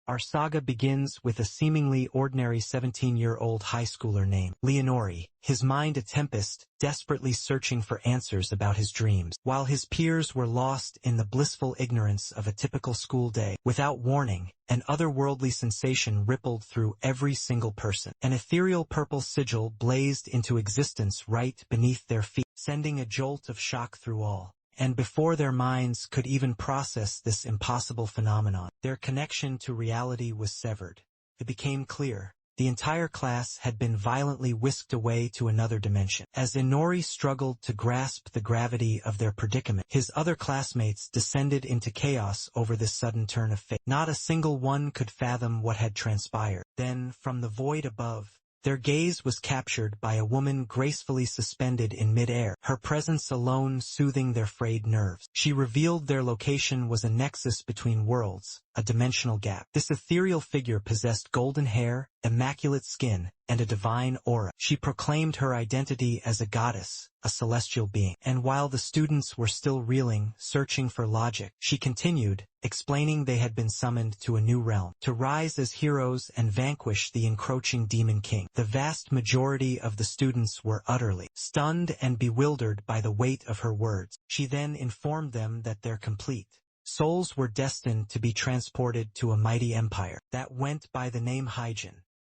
Our saga begins with a seemingly ordinary 17-year-old high schooler named Leonori, his mind a tempest, desperately searching for answers about his dreams, while his peers were lost in the blissful ignorance of a typical school day. Without warning, an otherworldly sensation rippled through every single person. An ethereal purple sigil blazed into existence right beneath their feet, sending a jolt of shock through all. And before their minds could even process this impossible phenomenon, their connection to reality was severed. It became clear. The entire class had been violently whisked away to another dimension. As Inori struggled to grasp the gravity of their predicament, his other classmates descended into chaos over this sudden turn of fate. Not a single one could fathom what had transpired. Then, from the void above, their gaze was captured by a woman gracefully suspended in mid-air, her presence alone soothing their frayed nerves. She revealed their location was a nexus between worlds, a dimensional gap. This ethereal figure possessed golden hair, immaculate skin, and a divine aura. She proclaimed her identity as a goddess, a celestial being. And while the students were still reeling, searching for logic, she continued, explaining they had been summoned to a new realm, to rise as heroes and vanquish the encroaching demon king. The vast majority of the students were utterly stunned and bewildered by the weight of her words. She then informed them that their complete souls were destined to be transported to a mighty empire that went by the name Hyjin.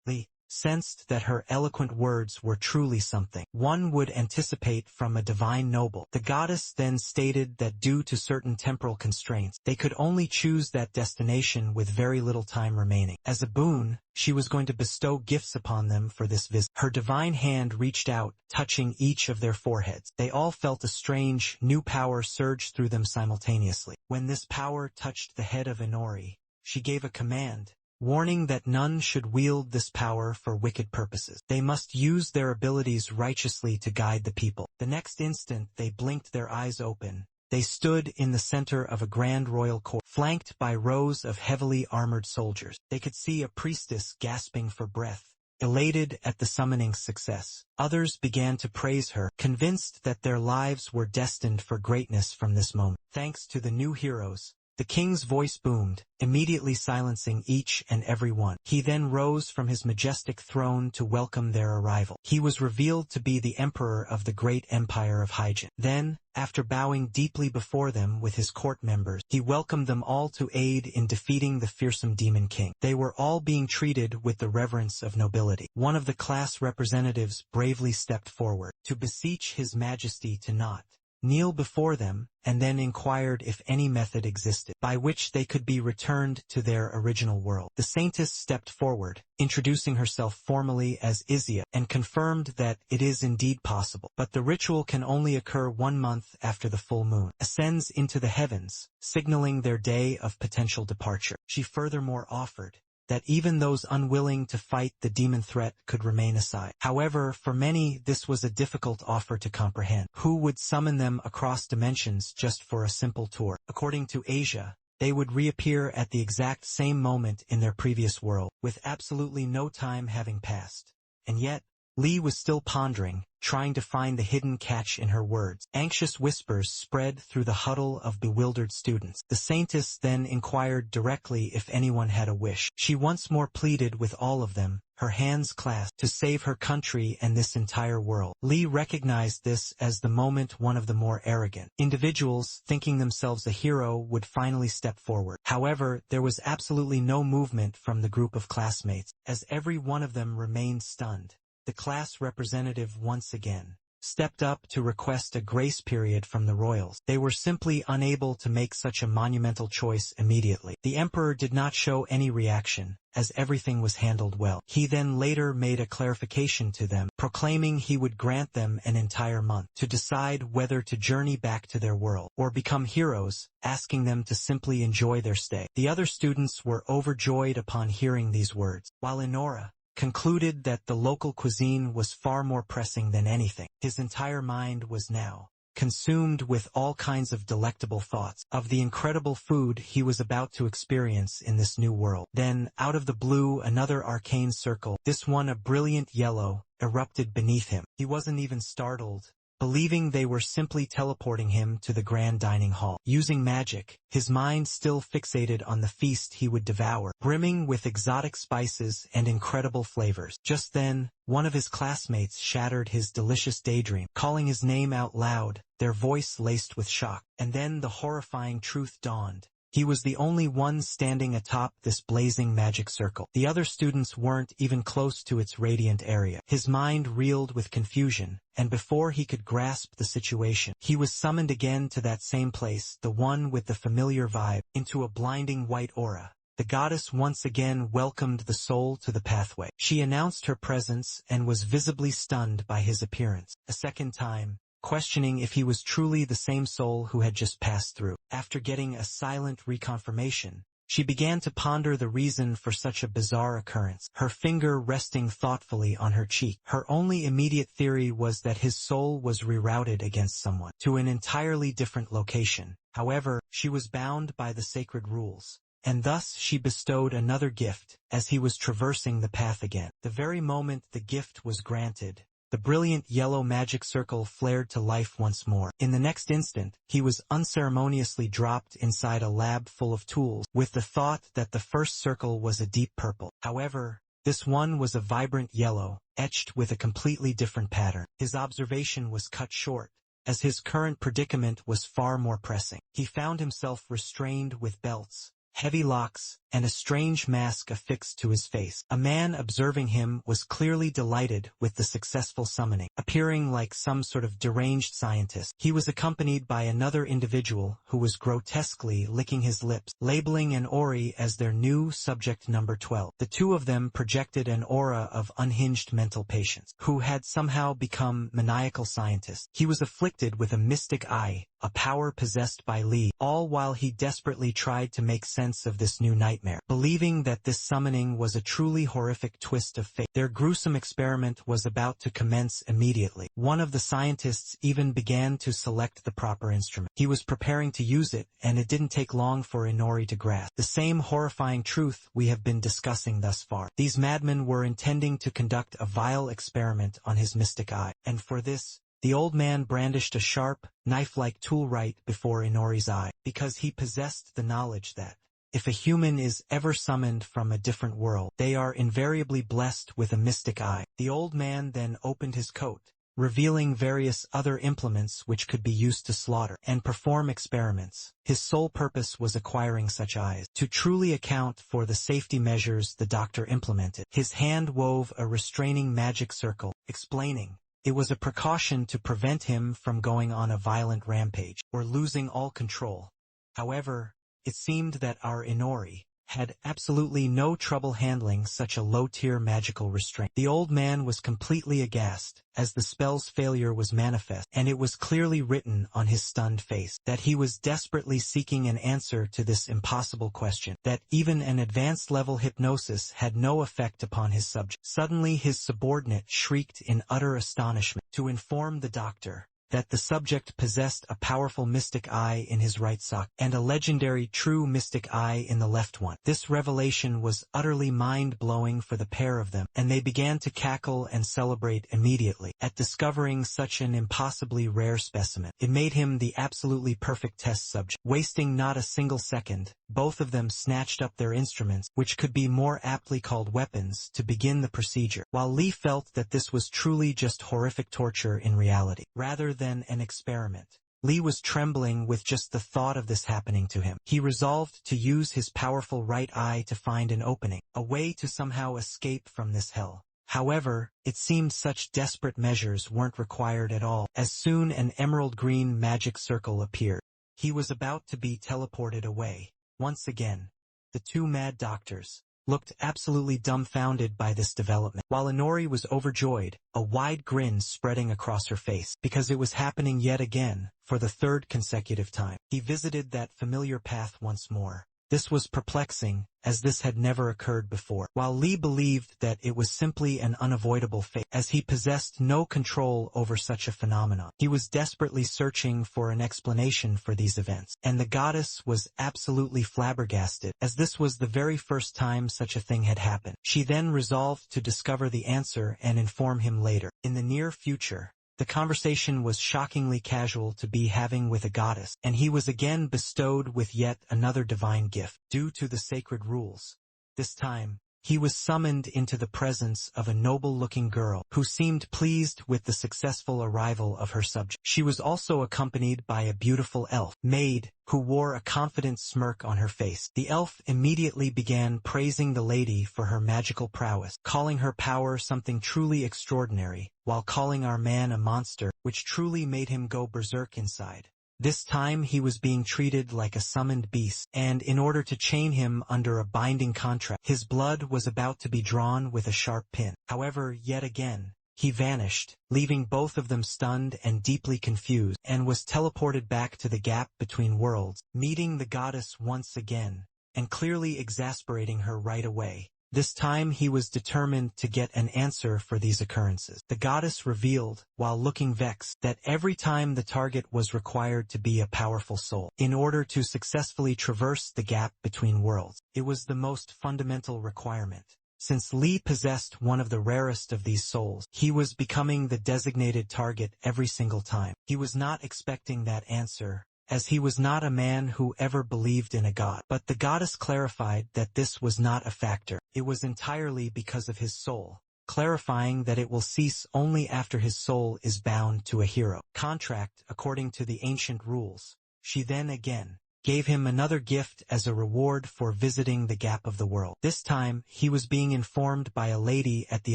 Lee sensed that her eloquent words were truly something one would anticipate from a divine noble. The goddess then stated that due to certain temporal constraints, they could only choose that destination with very little time remaining. As a boon, she was going to bestow gifts upon them for this visit. Her divine hand reached out, touching each of their foreheads. They all felt a strange, new power surge through them simultaneously. When this power touched the head of Inori, she gave a command, warning that none should wield this power for wicked purposes. They must use their abilities righteously to guide the people. The next instant they blinked their eyes open. They stood in the center of a grand royal court, flanked by rows of heavily armored soldiers. They could see a priestess gasping for breath, elated at the summoning's success. Others began to praise her, convinced that their lives were destined for greatness from this moment. Thanks to the new heroes, the king's voice boomed, immediately silencing each and every one. He then rose from his majestic throne to welcome their arrival. He was revealed to be the emperor of the great empire of Hyjin. Then, after bowing deeply before them with his court members, he welcomed them all to aid in defeating the fearsome demon king. They were all being treated with the reverence of nobility. One of the class representatives bravely stepped forward to beseech his majesty to not kneel before them, and then inquired if any method existed by which they could be returned to their original world. The saintess stepped forward, introducing herself formally as Izia, and confirmed that it is indeed possible, but the ritual can only occur 1 month after the full moon ascends into the heavens, signaling their day of potential departure. She furthermore offered that even those unwilling to fight the demon threat could remain aside. However, for many this was a difficult offer to comprehend. Who would summon them across dimensions just for a simple tour? According to Asia, they would reappear at the exact same moment in their previous world, with absolutely no time having passed. And yet, Lee was still pondering, trying to find the hidden catch in her words. Anxious whispers spread through the huddle of bewildered students. The saintess then inquired directly if anyone had a wish. She once more pleaded with all of them, her hands clasped, to save her country and this entire world. Lee recognized this as the moment one of the more arrogant individuals, thinking themselves a hero, would finally step forward. However, there was absolutely no movement from the group of classmates, as every one of them remained stunned. The class representative once again stepped up to request a grace period from the royals. They were simply unable to make such a monumental choice immediately. The emperor did not show any reaction, as everything was handled well. He then later made a clarification to them, proclaiming he would grant them an entire month to decide whether to journey back to their world or become heroes, asking them to simply enjoy their stay. The other students were overjoyed upon hearing these words, while Inora concluded that the local cuisine was far more pressing than anything. His entire mind was now consumed with all kinds of delectable thoughts of the incredible food he was about to experience in this new world. Then, out of the blue, another arcane circle, this one a brilliant yellow, erupted beneath him. He wasn't even startled. believing they were simply teleporting him to the grand dining hall. Using magic, his mind still fixated on the feast he would devour, brimming with exotic spices and incredible flavors. Just then, one of his classmates shattered his delicious daydream, calling his name out loud, their voice laced with shock. And then the horrifying truth dawned. He was the only one standing atop this blazing magic circle. The other students weren't even close to its radiant area. His mind reeled with confusion, and before he could grasp the situation, he was summoned again to that same place, the one with the familiar vibe, into a blinding white aura. The goddess once again welcomed the soul to the pathway. She announced her presence and was visibly stunned by his appearance. A second time, questioning if he was truly the same soul who had just passed through. After getting a silent reconfirmation, she began to ponder the reason for such a bizarre occurrence, her finger resting thoughtfully on her cheek. Her only immediate theory was that his soul was rerouted against someone, to an entirely different location. However, she was bound by the sacred rules, and thus she bestowed another gift, as he was traversing the path again. The very moment the gift was granted, the brilliant yellow magic circle flared to life once more. In the next instant, he was unceremoniously dropped inside a lab full of tools, with the thought that the first circle was a deep purple. However, this one was a vibrant yellow, etched with a completely different pattern. His observation was cut short, as his current predicament was far more pressing. He found himself restrained with belts, heavy locks, and a strange mask affixed to his face. A man observing him was clearly delighted with the successful summoning, appearing like some sort of deranged scientist. He was accompanied by another individual who was grotesquely licking his lips, labeling an Ori as their new subject number 12. The two of them projected an aura of unhinged mental patience, who had somehow become maniacal scientists. He was afflicted with a mystic eye, a power possessed by Li, all while he desperately tried to make sense of this new nightmare. Believing that this summoning was a truly horrific twist of fate, their gruesome experiment was about to commence immediately. One of the scientists even began to select the proper instrument. He was preparing to use it, and it didn't take long for Inori to grasp the same horrifying truth we have been discussing thus far. These madmen were intending to conduct a vile experiment on his mystic eye, and for this, the old man brandished a sharp, knife-like tool right before Inori's eye, because he possessed the knowledge that if a human is ever summoned from a different world, they are invariably blessed with a mystic eye. The old man then opened his coat, revealing various other implements which could be used to slaughter and perform experiments. His sole purpose was acquiring such eyes. To truly account for the safety measures the doctor implemented, his hand wove a restraining magic circle, explaining, it was a precaution to prevent him from going on a violent rampage, or losing all control. However, it seemed that our Inori had absolutely no trouble handling such a low-tier magical restraint. The old man was completely aghast, as the spell's failure was manifest, and it was clearly written on his stunned face that he was desperately seeking an answer to this impossible question, that even an advanced-level hypnosis had no effect upon his subject. Suddenly his subordinate shrieked in utter astonishment to inform the doctor that the subject possessed a powerful mystic eye in his right socket, and a legendary true mystic eye in the left one. This revelation was utterly mind-blowing for the pair of them, and they began to cackle and celebrate immediately at discovering such an impossibly rare specimen. It made him the absolutely perfect test subject. Wasting not a single second, both of them snatched up their instruments, which could be more aptly called weapons, to begin the procedure, while Li felt that this was truly just horrific torture in reality, rather than an experiment. Li was trembling with just the thought of this happening to him. He resolved to use his powerful right eye to find an opening, a way to somehow escape from this hell. However, it seemed such desperate measures weren't required at all. As soon an emerald green magic circle appeared, he was about to be teleported away. Once again, the two mad doctors looked absolutely dumbfounded by this development, while Inori was overjoyed, a wide grin spreading across her face, because it was happening yet again, for the third consecutive time. He visited that familiar path once more. This was perplexing, as this had never occurred before, while Li believed that it was simply an unavoidable fate, as he possessed no control over such a phenomenon. He was desperately searching for an explanation for these events, and the goddess was absolutely flabbergasted, as this was the very first time such a thing had happened. She then resolved to discover the answer and inform him later. In the near future, The conversation was shockingly casual to be having with a goddess, and he was again bestowed with yet another divine gift, due to the sacred rules. This time, he was summoned into the presence of a noble-looking girl, who seemed pleased with the successful arrival of her subject. She was also accompanied by a beautiful elf, Mage, who wore a confident smirk on her face. The elf immediately began praising the lady for her magical prowess, calling her power something truly extraordinary, while calling our man a monster, which truly made him go berserk inside. This time he was being treated like a summoned beast, and in order to chain him under a binding contract, his blood was about to be drawn with a sharp pin. However, yet again, he vanished, leaving both of them stunned and deeply confused, and was teleported back to the gap between worlds, meeting the goddess once again, and clearly exasperating her right away. This time he was determined to get an answer for these occurrences. The goddess revealed, while looking vexed, that every time the target was required to be a powerful soul, in order to successfully traverse the gap between worlds. It was the most fundamental requirement. Since Lee possessed one of the rarest of these souls, he was becoming the designated target every single time. He was not expecting that answer, as he was not a man who ever believed in a god. But the goddess clarified that this was not a factor. It was entirely because of his soul, clarifying that it will cease only after his soul is bound to a hero contract according to the ancient rules. She then again gave him another gift as a reward for visiting the gap of the world. This time, he was being informed by a lady at the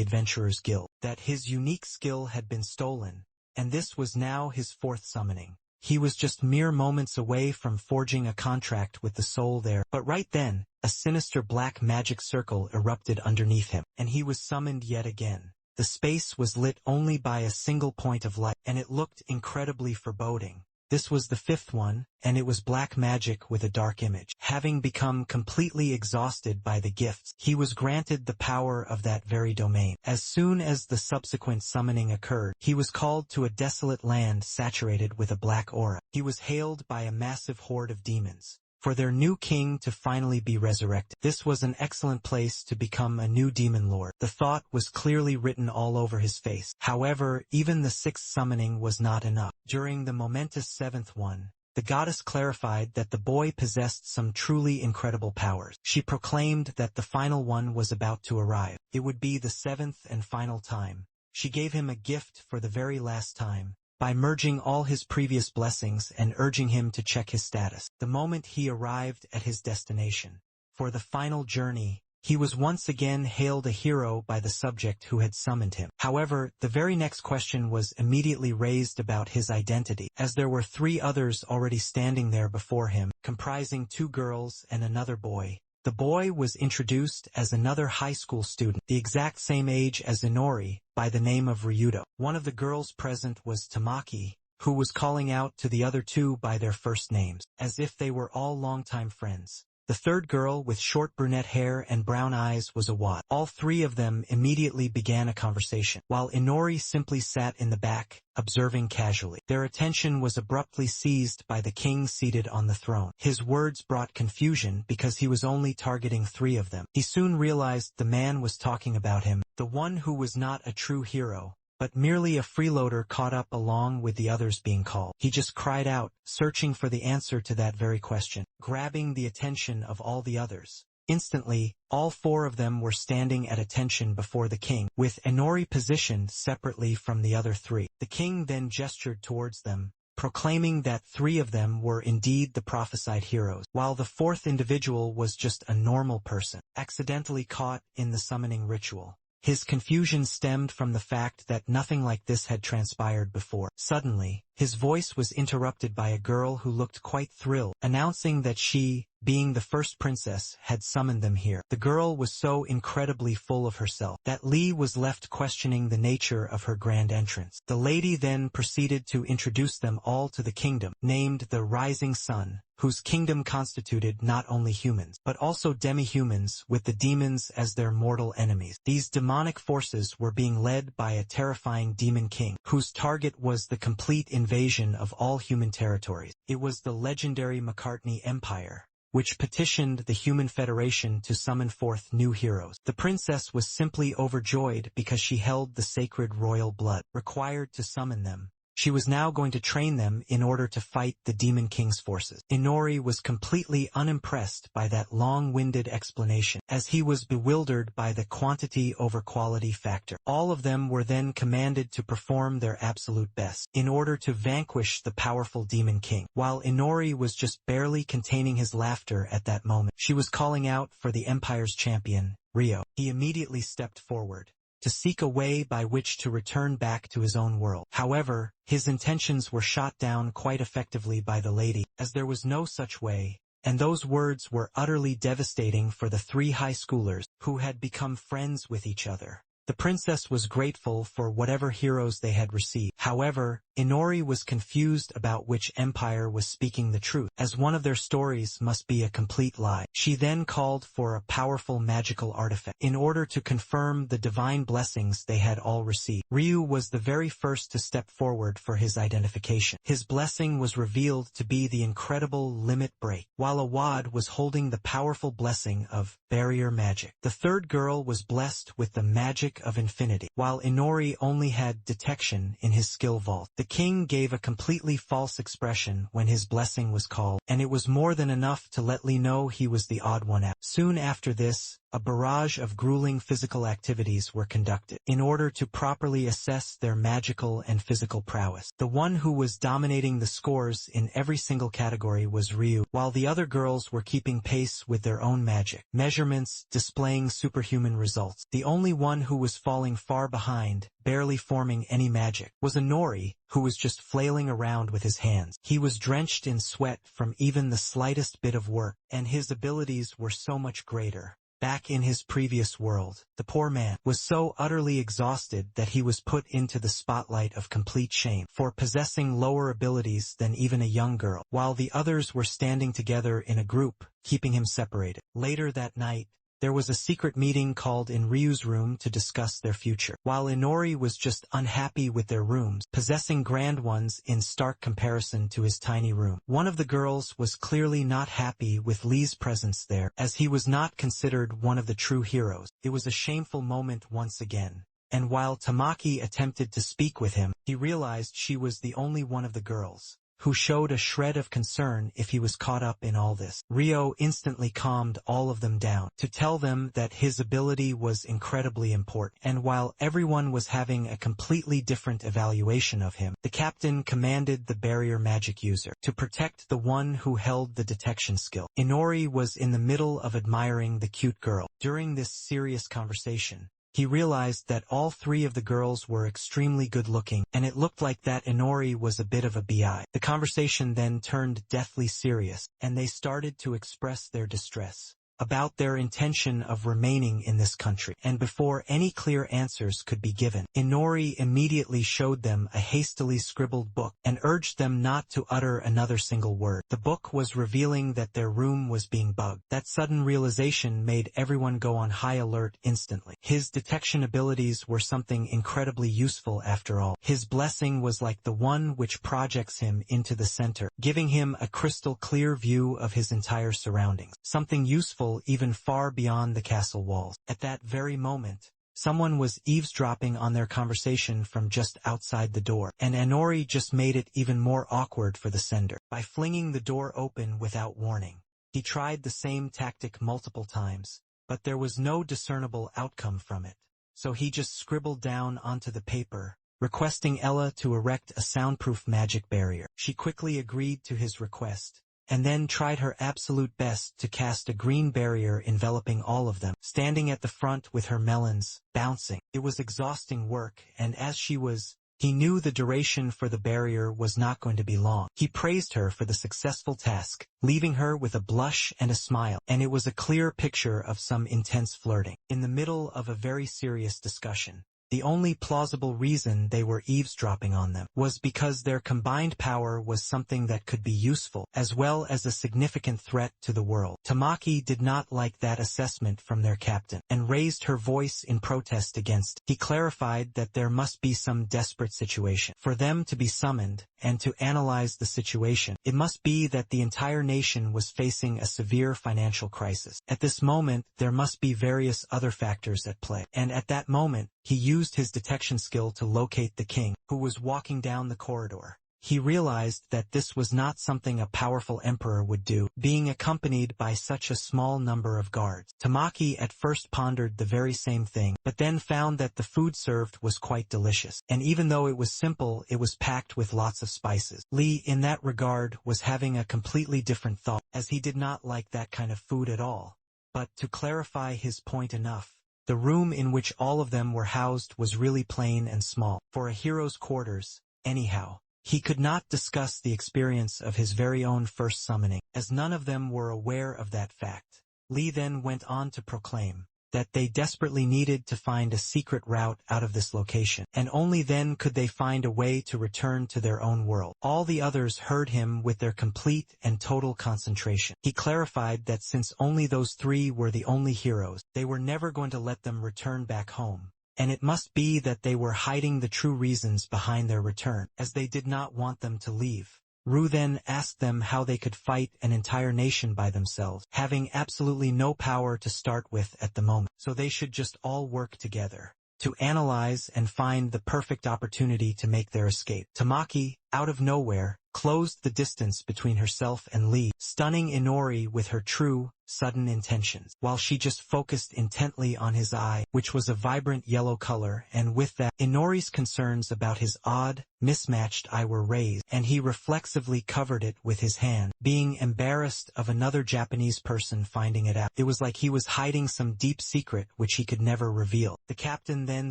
Adventurers Guild that his unique skill had been stolen, and this was now his fourth summoning. He was just mere moments away from forging a contract with the soul there, but right then, a sinister black magic circle erupted underneath him, and he was summoned yet again. The space was lit only by a single point of light, and it looked incredibly foreboding. This was the fifth one, and it was black magic with a dark image. Having become completely exhausted by the gifts, he was granted the power of that very domain. As soon as the subsequent summoning occurred, he was called to a desolate land saturated with a black aura. He was hailed by a massive horde of demons, for their new king to finally be resurrected. This was an excellent place to become a new demon lord. The thought was clearly written all over his face. However, even the sixth summoning was not enough. During the momentous seventh one, the goddess clarified that the boy possessed some truly incredible powers. She proclaimed that the final one was about to arrive. It would be the seventh and final time. She gave him a gift for the very last time, by merging all his previous blessings and urging him to check his status. The moment he arrived at his destination, for the final journey, he was once again hailed a hero by the subject who had summoned him. However, the very next question was immediately raised about his identity, as there were three others already standing there before him, comprising two girls and another boy. The boy was introduced as another high school student, the exact same age as Inori, by the name of Ryudo. One of the girls present was Tamaki, who was calling out to the other two by their first names, as if they were all longtime friends. The third girl with short brunette hair and brown eyes was Awad. All three of them immediately began a conversation, while Inori simply sat in the back, observing casually. Their attention was abruptly seized by the king seated on the throne. His words brought confusion because he was only targeting three of them. He soon realized the man was talking about him, the one who was not a true hero, but merely a freeloader caught up along with the others being called. He just cried out, searching for the answer to that very question, grabbing the attention of all the others. Instantly, all four of them were standing at attention before the king, with Inori positioned separately from the other three. The king then gestured towards them, proclaiming that three of them were indeed the prophesied heroes, while the fourth individual was just a normal person, accidentally caught in the summoning ritual. His confusion stemmed from the fact that nothing like this had transpired before. Suddenly, his voice was interrupted by a girl who looked quite thrilled, announcing that she, being the first princess, had summoned them here. The girl was so incredibly full of herself that Lee was left questioning the nature of her grand entrance. The lady then proceeded to introduce them all to the kingdom, named the Rising Sun, whose kingdom constituted not only humans, but also demi-humans with the demons as their mortal enemies. These demonic forces were being led by a terrifying demon king, whose target was the complete invasion of all human territories. It was the legendary McCartney Empire. which petitioned the Human Federation to summon forth new heroes. The princess was simply overjoyed because she held the sacred royal blood required to summon them. She was now going to train them in order to fight the Demon King's forces. Inori was completely unimpressed by that long-winded explanation, as he was bewildered by the quantity over quality factor. All of them were then commanded to perform their absolute best in order to vanquish the powerful Demon King. While Inori was just barely containing his laughter at that moment, she was calling out for the Empire's champion, Ryo. He immediately stepped forward to seek a way by which to return back to his own world. However, his intentions were shot down quite effectively by the lady, as there was no such way, and those words were utterly devastating for the three high schoolers, who had become friends with each other. The princess was grateful for whatever heroes they had received. However, Inori was confused about which empire was speaking the truth, as one of their stories must be a complete lie. She then called for a powerful magical artifact in order to confirm the divine blessings they had all received. Ryu was the very first to step forward for his identification. His blessing was revealed to be the incredible limit break, while Awad was holding the powerful blessing of barrier magic. The third girl was blessed with the magic of infinity, while Inori only had detection in his skill vault. The king gave a completely false expression when his blessing was called, and it was more than enough to let Lee know he was the odd one out. Soon after this, a barrage of grueling physical activities were conducted in order to properly assess their magical and physical prowess. The one who was dominating the scores in every single category was Ryu, while the other girls were keeping pace with their own magic measurements, displaying superhuman results. The only one who was falling far behind, barely forming any magic, was Inori, who was just flailing around with his hands. He was drenched in sweat from even the slightest bit of work, and his abilities were so much greater. Back in his previous world, the poor man was so utterly exhausted that he was put into the spotlight of complete shame for possessing lower abilities than even a young girl, while the others were standing together in a group, keeping him separated. Later that night, there was a secret meeting called in Ryu's room to discuss their future. While Inori was just unhappy with their rooms, possessing grand ones in stark comparison to his tiny room, one of the girls was clearly not happy with Lee's presence there, as he was not considered one of the true heroes. It was a shameful moment once again, and while Tamaki attempted to speak with him, he realized she was the only one of the girls who showed a shred of concern if he was caught up in all this. Ryo instantly calmed all of them down to tell them that his ability was incredibly important, and while everyone was having a completely different evaluation of him, the captain commanded the barrier magic user to protect the one who held the detection skill. Inori was in the middle of admiring the cute girl. During this serious conversation, he realized that all three of the girls were extremely good-looking, and it looked like that Inori was a bit of a bi. The conversation then turned deathly serious, and they started to express their distress about their intention of remaining in this country. And before any clear answers could be given, Inori immediately showed them a hastily scribbled book and urged them not to utter another single word. The book was revealing that their room was being bugged. That sudden realization made everyone go on high alert instantly. His detection abilities were something incredibly useful after all. His blessing was like the one which projects him into the center, giving him a crystal clear view of his entire surroundings, something useful even far beyond the castle walls. At that very moment, someone was eavesdropping on their conversation from just outside the door, and Inori just made it even more awkward for the sender by flinging the door open without warning. He tried the same tactic multiple times, but there was no discernible outcome from it, so he just scribbled down onto the paper, requesting Ella to erect a soundproof magic barrier. She quickly agreed to his request, and then tried her absolute best to cast a green barrier enveloping all of them, standing at the front with her melons, bouncing. It was exhausting work, and as he knew the duration for the barrier was not going to be long. He praised her for the successful task, leaving her with a blush and a smile, and it was a clear picture of some intense flirting. In the middle of a very serious discussion, the only plausible reason they were eavesdropping on them was because their combined power was something that could be useful, as well as a significant threat to the world. Tamaki did not like that assessment from their captain, and raised her voice in protest against it. He clarified that there must be some desperate situation for them to be summoned, and to analyze the situation. It must be that the entire nation was facing a severe financial crisis. At this moment, there must be various other factors at play. And at that moment, he used his detection skill to locate the king, who was walking down the corridor. He realized that this was not something a powerful emperor would do, being accompanied by such a small number of guards. Tamaki at first pondered the very same thing, but then found that the food served was quite delicious, and even though it was simple, it was packed with lots of spices. Lee, in that regard, was having a completely different thought, as he did not like that kind of food at all. But to clarify his point enough, the room in which all of them were housed was really plain and small, for a hero's quarters, anyhow. He could not discuss the experience of his very own first summoning, as none of them were aware of that fact. Lee then went on to proclaim that they desperately needed to find a secret route out of this location, and only then could they find a way to return to their own world. All the others heard him with their complete and total concentration. He clarified that since only those three were the only heroes, they were never going to let them return back home. And it must be that they were hiding the true reasons behind their return, as they did not want them to leave. Ru then asked them how they could fight an entire nation by themselves, having absolutely no power to start with at the moment, so they should just all work together to analyze and find the perfect opportunity to make their escape. Tamaki, out of nowhere, closed the distance between herself and Lee, stunning Inori with her true, sudden intentions, while she just focused intently on his eye, which was a vibrant yellow color, and with that, Inori's concerns about his odd, mismatched eye were raised, and he reflexively covered it with his hand, being embarrassed of another Japanese person finding it out. It was like he was hiding some deep secret which he could never reveal. The captain then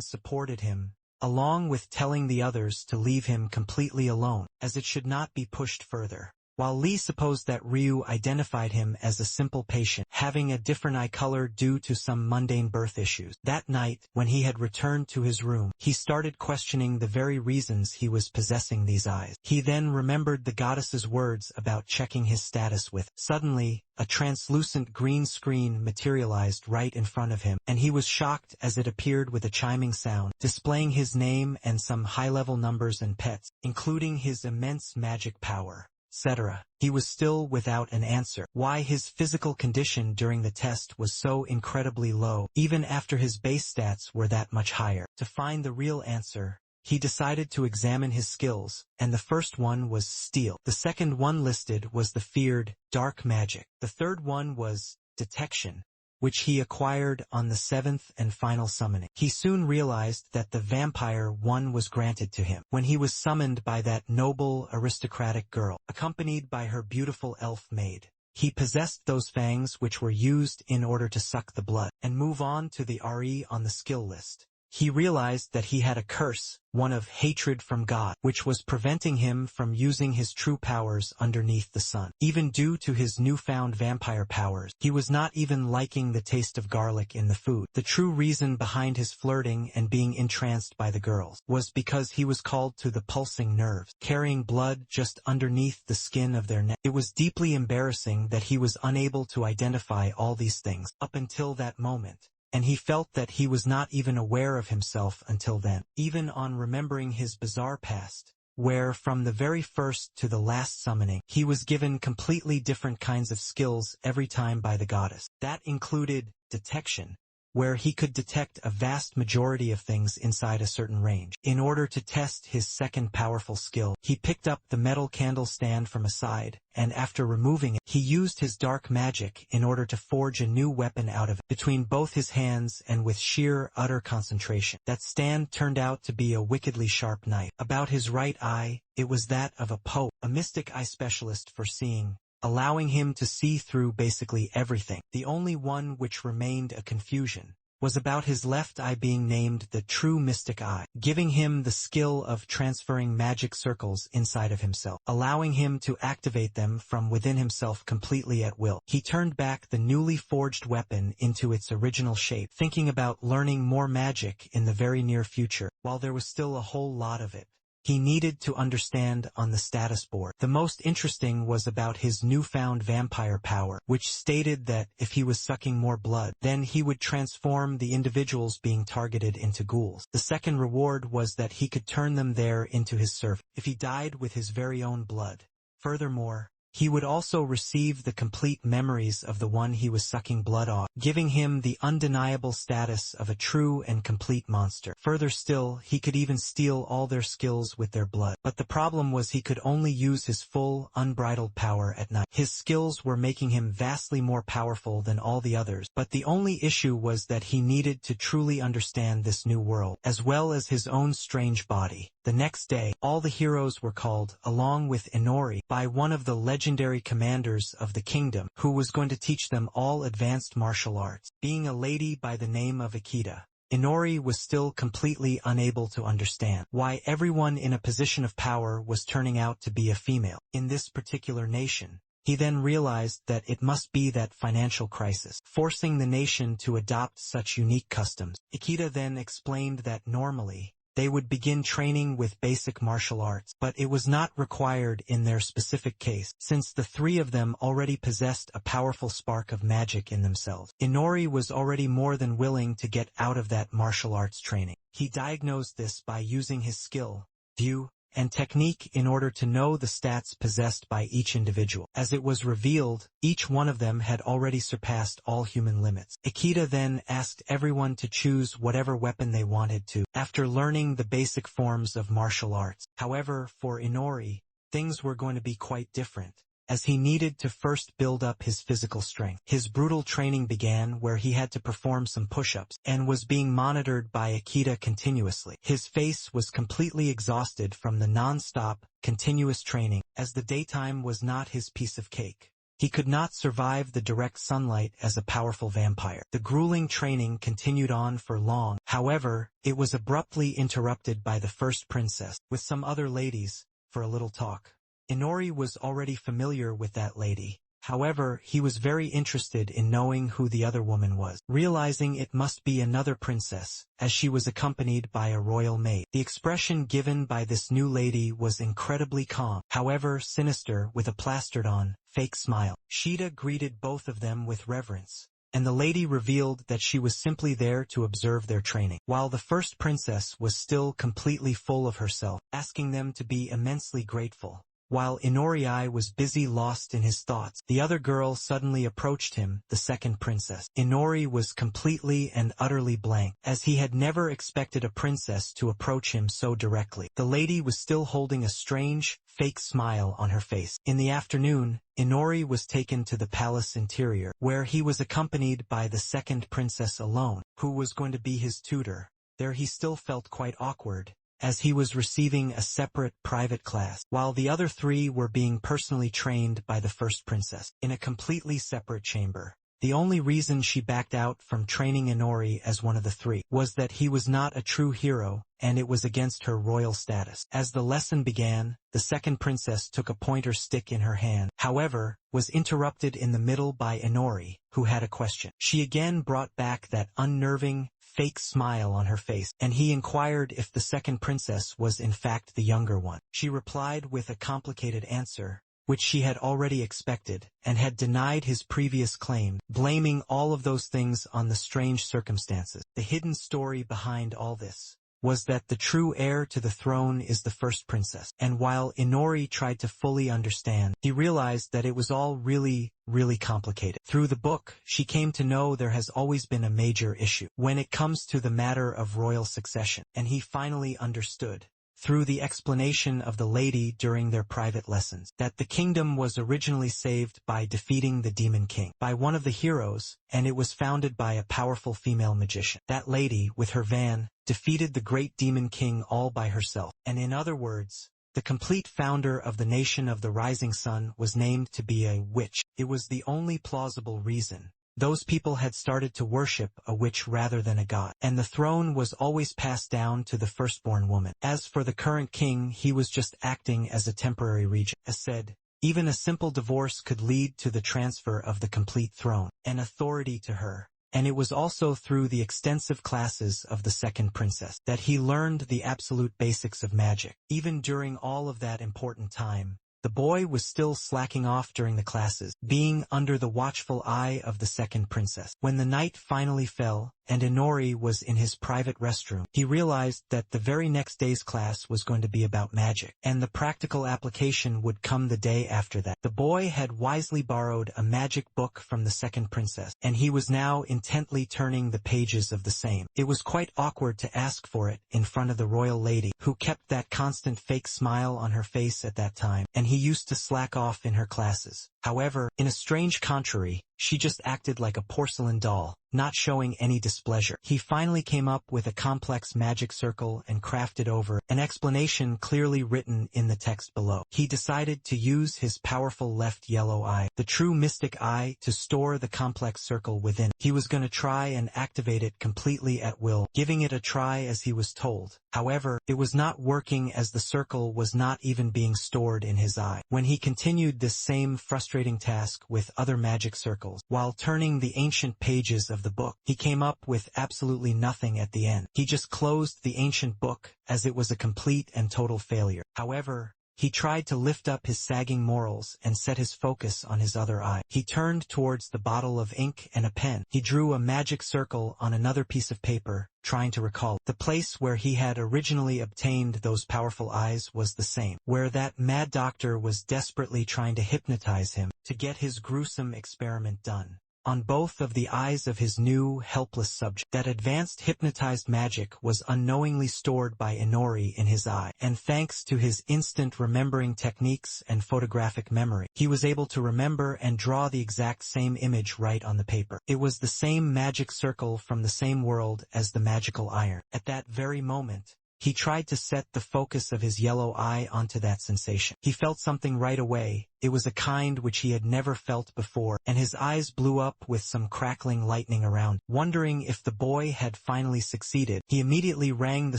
supported him, along with telling the others to leave him completely alone, as it should not be pushed further. While Lee supposed that Ryu identified him as a simple patient, having a different eye color due to some mundane birth issues. That night, when he had returned to his room, he started questioning the very reasons he was possessing these eyes. He then remembered the goddess's words about checking his status with. Suddenly, a translucent green screen materialized right in front of him, and he was shocked as it appeared with a chiming sound, displaying his name and some high-level numbers and pets, including his immense magic power, etc. He was still without an answer. Why his physical condition during the test was so incredibly low, even after his base stats were that much higher. To find the real answer, he decided to examine his skills, and the first one was Steel. The second one listed was the feared Dark Magic. The third one was Detection, which he acquired on the seventh and final summoning. He soon realized that the Vampire one was granted to him when he was summoned by that noble aristocratic girl, accompanied by her beautiful elf maid. He possessed those fangs which were used in order to suck the blood, and move on to the RE on the skill list. He realized that he had a curse, one of hatred from God, which was preventing him from using his true powers underneath the sun. Even due to his newfound vampire powers, he was not even liking the taste of garlic in the food. The true reason behind his flirting and being entranced by the girls was because he was called to the pulsing nerves, carrying blood just underneath the skin of their neck. It was deeply embarrassing that he was unable to identify all these things up until that moment, and he felt that he was not even aware of himself until then, even on remembering his bizarre past, where from the very first to the last summoning, he was given completely different kinds of skills every time by the goddess. That included Detection, where he could detect a vast majority of things inside a certain range. In order to test his second powerful skill, he picked up the metal candle stand from a side, and after removing it, he used his dark magic in order to forge a new weapon out of it. Between both his hands and with sheer, utter concentration, that stand turned out to be a wickedly sharp knife. About his right eye, it was that of a pope, a mystic eye specialist for seeing, allowing him to see through basically everything. The only one which remained a confusion was about his left eye being named the True Mystic Eye, giving him the skill of transferring magic circles inside of himself, allowing him to activate them from within himself completely at will. He turned back the newly forged weapon into its original shape, thinking about learning more magic in the very near future, while there was still a whole lot of it. he needed to understand on the status board. The most interesting was about his newfound vampire power, which stated that if he was sucking more blood, then he would transform the individuals being targeted into ghouls. The second reward was that he could turn them there into his servant if he died with his very own blood. Furthermore, he would also receive the complete memories of the one he was sucking blood off, giving him the undeniable status of a true and complete monster. Further still, he could even steal all their skills with their blood. But the problem was he could only use his full, unbridled power at night. His skills were making him vastly more powerful than all the others, but the only issue was that he needed to truly understand this new world, as well as his own strange body. The next day, all the heroes were called, along with Inori, by one of the legendary commanders of the kingdom, who was going to teach them all advanced martial arts. Being a lady by the name of Akita, Inori was still completely unable to understand why everyone in a position of power was turning out to be a female in this particular nation. He then realized that it must be that financial crisis, forcing the nation to adopt such unique customs. Akita then explained that normally, they would begin training with basic martial arts, but it was not required in their specific case, since the three of them already possessed a powerful spark of magic in themselves. Inori was already more than willing to get out of that martial arts training. He diagnosed this by using his skill, view, and technique in order to know the stats possessed by each individual. As it was revealed, each one of them had already surpassed all human limits. Akita then asked everyone to choose whatever weapon they wanted to, after learning the basic forms of martial arts. However, for Inori, things were going to be quite different, as he needed to first build up his physical strength. His brutal training began where he had to perform some push-ups, and was being monitored by Akita continuously. His face was completely exhausted from the non-stop, continuous training, as the daytime was not his piece of cake. He could not survive the direct sunlight as a powerful vampire. The grueling training continued on for long. However, it was abruptly interrupted by the first princess, with some other ladies, for a little talk. Inori was already familiar with that lady. However, he was very interested in knowing who the other woman was, realizing it must be another princess, as she was accompanied by a royal maid. The expression given by this new lady was incredibly calm, however sinister, with a plastered-on, fake smile. Shida greeted both of them with reverence, and the lady revealed that she was simply there to observe their training, while the first princess was still completely full of herself, asking them to be immensely grateful. While Inori was busy lost in his thoughts, the other girl suddenly approached him, the second princess. Inori was completely and utterly blank, as he had never expected a princess to approach him so directly. The lady was still holding a strange, fake smile on her face. In the afternoon, Inori was taken to the palace interior, where he was accompanied by the second princess alone, who was going to be his tutor. There he still felt quite awkward, as he was receiving a separate private class, while the other three were being personally trained by the first princess, in a completely separate chamber. The only reason she backed out from training Inori as one of the three was that he was not a true hero, and it was against her royal status. As the lesson began, the second princess took a pointer stick in her hand, however, was interrupted in the middle by Inori, who had a question. She again brought back that unnerving, fake smile on her face, and he inquired if the second princess was in fact the younger one. She replied with a complicated answer, which she had already expected, and had denied his previous claim, blaming all of those things on the strange circumstances. The hidden story behind all this was that the true heir to the throne is the first princess, and while Inori tried to fully understand, he realized that it was all really complicated. Through the book, she came to know there has always been a major issue when it comes to the matter of royal succession, and he finally understood, through the explanation of the lady during their private lessons, that the kingdom was originally saved by defeating the Demon King by one of the heroes, and it was founded by a powerful female magician. That lady, with her van, defeated the great Demon King all by herself, and in other words, the complete founder of the nation of the rising sun was named to be a witch. It was the only plausible reason. Those people had started to worship a witch rather than a god, and the throne was always passed down to the firstborn woman. As for the current king, he was just acting as a temporary regent. As said, even a simple divorce could lead to the transfer of the complete throne and authority to her. And it was also through the extensive classes of the second princess that he learned the absolute basics of magic. Even during all of that important time, the boy was still slacking off during the classes, being under the watchful eye of the second princess. When the night finally fell, and Inori was in his private restroom, he realized that the very next day's class was going to be about magic, and the practical application would come the day after that. The boy had wisely borrowed a magic book from the second princess, and he was now intently turning the pages of the same. It was quite awkward to ask for it in front of the royal lady, who kept that constant fake smile on her face at that time, and he used to slack off in her classes. However, in a strange contrary, she just acted like a porcelain doll, not showing any displeasure. He finally came up with a complex magic circle and crafted over an explanation clearly written in the text below. He decided to use his powerful left yellow eye, the true mystic eye, to store the complex circle within. He was going to try and activate it completely at will, giving it a try as he was told. However, it was not working as the circle was not even being stored in his eye. When he continued this same frustrating task with other magic circles, while turning the ancient pages of the book, he came up with absolutely nothing at the end. He just closed the ancient book as it was a complete and total failure. However, he tried to lift up his sagging morals and set his focus on his other eye. He turned towards the bottle of ink and a pen. He drew a magic circle on another piece of paper, trying to recall. The place where he had originally obtained those powerful eyes was the same, where that mad doctor was desperately trying to hypnotize him to get his gruesome experiment done on both of the eyes of his new, helpless subject. That advanced hypnotized magic was unknowingly stored by Inori in his eye, and thanks to his instant remembering techniques and photographic memory, he was able to remember and draw the exact same image right on the paper. It was the same magic circle from the same world as the magical iron. At that very moment, he tried to set the focus of his yellow eye onto that sensation. He felt something right away. It was a kind which he had never felt before, and his eyes blew up with some crackling lightning around. Wondering if the boy had finally succeeded, he immediately rang the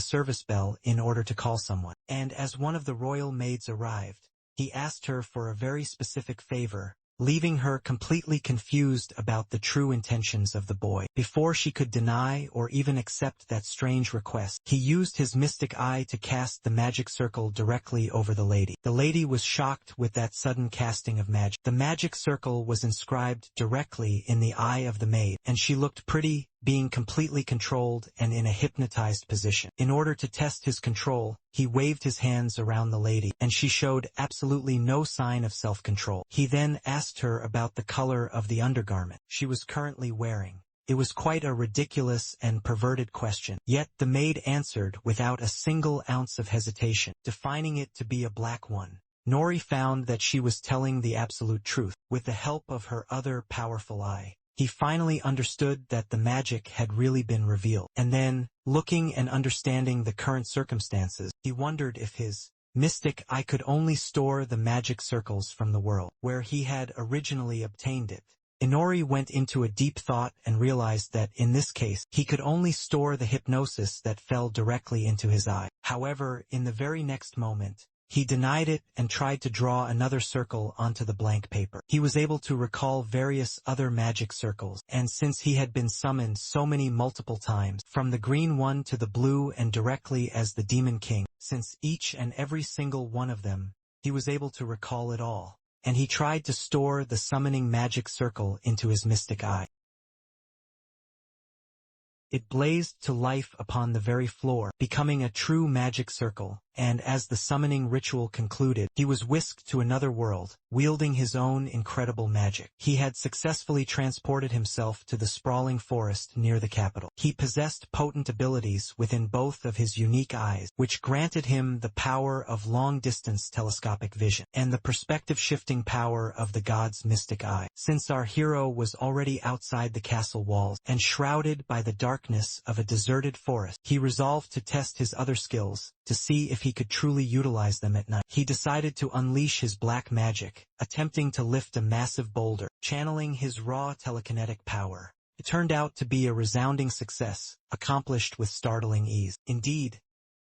service bell in order to call someone. And as one of the royal maids arrived, he asked her for a very specific favor, leaving her completely confused about the true intentions of the boy. Before she could deny or even accept that strange request, he used his mystic eye to cast the magic circle directly over the lady. The lady was shocked with that sudden casting of magic. The magic circle was inscribed directly in the eye of the maid, and she looked pretty, being completely controlled and in a hypnotized position. In order to test his control, he waved his hands around the lady, and she showed absolutely no sign of self-control. He then asked her about the color of the undergarment she was currently wearing. It was quite a ridiculous and perverted question, yet the maid answered without a single ounce of hesitation, defining it to be a black one. Nori found that she was telling the absolute truth. With the help of her other powerful eye, he finally understood that the magic had really been revealed. And then, looking and understanding the current circumstances, he wondered if his mystic eye could only store the magic circles from the world where he had originally obtained it. Inori went into a deep thought and realized that in this case, he could only store the hypnosis that fell directly into his eye. However, in the very next moment, he denied it and tried to draw another circle onto the blank paper. He was able to recall various other magic circles, and since he had been summoned so many multiple times, from the green one to the blue and directly as the Demon King, since each and every single one of them, he was able to recall it all, and he tried to store the summoning magic circle into his mystic eye. It blazed to life upon the very floor, becoming a true magic circle, and as the summoning ritual concluded, he was whisked to another world, wielding his own incredible magic. He had successfully transported himself to the sprawling forest near the capital. He possessed potent abilities within both of his unique eyes, which granted him the power of long-distance telescopic vision, and the perspective-shifting power of the god's mystic eye. Since our hero was already outside the castle walls, and shrouded by the darkness of a deserted forest, he resolved to test his other skills, to see if he could truly utilize them at night. He decided to unleash his black magic, attempting to lift a massive boulder, channeling his raw telekinetic power. It turned out to be a resounding success, accomplished with startling ease. Indeed,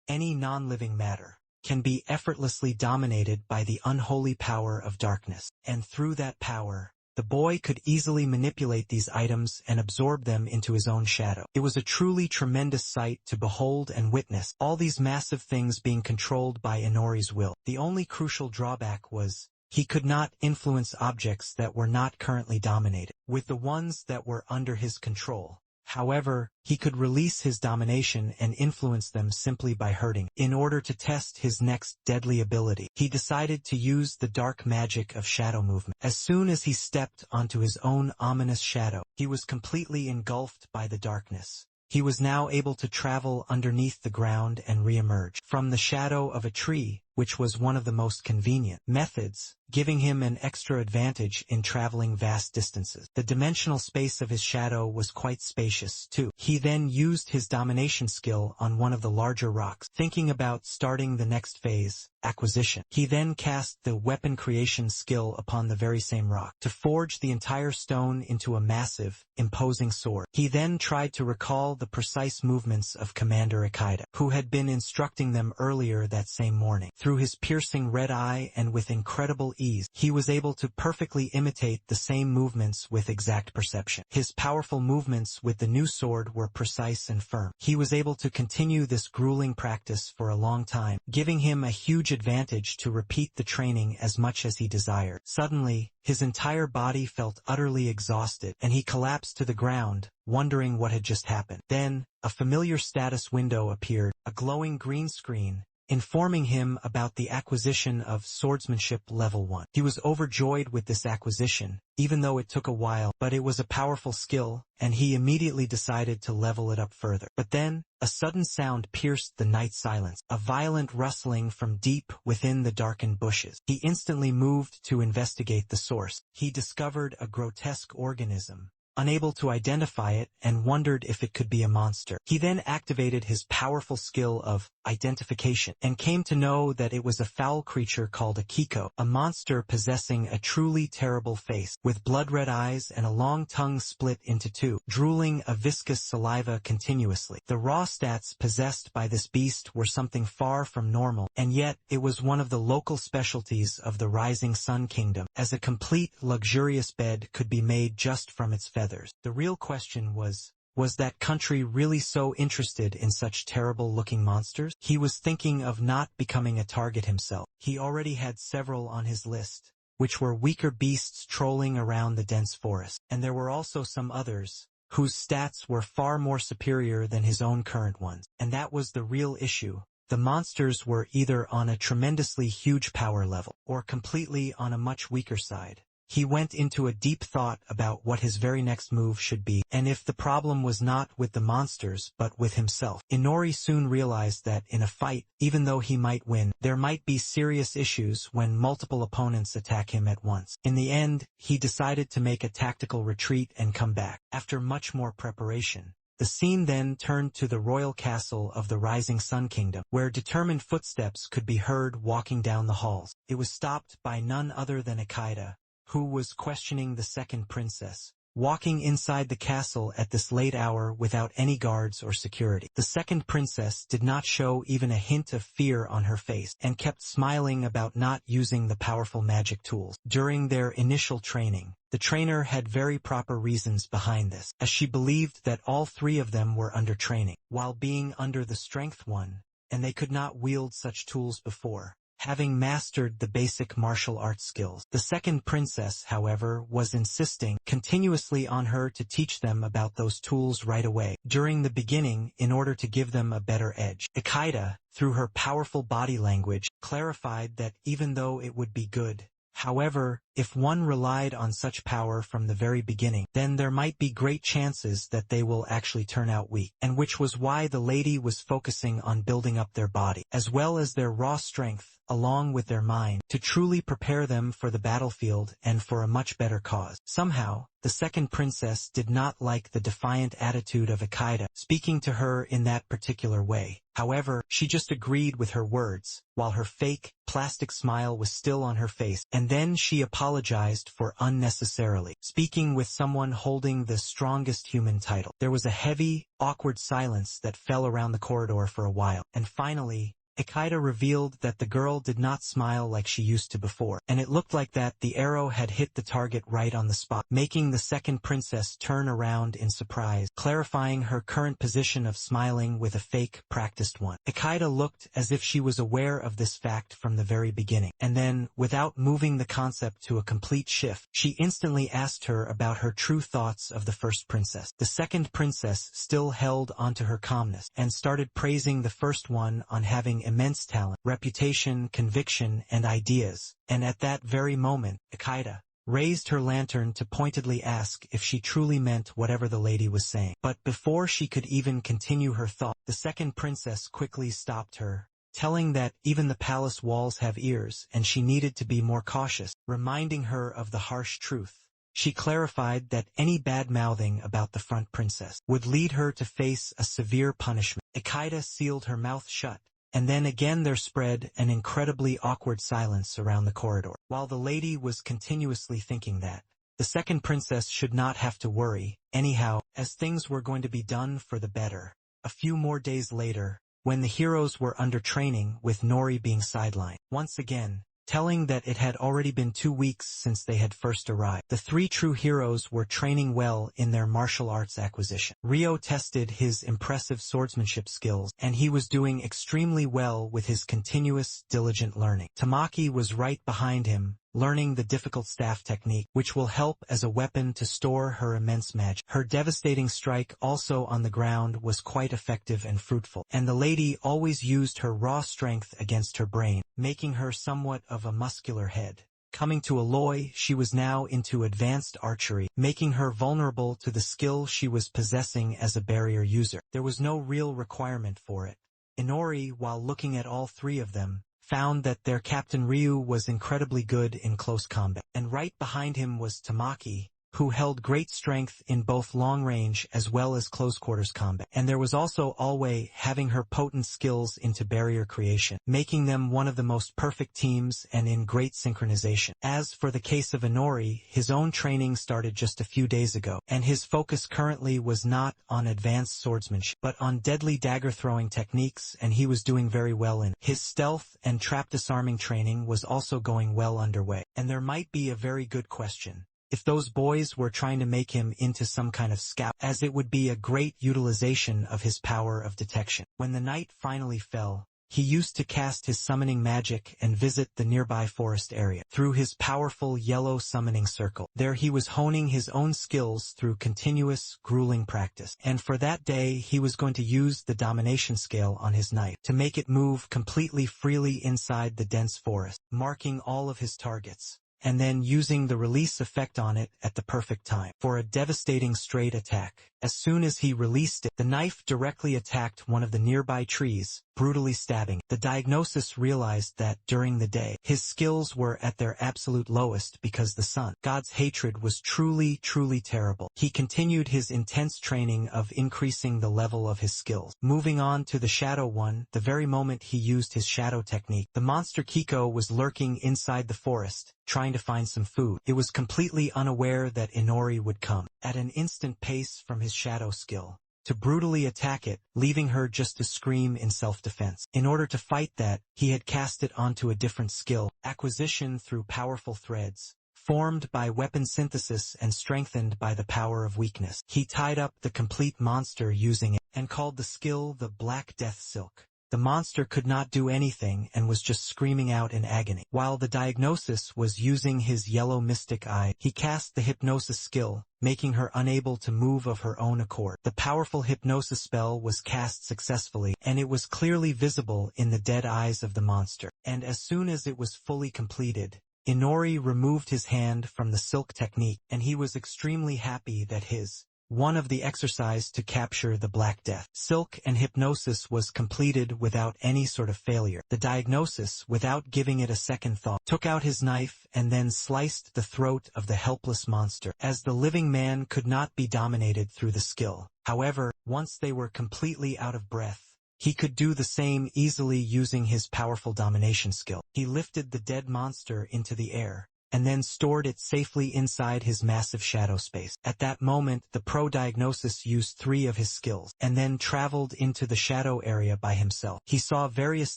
any non-living matter can be effortlessly dominated by the unholy power of darkness, and through that power, The boy could easily manipulate these items and absorb them into his own shadow. It was a truly tremendous sight to behold and witness, all these massive things being controlled by Inori's will. The only crucial drawback was he could not influence objects that were not currently dominated. With the ones that were under his control, however, he could release his domination and influence them simply by hurting. In order to test his next deadly ability, he decided to use the dark magic of shadow movement. As soon as he stepped onto his own ominous shadow, he was completely engulfed by the darkness. He was now able to travel underneath the ground and re-emerge from the shadow of a tree, which was one of the most convenient methods, giving him an extra advantage in traveling vast distances. The dimensional space of his shadow was quite spacious, too. He then used his domination skill on one of the larger rocks, thinking about starting the next phase, acquisition. He then cast the weapon creation skill upon the very same rock to forge the entire stone into a massive, imposing sword. He then tried to recall the precise movements of Commander Akida, who had been instructing them earlier that same morning. Through his piercing red eye and with incredible ease, he was able to perfectly imitate the same movements with exact perception. His powerful movements with the new sword were precise and firm. He was able to continue this grueling practice for a long time, giving him a huge advantage to repeat the training as much as he desired. Suddenly, his entire body felt utterly exhausted, and he collapsed to the ground, wondering what had just happened. Then, a familiar status window appeared, a glowing green screen, informing him about the acquisition of Swordsmanship Level 1. He was overjoyed with this acquisition, even though it took a while, but it was a powerful skill, and he immediately decided to level it up further. But then, a sudden sound pierced the night silence, a violent rustling from deep within the darkened bushes. He instantly moved to investigate the source. He discovered a grotesque organism, unable to identify it, and wondered if it could be a monster. He then activated his powerful skill of identification, and came to know that it was a foul creature called a Kiko, a monster possessing a truly terrible face, with blood-red eyes and a long tongue split into two, drooling a viscous saliva continuously. The raw stats possessed by this beast were something far from normal, and yet it was one of the local specialties of the Rising Sun Kingdom, as a complete luxurious bed could be made just from its feathers. The real question was that country really so interested in such terrible-looking monsters? He was thinking of not becoming a target himself. He already had several on his list, which were weaker beasts trolling around the dense forest, and there were also some others whose stats were far more superior than his own current ones. And that was the real issue. The monsters were either on a tremendously huge power level, or completely on a much weaker side. He went into a deep thought about what his very next move should be, and if the problem was not with the monsters but with himself. Inori soon realized that in a fight, even though he might win, there might be serious issues when multiple opponents attack him at once. In the end, he decided to make a tactical retreat and come back. After much more preparation, the scene then turned to the royal castle of the Rising Sun Kingdom, where determined footsteps could be heard walking down the halls. It was stopped by none other than Akida, who was questioning the second princess, walking inside the castle at this late hour without any guards or security. The second princess did not show even a hint of fear on her face, and kept smiling about not using the powerful magic tools. During their initial training, the trainer had very proper reasons behind this, as she believed that all three of them were under training, while being under the strength one, and they could not wield such tools before, having mastered the basic martial arts skills. The second princess, however, was insisting continuously on her to teach them about those tools right away, during the beginning, in order to give them a better edge. Akida, through her powerful body language, clarified that even though it would be good, however, if one relied on such power from the very beginning, then there might be great chances that they will actually turn out weak, and which was why the lady was focusing on building up their body, as well as their raw strength, along with their mind, to truly prepare them for the battlefield and for a much better cause. Somehow, the second princess did not like the defiant attitude of Akida, speaking to her in that particular way. However, she just agreed with her words, while her fake, plastic smile was still on her face, and then she apologized for unnecessarily speaking with someone holding the strongest human title. There was a heavy, awkward silence that fell around the corridor for a while, and finally, Akita revealed that the girl did not smile like she used to before, and it looked like that the arrow had hit the target right on the spot, making the second princess turn around in surprise, clarifying her current position of smiling with a fake, practiced one. Akita looked as if she was aware of this fact from the very beginning, and then, without moving the concept to a complete shift, she instantly asked her about her true thoughts of the first princess. The second princess still held onto her calmness, and started praising the first one on having immense talent, reputation, conviction, and ideas, and at that very moment, Akita raised her lantern to pointedly ask if she truly meant whatever the lady was saying. But before she could even continue her thought, the second princess quickly stopped her, telling that even the palace walls have ears and she needed to be more cautious, reminding her of the harsh truth. She clarified that any bad-mouthing about the front princess would lead her to face a severe punishment. Akita sealed her mouth shut, and then again there spread an incredibly awkward silence around the corridor, while the lady was continuously thinking that the second princess should not have to worry, anyhow, as things were going to be done for the better. A few more days later, when the heroes were under training with Nori being sidelined, once again, telling that it had already been 2 weeks since they had first arrived. The three true heroes were training well in their martial arts acquisition. Ryo tested his impressive swordsmanship skills, and he was doing extremely well with his continuous, diligent learning. Tamaki was right behind him, learning the difficult staff technique, which will help as a weapon to store her immense magic. Her devastating strike also on the ground was quite effective and fruitful, and the lady always used her raw strength against her brain, making her somewhat of a muscular head. Coming to Aloy, she was now into advanced archery, making her vulnerable to the skill she was possessing as a barrier user. There was no real requirement for it. Inori, while looking at all three of them, found that their captain Ryu was incredibly good in close combat, and right behind him was Tamaki, who held great strength in both long-range as well as close-quarters combat. And there was also Alway having her potent skills into barrier creation, making them one of the most perfect teams and in great synchronization. As for the case of Inori, his own training started just a few days ago, and his focus currently was not on advanced swordsmanship, but on deadly dagger-throwing techniques, and he was doing very well in it. His stealth and trap disarming training was also going well underway, and there might be a very good question if those boys were trying to make him into some kind of scout, as it would be a great utilization of his power of detection. When the night finally fell, he used to cast his summoning magic and visit the nearby forest area through his powerful yellow summoning circle. There he was honing his own skills through continuous, grueling practice. And for that day he was going to use the domination scale on his knife to make it move completely freely inside the dense forest, marking all of his targets, and then using the release effect on it at the perfect time for a devastating straight attack. As soon as he released it, the knife directly attacked one of the nearby trees, brutally stabbing. The diagnosis realized that, during the day, his skills were at their absolute lowest because the sun god's hatred was truly, truly terrible. He continued his intense training of increasing the level of his skills. Moving on to the Shadow one, the very moment he used his shadow technique, the monster Kiko was lurking inside the forest, trying to find some food. It was completely unaware that Inori would come at an instant pace from his shadow skill to brutally attack it, leaving her just to scream in self-defense. In order to fight that, he had cast it onto a different skill, acquisition through powerful threads, formed by weapon synthesis and strengthened by the power of weakness. He tied up the complete monster using it, and called the skill the Black Death Silk. The monster could not do anything and was just screaming out in agony. While the diagnosis was using his yellow mystic eye, he cast the hypnosis skill, making her unable to move of her own accord. The powerful hypnosis spell was cast successfully, and it was clearly visible in the dead eyes of the monster. And as soon as it was fully completed, Inori removed his hand from the silk technique, and he was extremely happy that his one of the exercise to capture the Black Death Silk and hypnosis was completed without any sort of failure. The diagnosis, without giving it a second thought, took out his knife and then sliced the throat of the helpless monster, as the living man could not be dominated through the skill. However, once they were completely out of breath, he could do the same easily using his powerful domination skill. He lifted the dead monster into the air, and then stored it safely inside his massive shadow space. At that moment, the pro-diagnosis used 3 of his skills, and then traveled into the shadow area by himself. He saw various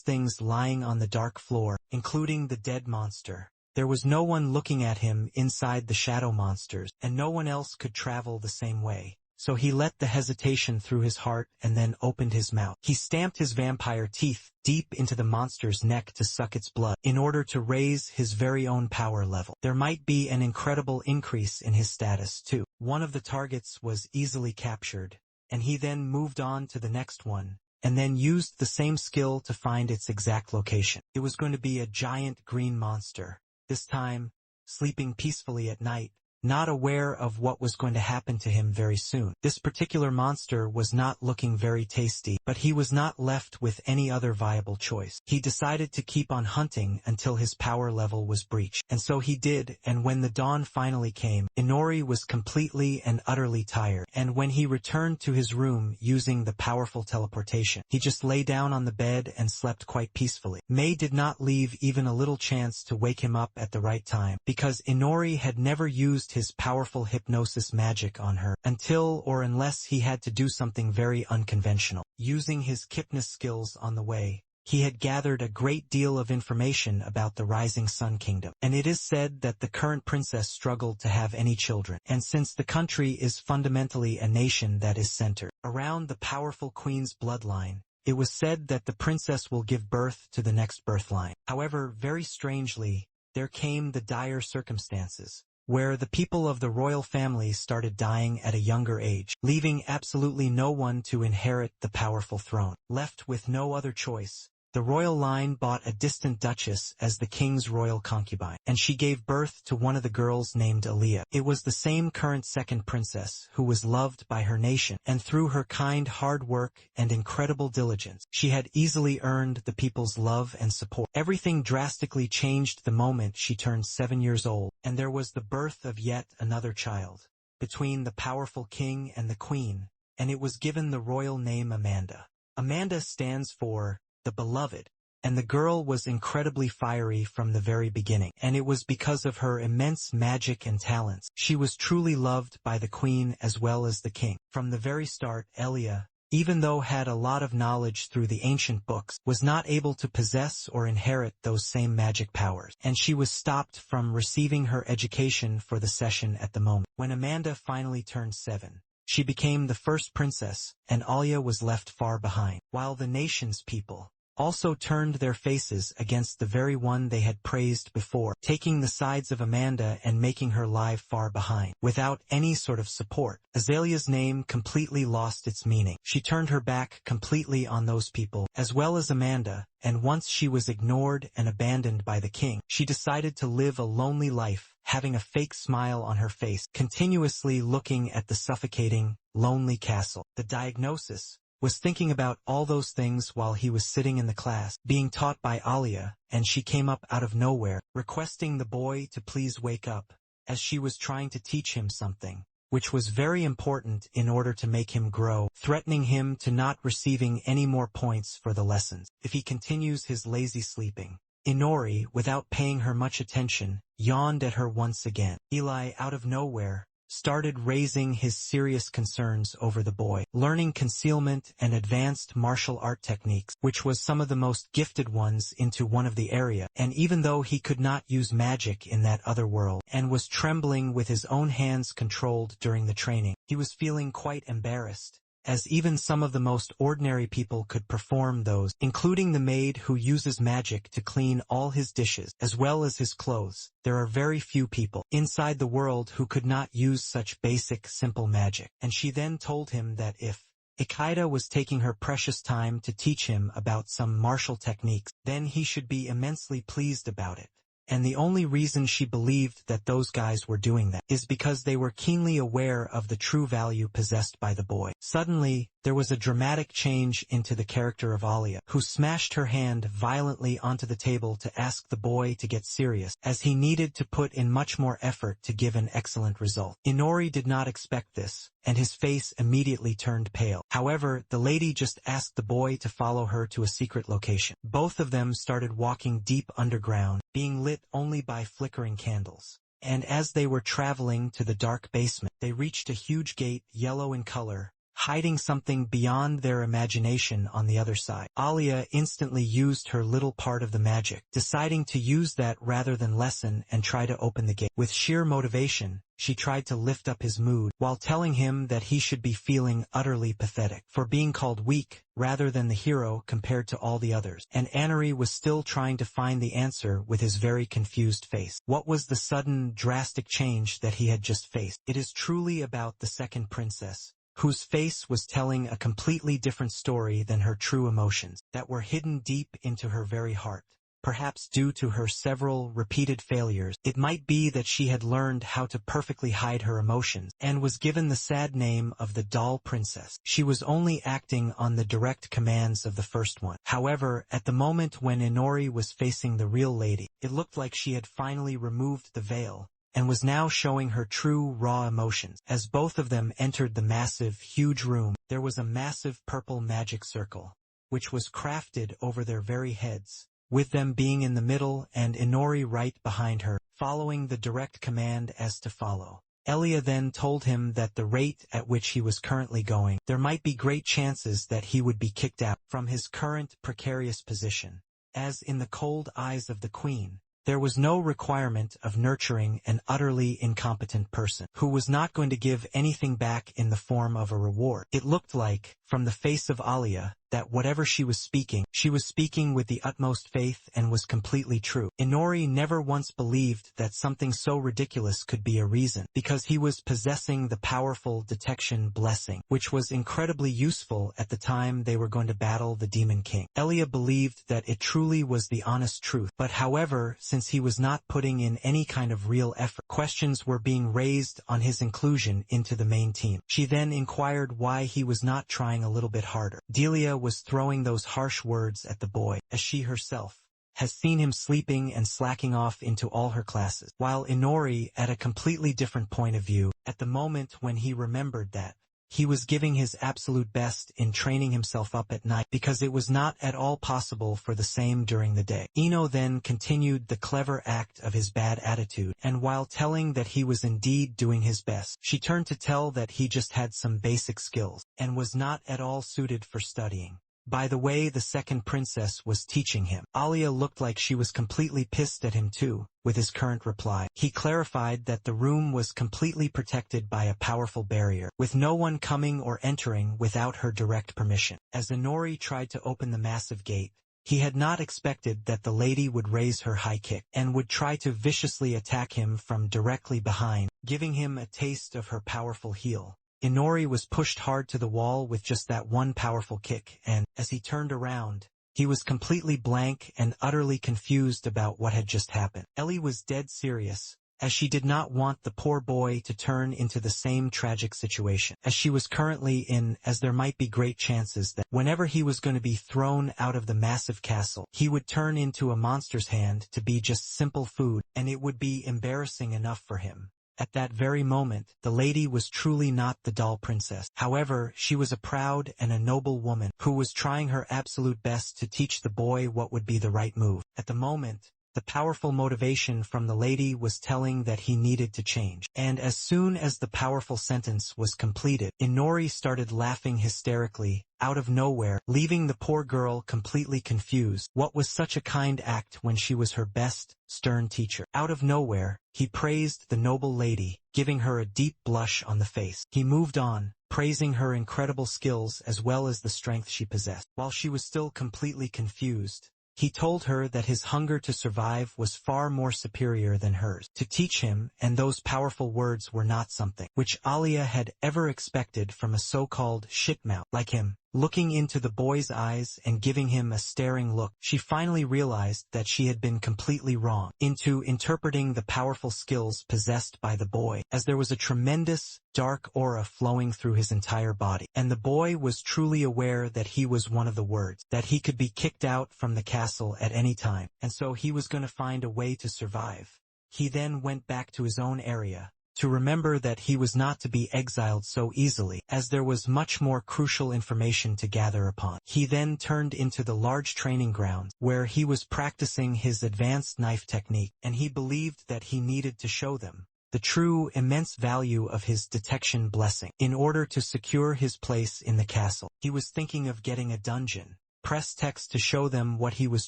things lying on the dark floor, including the dead monster. There was no one looking at him inside the shadow monsters, and no one else could travel the same way. So he let the hesitation through his heart and then opened his mouth. He stamped his vampire teeth deep into the monster's neck to suck its blood in order to raise his very own power level. There might be an incredible increase in his status too. One of the targets was easily captured, and he then moved on to the next one, and then used the same skill to find its exact location. It was going to be a giant green monster, this time sleeping peacefully at night, not aware of what was going to happen to him very soon. This particular monster was not looking very tasty, but he was not left with any other viable choice. He decided to keep on hunting until his power level was breached. And so he did, and when the dawn finally came, Inori was completely and utterly tired. And when he returned to his room using the powerful teleportation, he just lay down on the bed and slept quite peacefully. Mei did not leave even a little chance to wake him up at the right time, because Inori had never used his powerful hypnosis magic on her until or unless he had to do something very unconventional. Using his Kipnis skills on the way, he had gathered a great deal of information about the Rising Sun Kingdom, and it is said that the current princess struggled to have any children. And since the country is fundamentally a nation that is centered around the powerful queen's bloodline, it was said that the princess will give birth to the next birthline. However, very strangely, there came the dire circumstances where the people of the royal family started dying at a younger age, leaving absolutely no one to inherit the powerful throne. Left with no other choice, the royal line bought a distant duchess as the king's royal concubine, and she gave birth to one of the girls named Aaliyah. It was the same current second princess who was loved by her nation, and through her kind hard work and incredible diligence, she had easily earned the people's love and support. Everything drastically changed the moment she turned 7 years old, and there was the birth of yet another child between the powerful king and the queen, and it was given the royal name Amanda. Amanda stands for the beloved, and the girl was incredibly fiery from the very beginning, and it was because of her immense magic and talents. She was truly loved by the queen as well as the king. From the very start, Elia, even though had a lot of knowledge through the ancient books, was not able to possess or inherit those same magic powers, and she was stopped from receiving her education for the session at the moment. When Amanda finally turned 7, she became the first princess, and Alia was left far behind, while the nation's people also turned their faces against the very one they had praised before, taking the sides of Amanda and making her lie far behind. Without any sort of support, Azalea's name completely lost its meaning. She turned her back completely on those people, as well as Amanda, and once she was ignored and abandoned by the king, she decided to live a lonely life, having a fake smile on her face, continuously looking at the suffocating, lonely castle. The diagnosis was thinking about all those things while he was sitting in the class, being taught by Alia, and she came up out of nowhere, requesting the boy to please wake up, as she was trying to teach him something, which was very important in order to make him grow, threatening him to not receiving any more points for the lessons if he continues his lazy sleeping. Inori, without paying her much attention, yawned at her once again. Eli, out of nowhere, started raising his serious concerns over the boy, learning concealment and advanced martial art techniques, which was some of the most gifted ones into one of the area, and even though he could not use magic in that other world, and was trembling with his own hands controlled during the training, he was feeling quite embarrassed, as even some of the most ordinary people could perform those, including the maid who uses magic to clean all his dishes, as well as his clothes. There are very few people inside the world who could not use such basic, simple magic. And she then told him that if Ikeda was taking her precious time to teach him about some martial techniques, then he should be immensely pleased about it. And the only reason she believed that those guys were doing that is because they were keenly aware of the true value possessed by the boy. Suddenly, there was a dramatic change into the character of Alia, who smashed her hand violently onto the table to ask the boy to get serious, as he needed to put in much more effort to give an excellent result. Inori did not expect this, and his face immediately turned pale. However, the lady just asked the boy to follow her to a secret location. Both of them started walking deep underground, being lit only by flickering candles. And as they were traveling to the dark basement, they reached a huge gate, yellow in color, hiding something beyond their imagination on the other side. Alia instantly used her little part of the magic, deciding to use that rather than lessen and try to open the gate. With sheer motivation, she tried to lift up his mood, while telling him that he should be feeling utterly pathetic for being called weak, rather than the hero compared to all the others. And Anori was still trying to find the answer with his very confused face. What was the sudden, drastic change that he had just faced? It is truly about the second princess, whose face was telling a completely different story than her true emotions, that were hidden deep into her very heart. Perhaps due to her several repeated failures, it might be that she had learned how to perfectly hide her emotions, and was given the sad name of the doll princess. She was only acting on the direct commands of the first one. However, at the moment when Inori was facing the real lady, it looked like she had finally removed the veil, and was now showing her true, raw emotions. As both of them entered the massive, huge room, there was a massive purple magic circle, which was crafted over their very heads, with them being in the middle and Inori right behind her, following the direct command as to follow. Elia then told him that the rate at which he was currently going, there might be great chances that he would be kicked out from his current precarious position, as in the cold eyes of the queen, there was no requirement of nurturing an utterly incompetent person who was not going to give anything back in the form of a reward. It looked like, from the face of Alia, that whatever she was speaking with the utmost faith and was completely true. Inori never once believed that something so ridiculous could be a reason, because he was possessing the powerful detection blessing, which was incredibly useful at the time they were going to battle the Demon King. Elia believed that it truly was the honest truth, but however, since he was not putting in any kind of real effort, questions were being raised on his inclusion into the main team. She then inquired why he was not trying a little bit harder. Delia was throwing those harsh words at the boy, as she herself has seen him sleeping and slacking off into all her classes, while Inori, at a completely different point of view, at the moment when he remembered that he was giving his absolute best in training himself up at night, because it was not at all possible for the same during the day. Ino then continued the clever act of his bad attitude, and while telling that he was indeed doing his best, she turned to tell that he just had some basic skills, and was not at all suited for studying. By the way the second princess was teaching him. Alia looked like she was completely pissed at him too, with his current reply. He clarified that the room was completely protected by a powerful barrier, with no one coming or entering without her direct permission. As Inori tried to open the massive gate, he had not expected that the lady would raise her high kick, and would try to viciously attack him from directly behind, giving him a taste of her powerful heel. Inori was pushed hard to the wall with just that one powerful kick, and, as he turned around, he was completely blank and utterly confused about what had just happened. Ellie was dead serious, as she did not want the poor boy to turn into the same tragic situation as she was currently in, as there might be great chances that, whenever he was going to be thrown out of the massive castle, he would turn into a monster's hand to be just simple food, and it would be embarrassing enough for him. At that very moment, the lady was truly not the doll princess. However, she was a proud and a noble woman, who was trying her absolute best to teach the boy what would be the right move. At the moment, the powerful motivation from the lady was telling that he needed to change. And as soon as the powerful sentence was completed, Inori started laughing hysterically, out of nowhere, leaving the poor girl completely confused. What was such a kind act when she was her best, stern teacher? Out of nowhere, he praised the noble lady, giving her a deep blush on the face. He moved on, praising her incredible skills as well as the strength she possessed. While she was still completely confused, he told her that his hunger to survive was far more superior than hers to teach him, and those powerful words were not something which Alia had ever expected from a so-called shitmouth like him. Looking into the boy's eyes and giving him a staring look, she finally realized that she had been completely wrong into interpreting the powerful skills possessed by the boy, as there was a tremendous, dark aura flowing through his entire body. And the boy was truly aware that he was one of the words, that he could be kicked out from the castle at any time, and so he was going to find a way to survive. He then went back to his own area, to remember that he was not to be exiled so easily, as there was much more crucial information to gather upon. He then turned into the large training ground, where he was practicing his advanced knife technique, and he believed that he needed to show them the true, immense value of his detection blessing in order to secure his place in the castle. He was thinking of getting a dungeon press text to show them what he was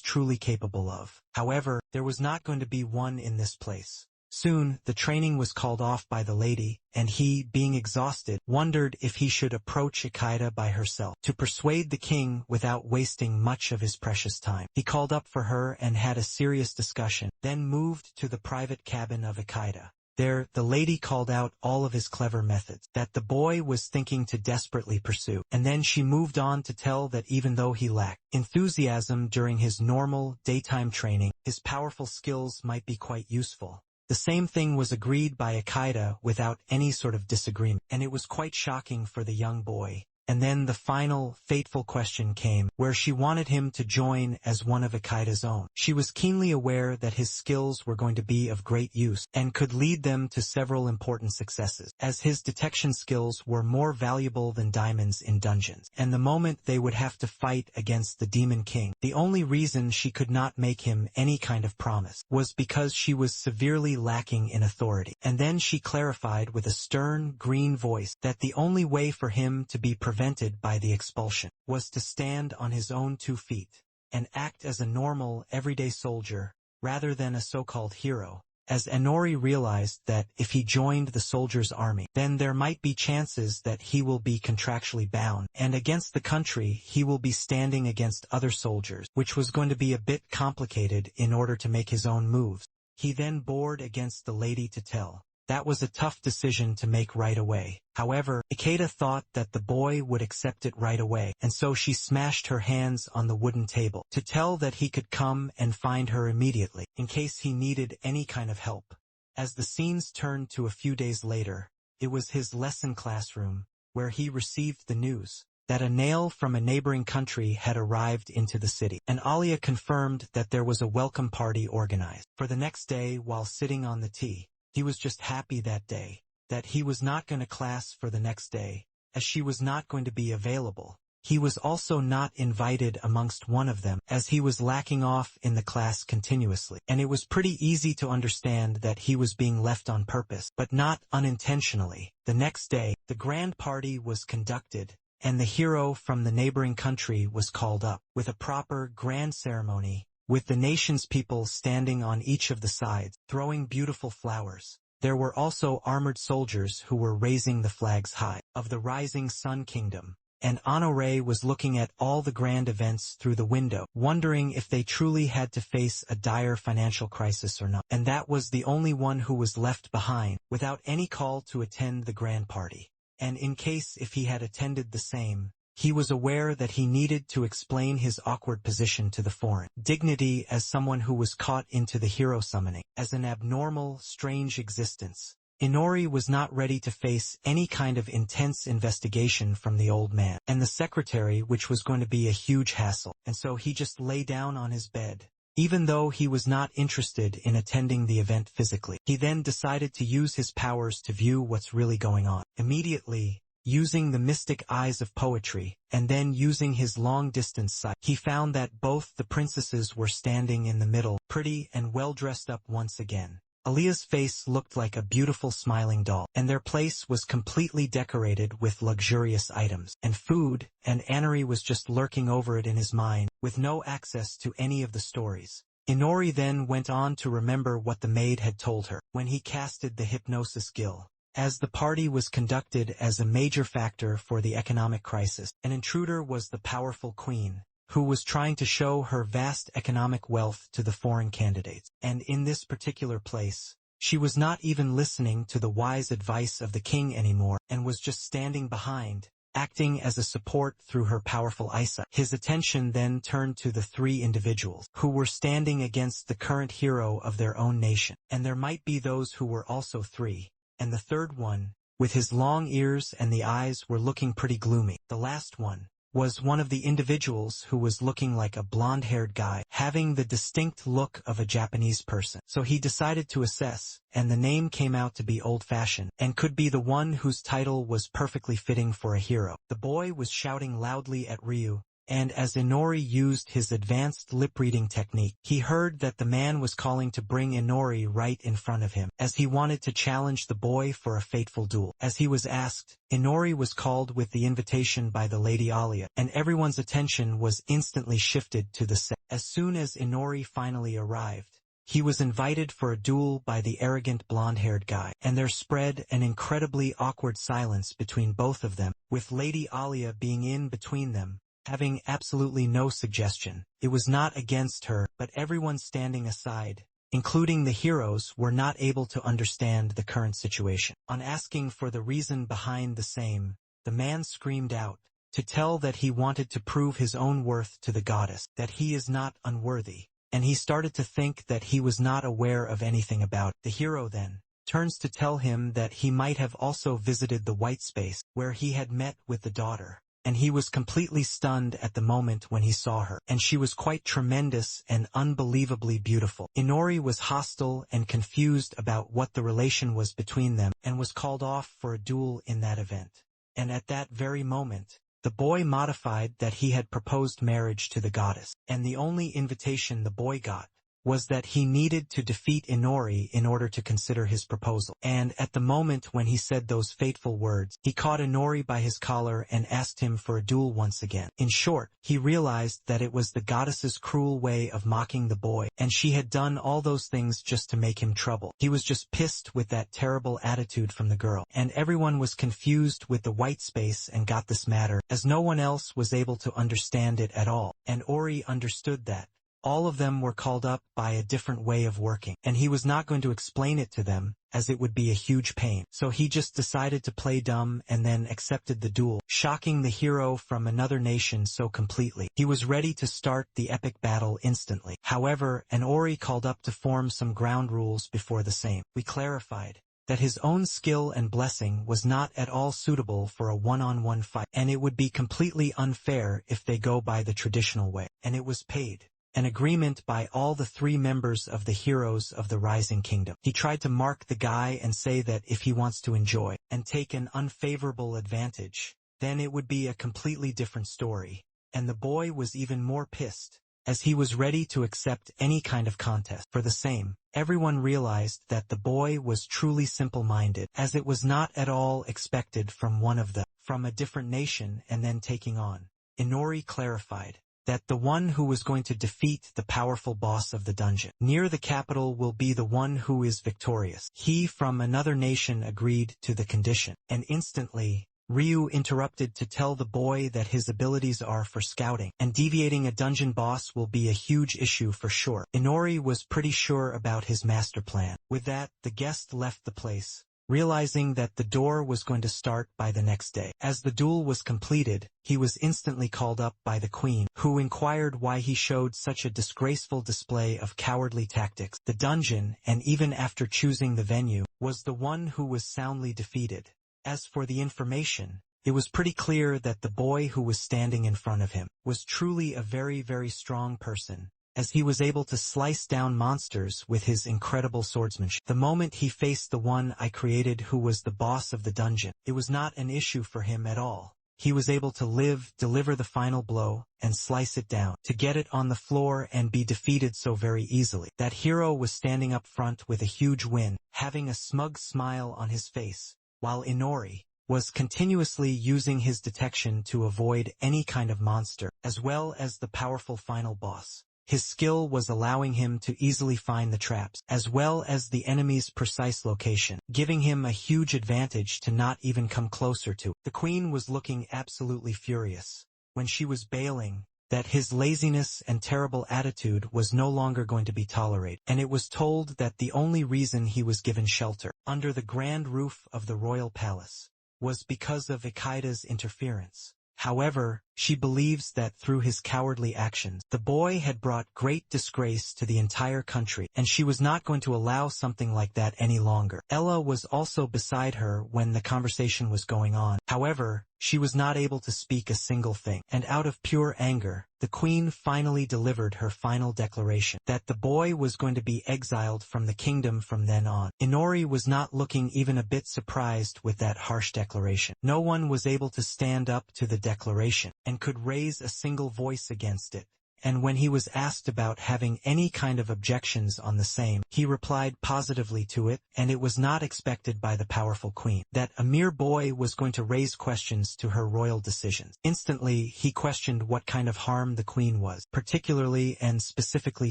truly capable of. However, there was not going to be one in this place. Soon, the training was called off by the lady, and he, being exhausted, wondered if he should approach Ikeda by herself to persuade the king without wasting much of his precious time. He called up for her and had a serious discussion, then moved to the private cabin of Ikeda. There, the lady called out all of his clever methods that the boy was thinking to desperately pursue, and then she moved on to tell that even though he lacked enthusiasm during his normal, daytime training, his powerful skills might be quite useful. The same thing was agreed by Ikeda without any sort of disagreement, and it was quite shocking for the young boy. And then the final, fateful question came, where she wanted him to join as one of Ikeda's own. She was keenly aware that his skills were going to be of great use, and could lead them to several important successes, as his detection skills were more valuable than diamonds in dungeons. And the moment they would have to fight against the Demon King, the only reason she could not make him any kind of promise was because she was severely lacking in authority. And then she clarified with a stern, green voice that the only way for him to be prevented by the expulsion was to stand on his own 2 feet and act as a normal, everyday soldier rather than a so-called hero, as Inori realized that if he joined the soldiers' army, then there might be chances that he will be contractually bound, and against the country he will be standing against other soldiers, which was going to be a bit complicated in order to make his own moves. He then bored against the lady to tell. That was a tough decision to make right away. However, Ikeda thought that the boy would accept it right away, and so she smashed her hands on the wooden table to tell that he could come and find her immediately, in case he needed any kind of help. As the scenes turned to a few days later, it was his lesson classroom, where he received the news that a nail from a neighboring country had arrived into the city, and Alia confirmed that there was a welcome party organized. For the next day, while sitting on the tea, he was just happy that day that he was not going to class for the next day, as she was not going to be available. He was also not invited amongst one of them, as he was lacking off in the class continuously, and it was pretty easy to understand that he was being left on purpose, but not unintentionally. The next day, the grand party was conducted, and the hero from the neighboring country was called up, with a proper grand ceremony, with the nation's people standing on each of the sides, throwing beautiful flowers. There were also armored soldiers who were raising the flags high, of the rising Sun Kingdom, and Honore was looking at all the grand events through the window, wondering if they truly had to face a dire financial crisis or not. And that was the only one who was left behind, without any call to attend the grand party. And in case if he had attended the same, he was aware that he needed to explain his awkward position to the foreign dignity as someone who was caught into the hero summoning, as an abnormal, strange existence. Inori was not ready to face any kind of intense investigation from the old man and the secretary, which was going to be a huge hassle, and so he just lay down on his bed. Even though he was not interested in attending the event physically, he then decided to use his powers to view what's really going on. Immediately, using the mystic eyes of poetry, and then using his long-distance sight, he found that both the princesses were standing in the middle, pretty and well dressed up once again. Alia's face looked like a beautiful smiling doll, and their place was completely decorated with luxurious items and food, and Anori was just lurking over it in his mind, with no access to any of the stories. Inori then went on to remember what the maid had told her when he casted the hypnosis skill. As the party was conducted as a major factor for the economic crisis, an intruder was the powerful queen, who was trying to show her vast economic wealth to the foreign candidates. And in this particular place, she was not even listening to the wise advice of the king anymore, and was just standing behind, acting as a support through her powerful eyesight. His attention then turned to the three individuals who were standing against the current hero of their own nation. And there might be those who were also three, and the third one, with his long ears and the eyes, were looking pretty gloomy. The last one was one of the individuals who was looking like a blonde-haired guy, having the distinct look of a Japanese person. So he decided to assess, and the name came out to be old-fashioned, and could be the one whose title was perfectly fitting for a hero. The boy was shouting loudly at Ryu, and as Inori used his advanced lip-reading technique, he heard that the man was calling to bring Inori right in front of him, as he wanted to challenge the boy for a fateful duel. As he was asked, Inori was called with the invitation by the Lady Alia, and everyone's attention was instantly shifted to the set. As soon as Inori finally arrived, he was invited for a duel by the arrogant blonde-haired guy, and there spread an incredibly awkward silence between both of them, with Lady Alia being in between them, having absolutely no suggestion. It was not against her, but everyone standing aside, including the heroes, were not able to understand the current situation. On asking for the reason behind the same, the man screamed out, to tell that he wanted to prove his own worth to the goddess, that he is not unworthy, and he started to think that he was not aware of anything about it. The hero then turns to tell him that he might have also visited the white space, where he had met with the daughter, and he was completely stunned at the moment when he saw her, and she was quite tremendous and unbelievably beautiful. Inori was hostile and confused about what the relation was between them, and was called off for a duel in that event. And at that very moment, the boy modified that he had proposed marriage to the goddess, and the only invitation the boy got was that he needed to defeat Inori in order to consider his proposal. And at the moment when he said those fateful words, he caught Inori by his collar and asked him for a duel once again. In short, he realized that it was the goddess's cruel way of mocking the boy, and she had done all those things just to make him trouble. He was just pissed with that terrible attitude from the girl, and everyone was confused with the white space and got this matter, as no one else was able to understand it at all, and Ori understood that all of them were called up by a different way of working, and he was not going to explain it to them, as it would be a huge pain. So he just decided to play dumb and then accepted the duel, shocking the hero from another nation so completely. He was ready to start the epic battle instantly. However, an Ori called up to form some ground rules before the same. We clarified that his own skill and blessing was not at all suitable for a one-on-one fight, and it would be completely unfair if they go by the traditional way, and it was paid. An agreement by all the three members of the heroes of the Rising Kingdom. He tried to mark the guy and say that if he wants to enjoy and take an unfavorable advantage, then it would be a completely different story. And the boy was even more pissed, as he was ready to accept any kind of contest. For the same, everyone realized that the boy was truly simple-minded, as it was not at all expected from one of them, from a different nation and then taking on. Inori clarified that the one who was going to defeat the powerful boss of the dungeon near the capital will be the one who is victorious. He from another nation agreed to the condition, and instantly, Ryu interrupted to tell the boy that his abilities are for scouting, and deviating a dungeon boss will be a huge issue for sure. Inori was pretty sure about his master plan. With that, the guest left the place, realizing that the door was going to start by the next day. As the duel was completed, he was instantly called up by the queen, who inquired why he showed such a disgraceful display of cowardly tactics. The dungeon, and even after choosing the venue, was the one who was soundly defeated. As for the information, it was pretty clear that the boy who was standing in front of him was truly a very, very strong person, as he was able to slice down monsters with his incredible swordsmanship. The moment he faced the one I created who was the boss of the dungeon, it was not an issue for him at all. He was able to deliver the final blow, and slice it down, to get it on the floor and be defeated so very easily. That hero was standing up front with a huge win, having a smug smile on his face, while Inori was continuously using his detection to avoid any kind of monster, as well as the powerful final boss. His skill was allowing him to easily find the traps, as well as the enemy's precise location, giving him a huge advantage to not even come closer to. The queen was looking absolutely furious when she was bailing that his laziness and terrible attitude was no longer going to be tolerated, and it was told that the only reason he was given shelter under the grand roof of the royal palace was because of Ikaita's interference. However, she believes that through his cowardly actions, the boy had brought great disgrace to the entire country, and she was not going to allow something like that any longer. Ella was also beside her when the conversation was going on. However, she was not able to speak a single thing, and out of pure anger, the queen finally delivered her final declaration, that the boy was going to be exiled from the kingdom from then on. Inori was not looking even a bit surprised with that harsh declaration. No one was able to stand up to the declaration, and could raise a single voice against it. And when he was asked about having any kind of objections on the same, he replied positively to it, and it was not expected by the powerful queen, that a mere boy was going to raise questions to her royal decisions. Instantly, he questioned what kind of harm the queen was, particularly and specifically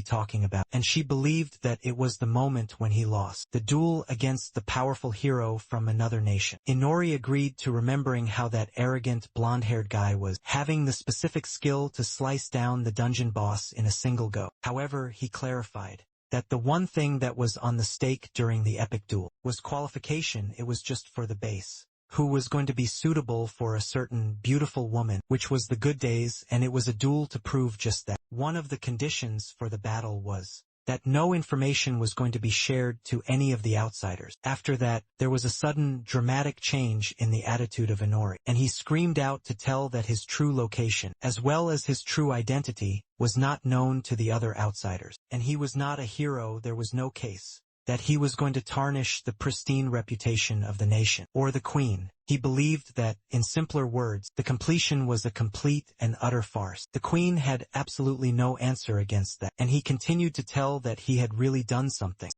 talking about, and she believed that it was the moment when he lost the duel against the powerful hero from another nation. Inori agreed to remembering how that arrogant blonde-haired guy was having the specific skill to slice down the dungeon boss in a single go. However, he clarified that the one thing that was on the stake during the epic duel was qualification. It was just for the base, who was going to be suitable for a certain beautiful woman, which was the good days, and it was a duel to prove just that. One of the conditions for the battle was that no information was going to be shared to any of the outsiders. After that, there was a sudden, dramatic change in the attitude of Inori, and he screamed out to tell that his true location, as well as his true identity, was not known to the other outsiders. And he was not a hero. There was no case that he was going to tarnish the pristine reputation of the nation, or the queen. He believed that, in simpler words, the completion was a complete and utter farce. The queen had absolutely no answer against that, and he continued to tell that he had really done something,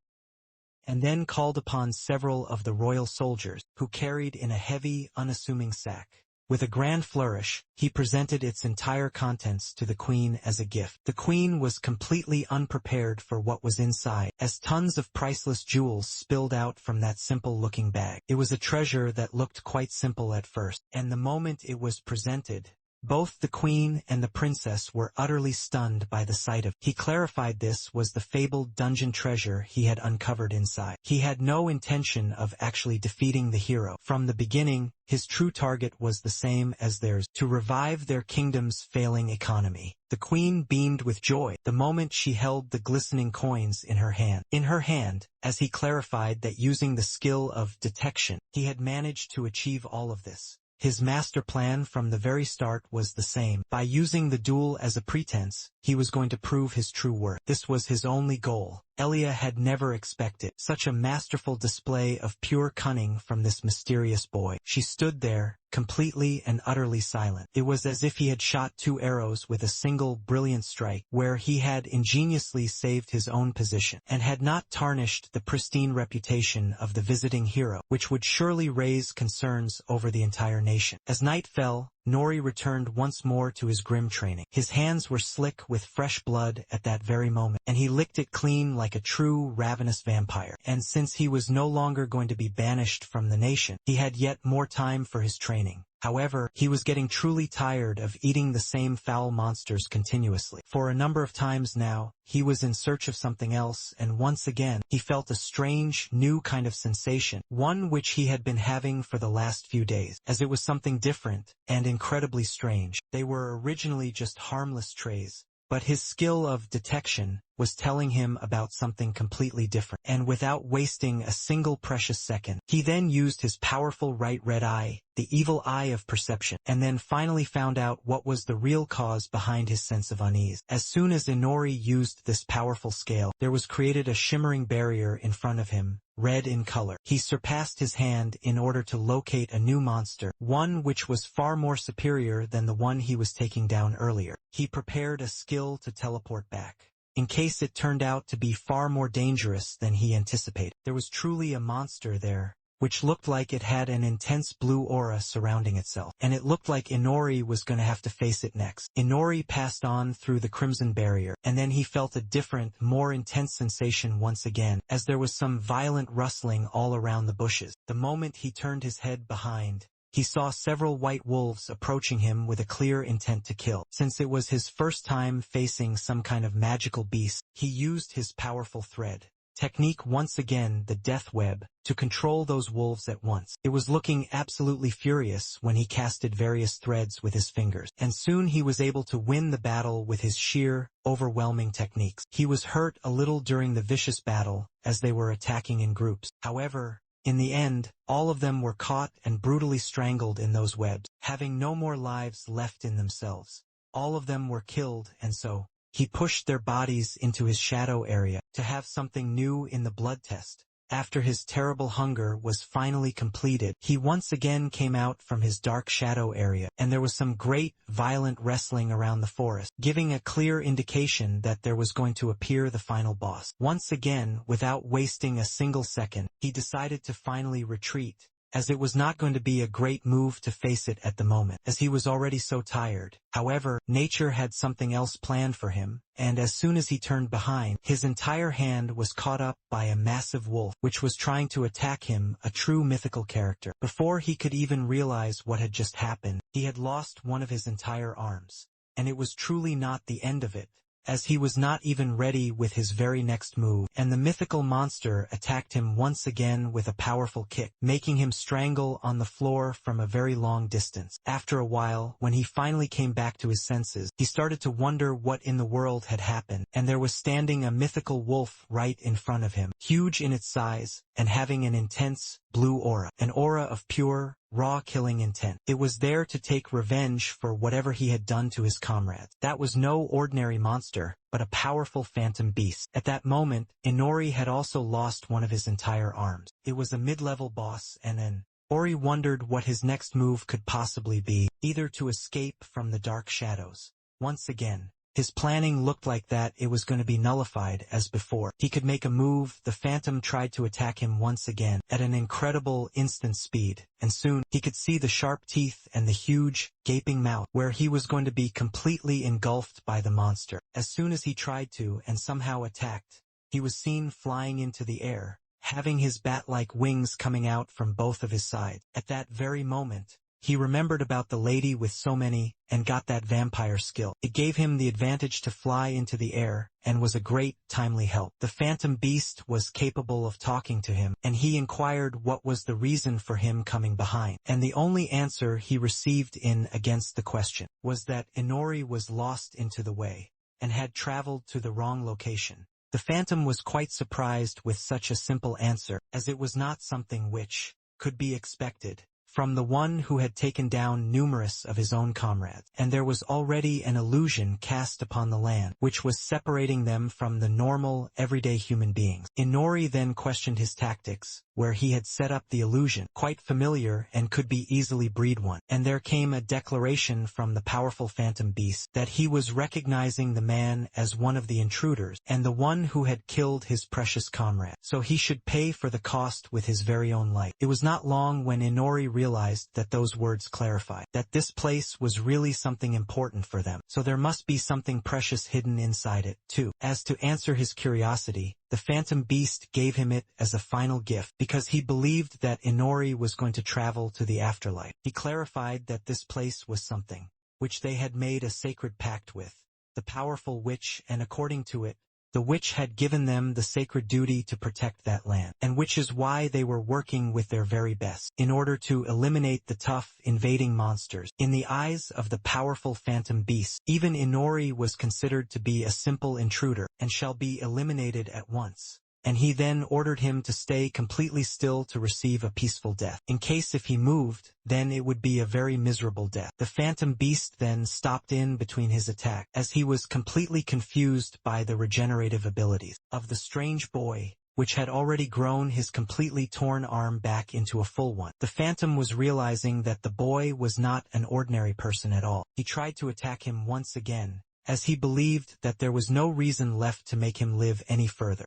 and then called upon several of the royal soldiers, who carried in a heavy, unassuming sack. With a grand flourish, he presented its entire contents to the queen as a gift. The queen was completely unprepared for what was inside, as tons of priceless jewels spilled out from that simple-looking bag. It was a treasure that looked quite simple at first, and the moment it was presented, both the queen and the princess were utterly stunned by the sight of it. He clarified this was the fabled dungeon treasure he had uncovered inside. He had no intention of actually defeating the hero. From the beginning, his true target was the same as theirs, to revive their kingdom's failing economy. The queen beamed with joy the moment she held the glistening coins in her hand. In her hand, as he clarified that using the skill of detection, he had managed to achieve all of this. His master plan from the very start was the same. By using the duel as a pretense, he was going to prove his true worth. This was his only goal. Elia had never expected such a masterful display of pure cunning from this mysterious boy. She stood there, completely and utterly silent. It was as if he had shot 2 arrows with a single brilliant strike, where he had ingeniously saved his own position, and had not tarnished the pristine reputation of the visiting hero, which would surely raise concerns over the entire nation. As night fell, Nori returned once more to his grim training. His hands were slick with fresh blood at that very moment, and he licked it clean like a true ravenous vampire. And since he was no longer going to be banished from the nation, he had yet more time for his training. However, he was getting truly tired of eating the same foul monsters continuously. For a number of times now, he was in search of something else, and once again, he felt a strange, new kind of sensation, one which he had been having for the last few days, as it was something different and incredibly strange. They were originally just harmless trays, but his skill of detection was telling him about something completely different, and without wasting a single precious second, he then used his powerful right red eye, the evil eye of perception, and then finally found out what was the real cause behind his sense of unease. As soon as Inori used this powerful scale, there was created a shimmering barrier in front of him, red in color. He surpassed his hand in order to locate a new monster, one which was far more superior than the one he was taking down earlier. He prepared a skill to teleport back, in case it turned out to be far more dangerous than he anticipated. There was truly a monster there, which looked like it had an intense blue aura surrounding itself, and it looked like Inori was going to have to face it next. Inori passed on through the crimson barrier, and then he felt a different, more intense sensation once again, as there was some violent rustling all around the bushes. The moment he turned his head behind, he saw several white wolves approaching him with a clear intent to kill. Since it was his first time facing some kind of magical beast, he used his powerful thread, technique once again the death web, to control those wolves at once. It was looking absolutely furious when he casted various threads with his fingers, and soon he was able to win the battle with his sheer, overwhelming techniques. He was hurt a little during the vicious battle, as they were attacking in groups. However, in the end, all of them were caught and brutally strangled in those webs, having no more lives left in themselves. All of them were killed, and so he pushed their bodies into his shadow area to have something new in the blood test. After his terrible hunger was finally completed, he once again came out from his dark shadow area, and there was some great, violent wrestling around the forest, giving a clear indication that there was going to appear the final boss. Once again, without wasting a single second, he decided to finally retreat, as it was not going to be a great move to face it at the moment, as he was already so tired. However, nature had something else planned for him, and as soon as he turned behind, his entire hand was caught up by a massive wolf, which was trying to attack him, a true mythical character. Before he could even realize what had just happened, he had lost one of his entire arms. And it was truly not the end of it, as he was not even ready with his very next move, and the mythical monster attacked him once again with a powerful kick, making him strangle on the floor from a very long distance. After a while, when he finally came back to his senses, he started to wonder what in the world had happened, and there was standing a mythical wolf right in front of him, huge in its size, and having an intense, blue aura, an aura of pure, raw killing intent. It was there to take revenge for whatever he had done to his comrades. That was no ordinary monster, but a powerful phantom beast. At that moment, Inori had also lost one of his entire arms. It was a mid-level boss, and then Ori wondered what his next move could possibly be, either to escape from the dark shadows. Once again, his planning looked like that it was going to be nullified as before. He could make a move. The phantom tried to attack him once again at an incredible instant speed, and soon he could see the sharp teeth and the huge, gaping mouth, where he was going to be completely engulfed by the monster. As soon as he tried to and somehow attacked, he was seen flying into the air, having his bat-like wings coming out from both of his sides. At that very moment, he remembered about the lady with so many, and got that vampire skill. It gave him the advantage to fly into the air, and was a great, timely help. The phantom beast was capable of talking to him, and he inquired what was the reason for him coming behind. And the only answer he received in against the question was that Inori was lost into the way, and had traveled to the wrong location. The phantom was quite surprised with such a simple answer, as it was not something which could be expected from the one who had taken down numerous of his own comrades, and there was already an illusion cast upon the land, which was separating them from the normal, everyday human beings. Inori then questioned his tactics, where he had set up the illusion, quite familiar and could be easily breed one, and there came a declaration from the powerful phantom beast that he was recognizing the man as one of the intruders, and the one who had killed his precious comrade, so he should pay for the cost with his very own life. It was not long when Inori realized that those words clarified that this place was really something important for them, so there must be something precious hidden inside it, too. As to answer his curiosity, the phantom beast gave him it as a final gift, because he believed that Inori was going to travel to the afterlife. He clarified that this place was something which they had made a sacred pact with the powerful witch, and according to it, the witch had given them the sacred duty to protect that land, and which is why they were working with their very best in order to eliminate the tough, invading monsters. In the eyes of the powerful phantom beast, even Inori was considered to be a simple intruder, and shall be eliminated at once. And he then ordered him to stay completely still to receive a peaceful death. In case if he moved, then it would be a very miserable death. The phantom beast then stopped in between his attack, as he was completely confused by the regenerative abilities of the strange boy, which had already grown his completely torn arm back into a full one. The phantom was realizing that the boy was not an ordinary person at all. He tried to attack him once again, as he believed that there was no reason left to make him live any further.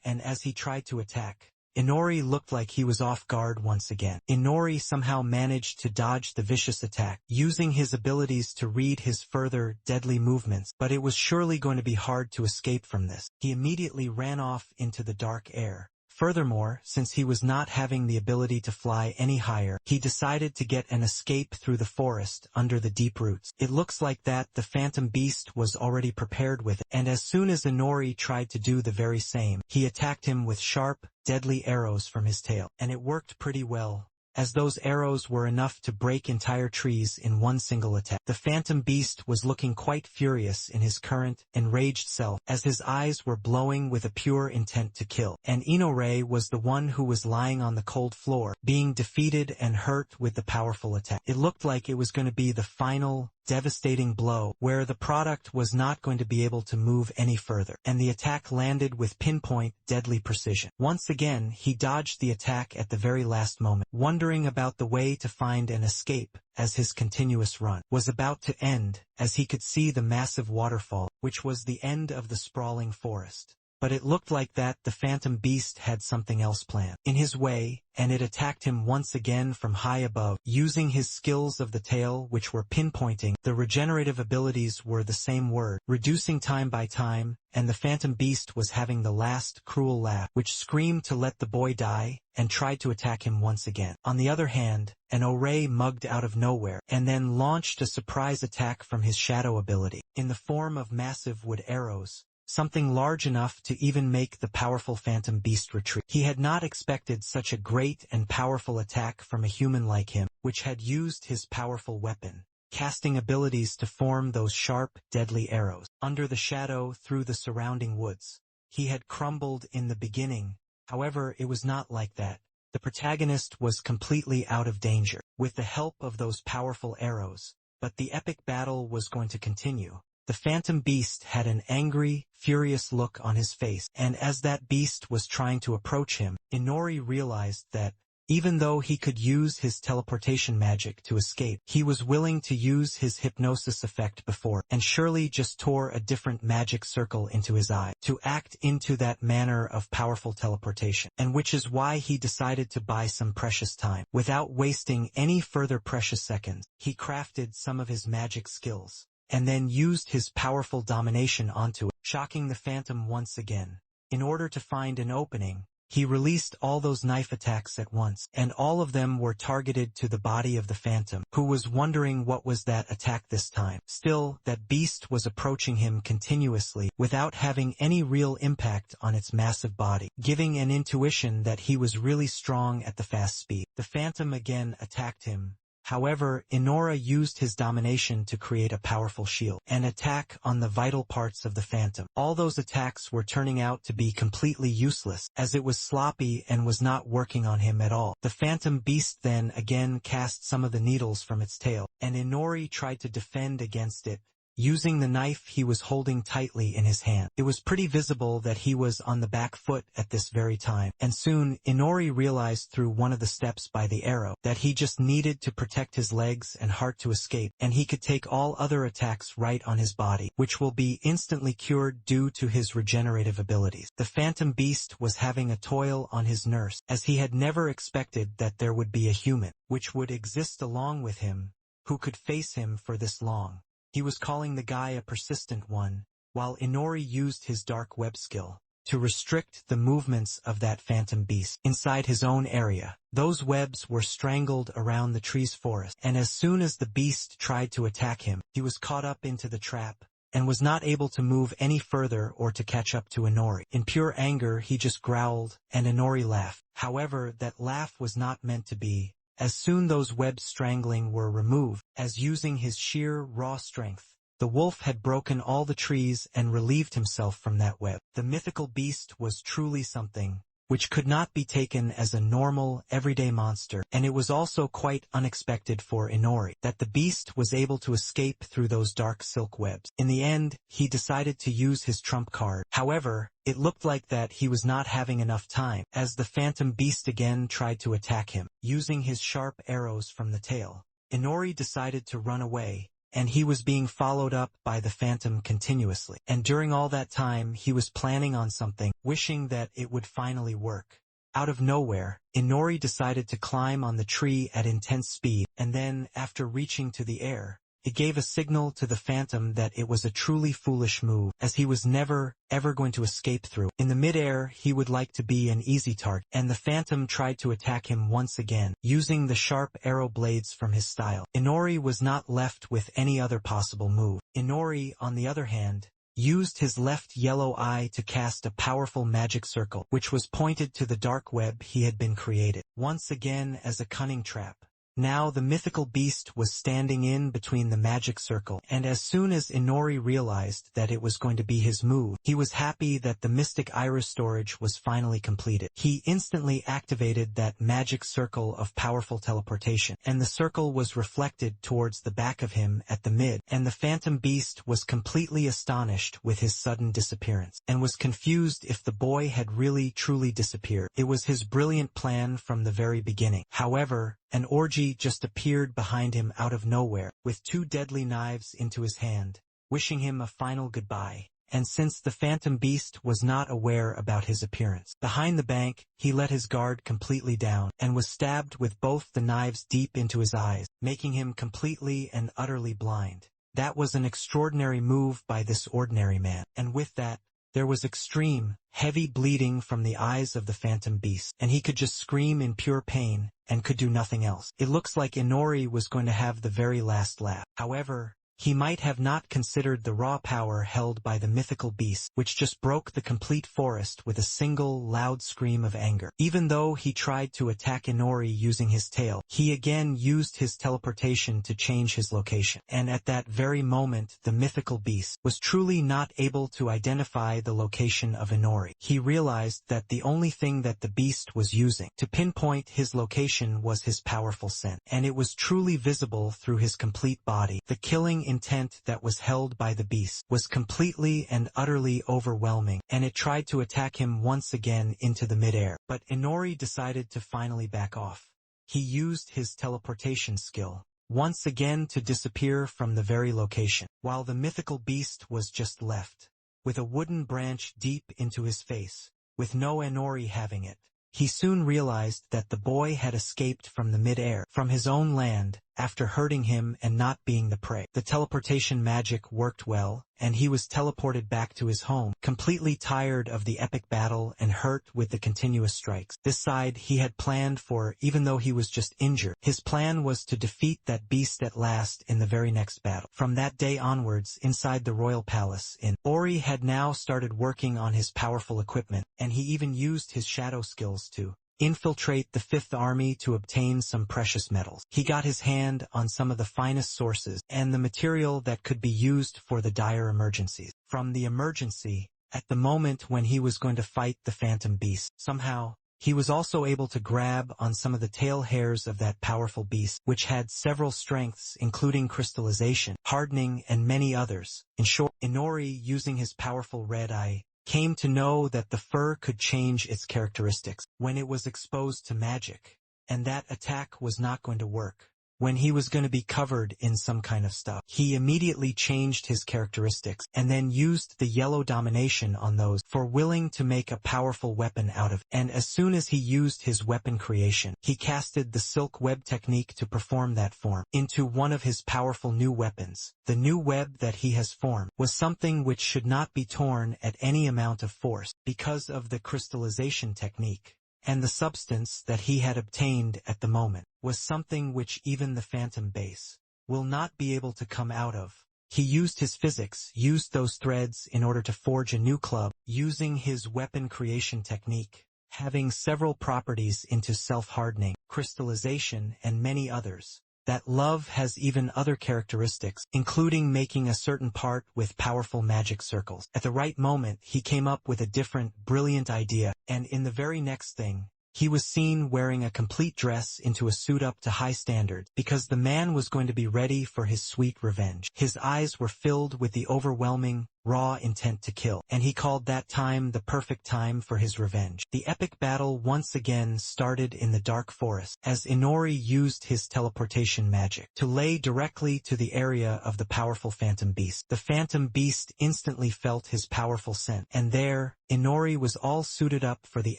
And as he tried to attack, Inori looked like he was off guard once again. Inori somehow managed to dodge the vicious attack, using his abilities to read his further, deadly movements, but it was surely going to be hard to escape from this. He immediately ran off into the dark air, Furthermore, since he was not having the ability to fly any higher, he decided to get an escape through the forest under the deep roots. It looks like that the phantom beast was already prepared with it, and as soon as Inori tried to do the very same, he attacked him with sharp, deadly arrows from his tail, and it worked pretty well, as those arrows were enough to break entire trees in one single attack. The phantom beast was looking quite furious in his current, enraged self, as his eyes were glowing with a pure intent to kill. And Inori was the one who was lying on the cold floor, being defeated and hurt with the powerful attack. It looked like it was going to be the final, devastating blow, where the product was not going to be able to move any further, and the attack landed with pinpoint, deadly precision. Once again, he dodged the attack at the very last moment, wondering about the way to find an escape, as his continuous run was about to end, as he could see the massive waterfall, which was the end of the sprawling forest. But it looked like that the phantom beast had something else planned in his way, and it attacked him once again from high above, using his skills of the tail, which were pinpointing. The regenerative abilities were the same word, reducing time by time, and the phantom beast was having the last cruel laugh, which screamed to let the boy die, and tried to attack him once again. On the other hand, an Ore mugged out of nowhere, and then launched a surprise attack from his shadow ability, in the form of massive wood arrows, something large enough to even make the powerful phantom beast retreat. He had not expected such a great and powerful attack from a human like him, which had used his powerful weapon, casting abilities to form those sharp, deadly arrows. Under the shadow through the surrounding woods, he had crumbled in the beginning. However, it was not like that. The protagonist was completely out of danger, with the help of those powerful arrows, but the epic battle was going to continue. The phantom beast had an angry, furious look on his face, and as that beast was trying to approach him, Inori realized that, even though he could use his teleportation magic to escape, he was willing to use his hypnosis effect before, and surely just tore a different magic circle into his eye, to act into that manner of powerful teleportation, and which is why he decided to buy some precious time. Without wasting any further precious seconds, he crafted some of his magic skills, and then used his powerful domination onto it, shocking the phantom once again. In order to find an opening, he released all those knife attacks at once, and all of them were targeted to the body of the phantom, who was wondering what was that attack this time. Still, that beast was approaching him continuously, without having any real impact on its massive body, giving an intuition that he was really strong at the fast speed. The phantom again attacked him. However, Inori used his domination to create a powerful shield, and attack on the vital parts of the phantom. All those attacks were turning out to be completely useless, as it was sloppy and was not working on him at all. The phantom beast then again cast some of the needles from its tail, and Inori tried to defend against it, using the knife he was holding tightly in his hand. It was pretty visible that he was on the back foot at this very time, and soon Inori realized through one of the steps by the arrow that he just needed to protect his legs and heart to escape, and he could take all other attacks right on his body, which will be instantly cured due to his regenerative abilities. The phantom beast was having a toil on his nerves, as he had never expected that there would be a human, which would exist along with him, who could face him for this long. He was calling the guy a persistent one, while Inori used his dark web skill to restrict the movements of that phantom beast inside his own area. Those webs were strangled around the tree's forest, and as soon as the beast tried to attack him, he was caught up into the trap, and was not able to move any further or to catch up to Inori. In pure anger, he just growled, and Inori laughed. However, that laugh was not meant to be. As soon those webs strangling were removed, as using his sheer raw strength, the wolf had broken all the trees and relieved himself from that web. The mythical beast was truly something which could not be taken as a normal, everyday monster, and it was also quite unexpected for Inori that the beast was able to escape through those dark silk webs. In the end, he decided to use his trump card. However, it looked like that he was not having enough time, as the phantom beast again tried to attack him, using his sharp arrows from the tail. Inori decided to run away, and he was being followed up by the phantom continuously. And during all that time he was planning on something, wishing that it would finally work. Out of nowhere, Inori decided to climb on the tree at intense speed, and then, after reaching to the air, It gave a signal to the Phantom that it was a truly foolish move, as he was never, ever going to escape through. In the midair, he would like to be an easy target, and the Phantom tried to attack him once again, using the sharp arrow blades from his style. Inori was not left with any other possible move. Inori, on the other hand, used his left yellow eye to cast a powerful magic circle, which was pointed to the dark web he had been created, once again as a cunning trap. Now the mythical beast was standing in between the magic circle, and as soon as Inori realized that it was going to be his move, he was happy that the mystic iris storage was finally completed. He instantly activated that magic circle of powerful teleportation, and the circle was reflected towards the back of him at the mid, and the phantom beast was completely astonished with his sudden disappearance, and was confused if the boy had really truly disappeared. It was his brilliant plan from the very beginning. However, an orgy just appeared behind him out of nowhere, with 2 deadly knives into his hand, wishing him a final goodbye. And since the phantom beast was not aware about his appearance, behind the bank, he let his guard completely down, and was stabbed with both the knives deep into his eyes, making him completely and utterly blind. That was an extraordinary move by this ordinary man, and with that, there was extreme, heavy bleeding from the eyes of the phantom beast, and he could just scream in pure pain, and could do nothing else. It looks like Inori was going to have the very last laugh. However, he might have not considered the raw power held by the mythical beast, which just broke the complete forest with a single loud scream of anger. Even though he tried to attack Inori using his tail, he again used his teleportation to change his location. And at that very moment, the mythical beast was truly not able to identify the location of Inori. He realized that the only thing that the beast was using to pinpoint his location was his powerful scent, and it was truly visible through his complete body. The killing intent that was held by the beast was completely and utterly overwhelming, and it tried to attack him once again into the midair. But Inori decided to finally back off. He used his teleportation skill once again to disappear from the very location, while the mythical beast was just left, with a wooden branch deep into his face, with no Inori having it. He soon realized that the boy had escaped from the mid-air, from his own land, after hurting him and not being the prey. The teleportation magic worked well, and he was teleported back to his home, completely tired of the epic battle and hurt with the continuous strikes. This side he had planned for, even though he was just injured. His plan was to defeat that beast at last in the very next battle. From that day onwards, inside the royal palace, Ori had now started working on his powerful equipment, and he even used his shadow skills to infiltrate the Fifth Army to obtain some precious metals. He got his hand on some of the finest sources and the material that could be used for the dire emergencies. From the emergency, at the moment when he was going to fight the phantom beast, somehow, he was also able to grab on some of the tail hairs of that powerful beast, which had several strengths including crystallization, hardening, and many others. In short, Inori, using his powerful red eye, came to know that the fur could change its characteristics when it was exposed to magic, and that attack was not going to work when he was going to be covered in some kind of stuff. He immediately changed his characteristics and then used the yellow domination on those for willing to make a powerful weapon out of it. And as soon as he used his weapon creation, he casted the silk web technique to perform that form into one of his powerful new weapons. The new web that he has formed was something which should not be torn at any amount of force because of the crystallization technique. And the substance that he had obtained at the moment was something which even the phantom base will not be able to come out of. He used his physics, used those threads in order to forge a new club, using his weapon creation technique, having several properties into self-hardening, crystallization, and many others. That love has even other characteristics, including making a certain part with powerful magic circles. At the right moment, he came up with a different, brilliant idea, and in the very next thing, he was seen wearing a complete dress into a suit up to high standards, because the man was going to be ready for his sweet revenge. His eyes were filled with the overwhelming, raw intent to kill, and he called that time the perfect time for his revenge. The epic battle once again started in the dark forest, as Inori used his teleportation magic to lay directly to the area of the powerful phantom beast. The phantom beast instantly felt his powerful scent, and there, Inori was all suited up for the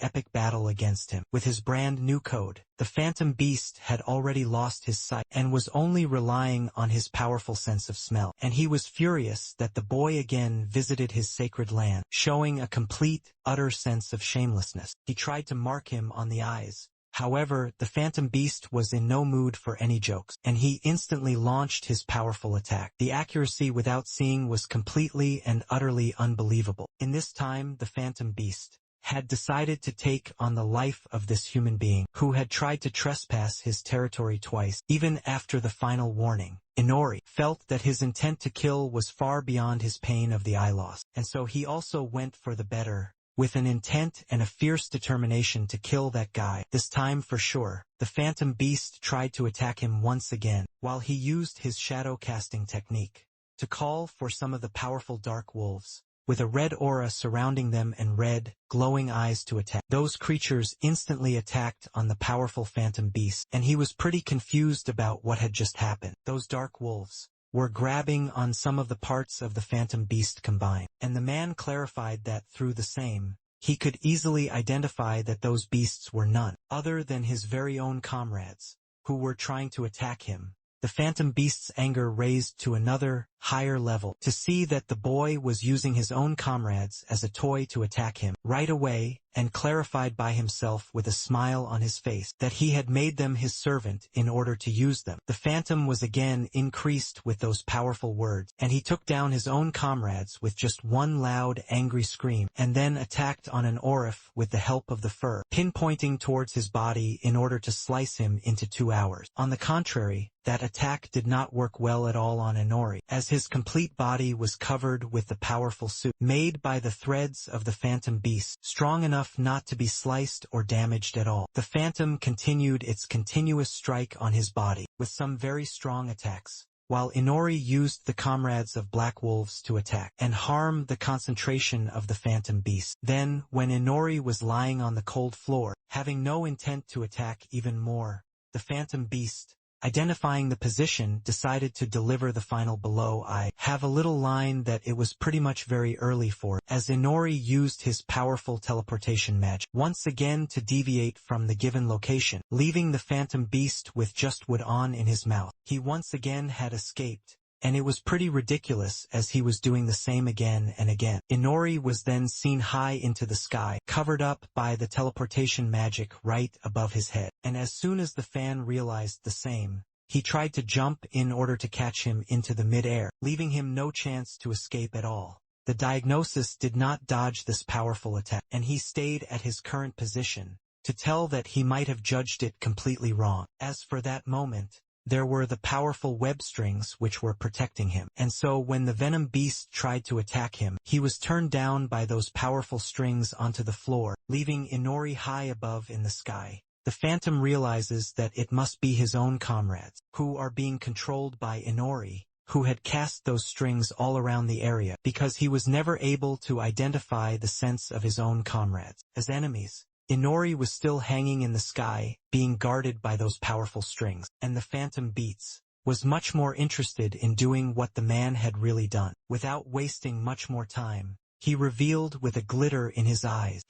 epic battle against him. With his brand new code, the phantom beast had already lost his sight and was only relying on his powerful sense of smell, and he was furious that the boy again visited his sacred land, showing a complete, utter sense of shamelessness. He tried to mark him on the eyes. However, the phantom beast was in no mood for any jokes, and he instantly launched his powerful attack. The accuracy without seeing was completely and utterly unbelievable. In this time, the phantom beast had decided to take on the life of this human being who had tried to trespass his territory twice. Even after the final warning, Inori felt that his intent to kill was far beyond his pain of the eye loss, and so he also went for the better, with an intent and a fierce determination to kill that guy. This time for sure, the phantom beast tried to attack him once again, while he used his shadow casting technique to call for some of the powerful dark wolves, with a red aura surrounding them and red, glowing eyes to attack. Those creatures instantly attacked on the powerful phantom beast, and he was pretty confused about what had just happened. Those dark wolves were grabbing on some of the parts of the phantom beast combined, and the man clarified that through the same, he could easily identify that those beasts were none other than his very own comrades, who were trying to attack him. The phantom beast's anger raised to another, higher level, to see that the boy was using his own comrades as a toy to attack him right away, and clarified by himself with a smile on his face that he had made them his servant in order to use them. The phantom was again increased with those powerful words, and he took down his own comrades with just one loud, angry scream, and then attacked on an Orif with the help of the fur, pinpointing towards his body in order to slice him into 2 hours. On the contrary, that attack did not work well at all on Inori, as his complete body was covered with the powerful suit made by the threads of the phantom beast, strong enough not to be sliced or damaged at all. The phantom continued its continuous strike on his body, with some very strong attacks, while Inori used the comrades of black wolves to attack and harm the concentration of the phantom beast. Then, when Inori was lying on the cold floor, having no intent to attack even more, the phantom beast, identifying the position, decided to deliver the final blow. I have a little line that it was pretty much very early for, as Inori used his powerful teleportation magic once again to deviate from the given location, leaving the phantom beast with just wood on in his mouth. He once again had escaped, and it was pretty ridiculous as he was doing the same again and again. Inori was then seen high into the sky, covered up by the teleportation magic right above his head, and as soon as the fan realized the same, he tried to jump in order to catch him into the mid-air, leaving him no chance to escape at all. The diagnosis did not dodge this powerful attack, and he stayed at his current position, to tell that he might have judged it completely wrong. As for that moment, there were the powerful web strings which were protecting him, and so when the venom beast tried to attack him, he was turned down by those powerful strings onto the floor, leaving Inori high above in the sky. The phantom realizes that it must be his own comrades, who are being controlled by Inori, who had cast those strings all around the area, because he was never able to identify the sense of his own comrades as enemies. Inori was still hanging in the sky, being guarded by those powerful strings, and the phantom beats was much more interested in doing what the man had really done. Without wasting much more time, he revealed with a glitter in his eyes,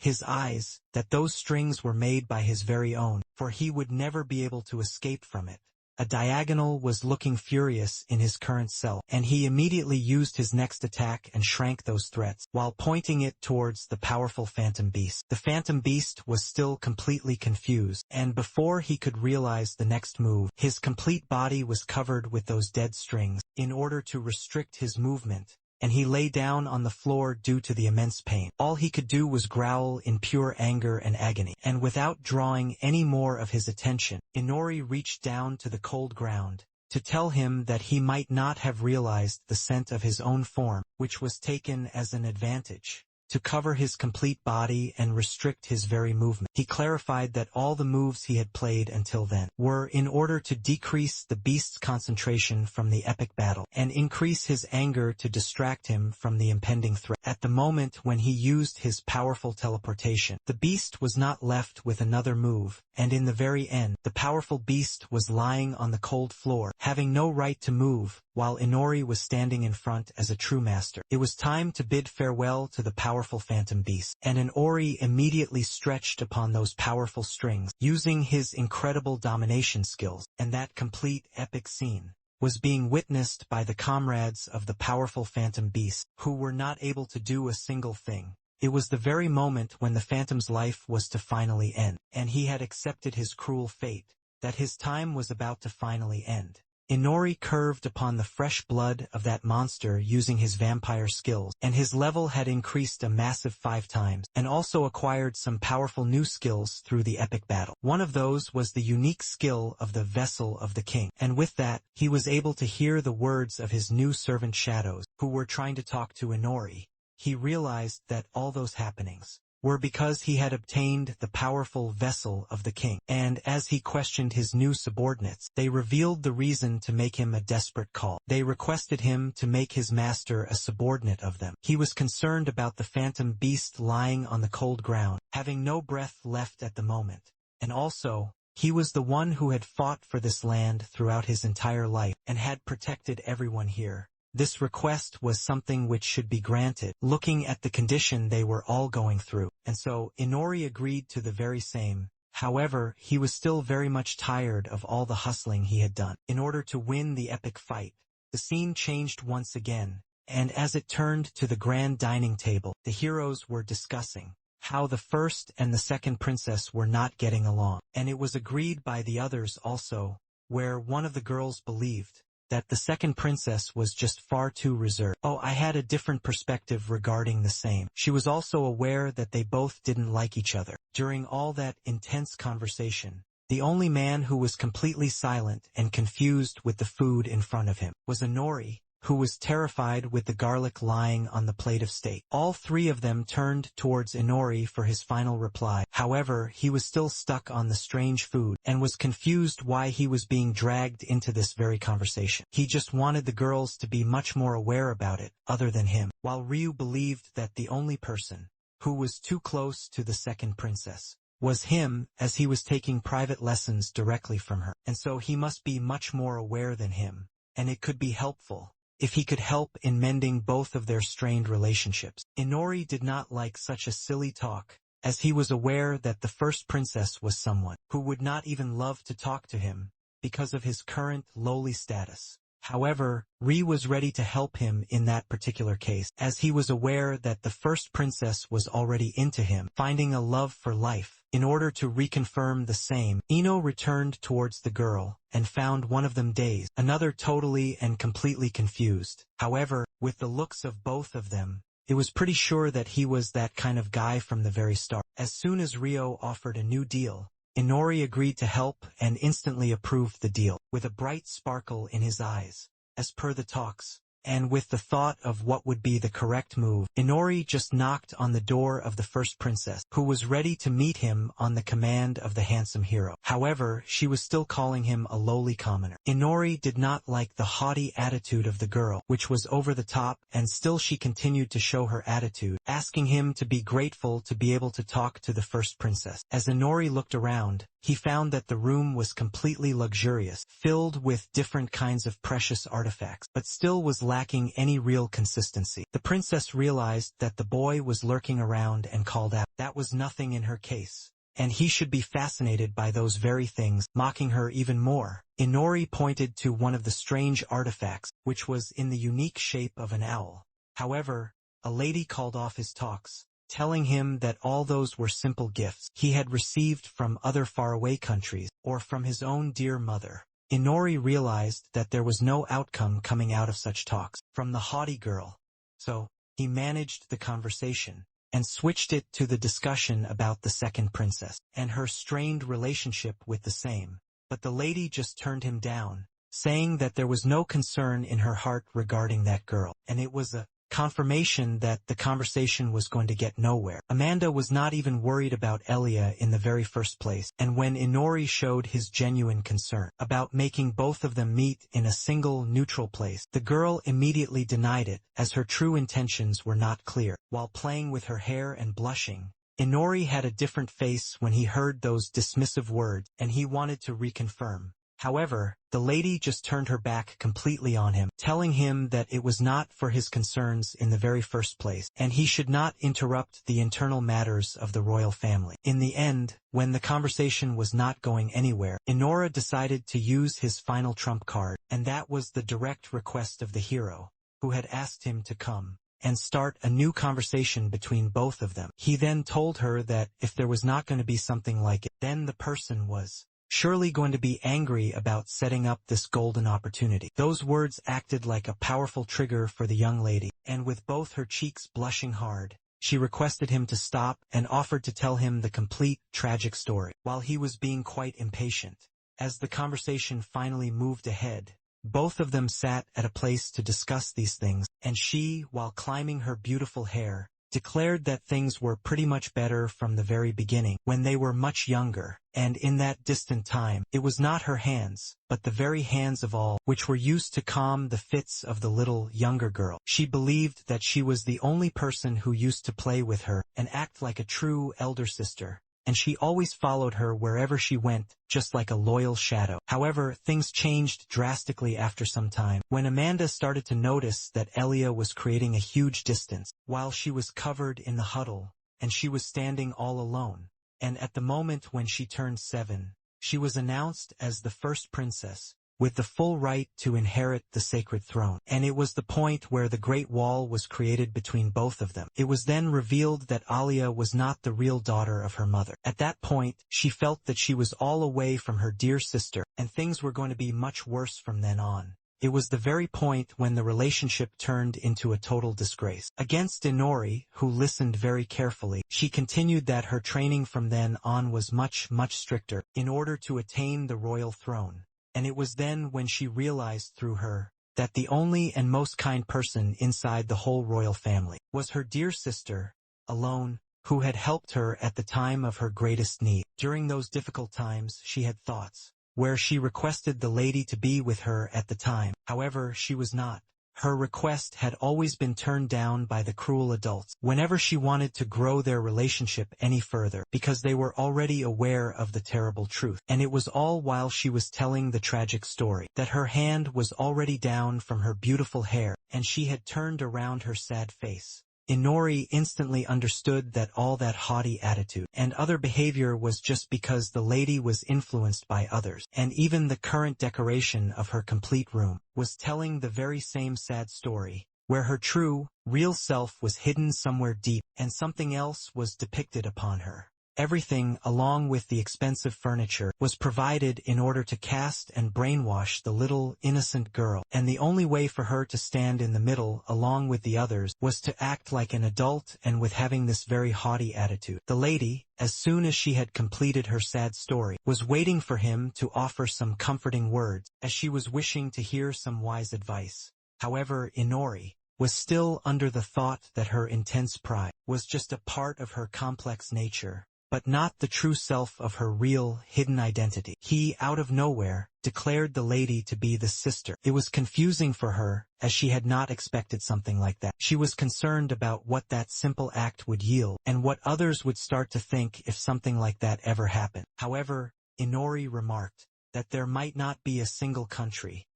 that those strings were made by his very own, for he would never be able to escape from it. A diagonal was looking furious in his current self, and he immediately used his next attack and shrank those threats, while pointing it towards the powerful phantom beast. The phantom beast was still completely confused, and before he could realize the next move, his complete body was covered with those dead strings, in order to restrict his movement, and he lay down on the floor due to the immense pain. All he could do was growl in pure anger and agony, and without drawing any more of his attention, Inori reached down to the cold ground, to tell him that he might not have realized the scent of his own form, which was taken as an advantage, to cover his complete body and restrict his very movement. He clarified that all the moves he had played until then were in order to decrease the beast's concentration from the epic battle and increase his anger to distract him from the impending threat. At the moment when he used his powerful teleportation, the beast was not left with another move, and in the very end, the powerful beast was lying on the cold floor, having no right to move, while Inori was standing in front as a true master. It was time to bid farewell to the powerful phantom beast, and Inori immediately stretched upon those powerful strings, using his incredible domination skills, and that complete epic scene was being witnessed by the comrades of the powerful phantom beast, who were not able to do a single thing. It was the very moment when the phantom's life was to finally end, and he had accepted his cruel fate, that his time was about to finally end. Inori curved upon the fresh blood of that monster using his vampire skills, and his level had increased a massive 5 times, and also acquired some powerful new skills through the epic battle. One of those was the unique skill of the Vessel of the King, and with that, he was able to hear the words of his new servant Shadows, who were trying to talk to Inori. He realized that all those happenings were because he had obtained the powerful Vessel of the King, and as he questioned his new subordinates, they revealed the reason to make him a desperate call. They requested him to make his master a subordinate of them. He was concerned about the phantom beast lying on the cold ground, having no breath left at the moment, and also, he was the one who had fought for this land throughout his entire life, and had protected everyone here. This request was something which should be granted, looking at the condition they were all going through, and so Inori agreed to the very same. However, he was still very much tired of all the hustling he had done. In order to win the epic fight, the scene changed once again, and as it turned to the grand dining table, the heroes were discussing how the first and the second princess were not getting along, and it was agreed by the others also, where one of the girls believed that the second princess was just far too reserved. Oh, I had a different perspective regarding the same. She was also aware that they both didn't like each other. During all that intense conversation, the only man who was completely silent and confused with the food in front of him was Inori, who was terrified with the garlic lying on the plate of steak. All 3 of them turned towards Inori for his final reply. However, he was still stuck on the strange food, and was confused why he was being dragged into this very conversation. He just wanted the girls to be much more aware about it, other than him, while Ryu believed that the only person who was too close to the second princess was him, as he was taking private lessons directly from her, and so he must be much more aware than him, and it could be helpful if he could help in mending both of their strained relationships. Inori did not like such a silly talk, as he was aware that the first princess was someone who would not even love to talk to him, because of his current lowly status. However, Ri was ready to help him in that particular case, as he was aware that the first princess was already into him, finding a love for life. In order to reconfirm the same, Ino returned towards the girl, and found one of them dazed, another totally and completely confused. However, with the looks of both of them, it was pretty sure that he was that kind of guy from the very start. As soon as Rio offered a new deal, Inori agreed to help and instantly approved the deal, with a bright sparkle in his eyes. As per the talks, and with the thought of what would be the correct move, Inori just knocked on the door of the first princess, who was ready to meet him on the command of the handsome hero. However, she was still calling him a lowly commoner. Inori did not like the haughty attitude of the girl, which was over the top, and still she continued to show her attitude, asking him to be grateful to be able to talk to the first princess. As Inori looked around, he found that the room was completely luxurious, filled with different kinds of precious artifacts, but still was lacking any real consistency. The princess realized that the boy was lurking around and called out. That was nothing in her case, and he should be fascinated by those very things, mocking her even more. Inori pointed to one of the strange artifacts, which was in the unique shape of an owl. However, a lady called off his talks, telling him that all those were simple gifts he had received from other faraway countries, or from his own dear mother. Inori realized that there was no outcome coming out of such talks from the haughty girl, so he managed the conversation, and switched it to the discussion about the second princess, and her strained relationship with the same. But the lady just turned him down, saying that there was no concern in her heart regarding that girl, and it was a confirmation that the conversation was going to get nowhere. Amanda was not even worried about Elia in the very first place, and when Inori showed his genuine concern about making both of them meet in a single neutral place, the girl immediately denied it, as her true intentions were not clear. While playing with her hair and blushing, Inori had a different face when he heard those dismissive words, and he wanted to reconfirm. However, the lady just turned her back completely on him, telling him that it was not for his concerns in the very first place, and he should not interrupt the internal matters of the royal family. In the end, when the conversation was not going anywhere, Inori decided to use his final trump card, and that was the direct request of the hero, who had asked him to come and start a new conversation between both of them. He then told her that if there was not going to be something like it, then the person was surely going to be angry about setting up this golden opportunity. Those words acted like a powerful trigger for the young lady, and with both her cheeks blushing hard, she requested him to stop and offered to tell him the complete, tragic story. While he was being quite impatient, as the conversation finally moved ahead, both of them sat at a place to discuss these things, and she, while climbing her beautiful hair, declared that things were pretty much better from the very beginning, when they were much younger, and in that distant time, it was not her hands, but the very hands of all, which were used to calm the fits of the little younger girl. She believed that she was the only person who used to play with her, and act like a true elder sister, and she always followed her wherever she went, just like a loyal shadow. However, things changed drastically after some time, when Amanda started to notice that Elia was creating a huge distance, while she was covered in the huddle, and she was standing all alone. And at the moment when she turned 7, she was announced as the first princess, with the full right to inherit the sacred throne. And it was the point where the Great Wall was created between both of them. It was then revealed that Alia was not the real daughter of her mother. At that point, she felt that she was all away from her dear sister, and things were going to be much worse from then on. It was the very point when the relationship turned into a total disgrace. Against Inori, who listened very carefully, she continued that her training from then on was much stricter, in order to attain the royal throne. And it was then when she realized through her that the only and most kind person inside the whole royal family was her dear sister, alone, who had helped her at the time of her greatest need. During those difficult times she had thoughts where she requested the lady to be with her at the time. However, she was not. Her request had always been turned down by the cruel adults whenever she wanted to grow their relationship any further, because they were already aware of the terrible truth. And it was all while she was telling the tragic story that her hand was already down from her beautiful hair, and she had turned around her sad face. Inori instantly understood that all that haughty attitude and other behavior was just because the lady was influenced by others, and even the current decoration of her complete room was telling the very same sad story, where her true, real self was hidden somewhere deep, and something else was depicted upon her. Everything, along with the expensive furniture, was provided in order to cast and brainwash the little, innocent girl, and the only way for her to stand in the middle along with the others was to act like an adult and with having this very haughty attitude. The lady, as soon as she had completed her sad story, was waiting for him to offer some comforting words, as she was wishing to hear some wise advice. However, Inori was still under the thought that her intense pride was just a part of her complex nature, but not the true self of her real, hidden identity. He, out of nowhere, declared the lady to be the sister. It was confusing for her, as she had not expected something like that. She was concerned about what that simple act would yield, and what others would start to think if something like that ever happened. However, Inori remarked that there might not be a single country.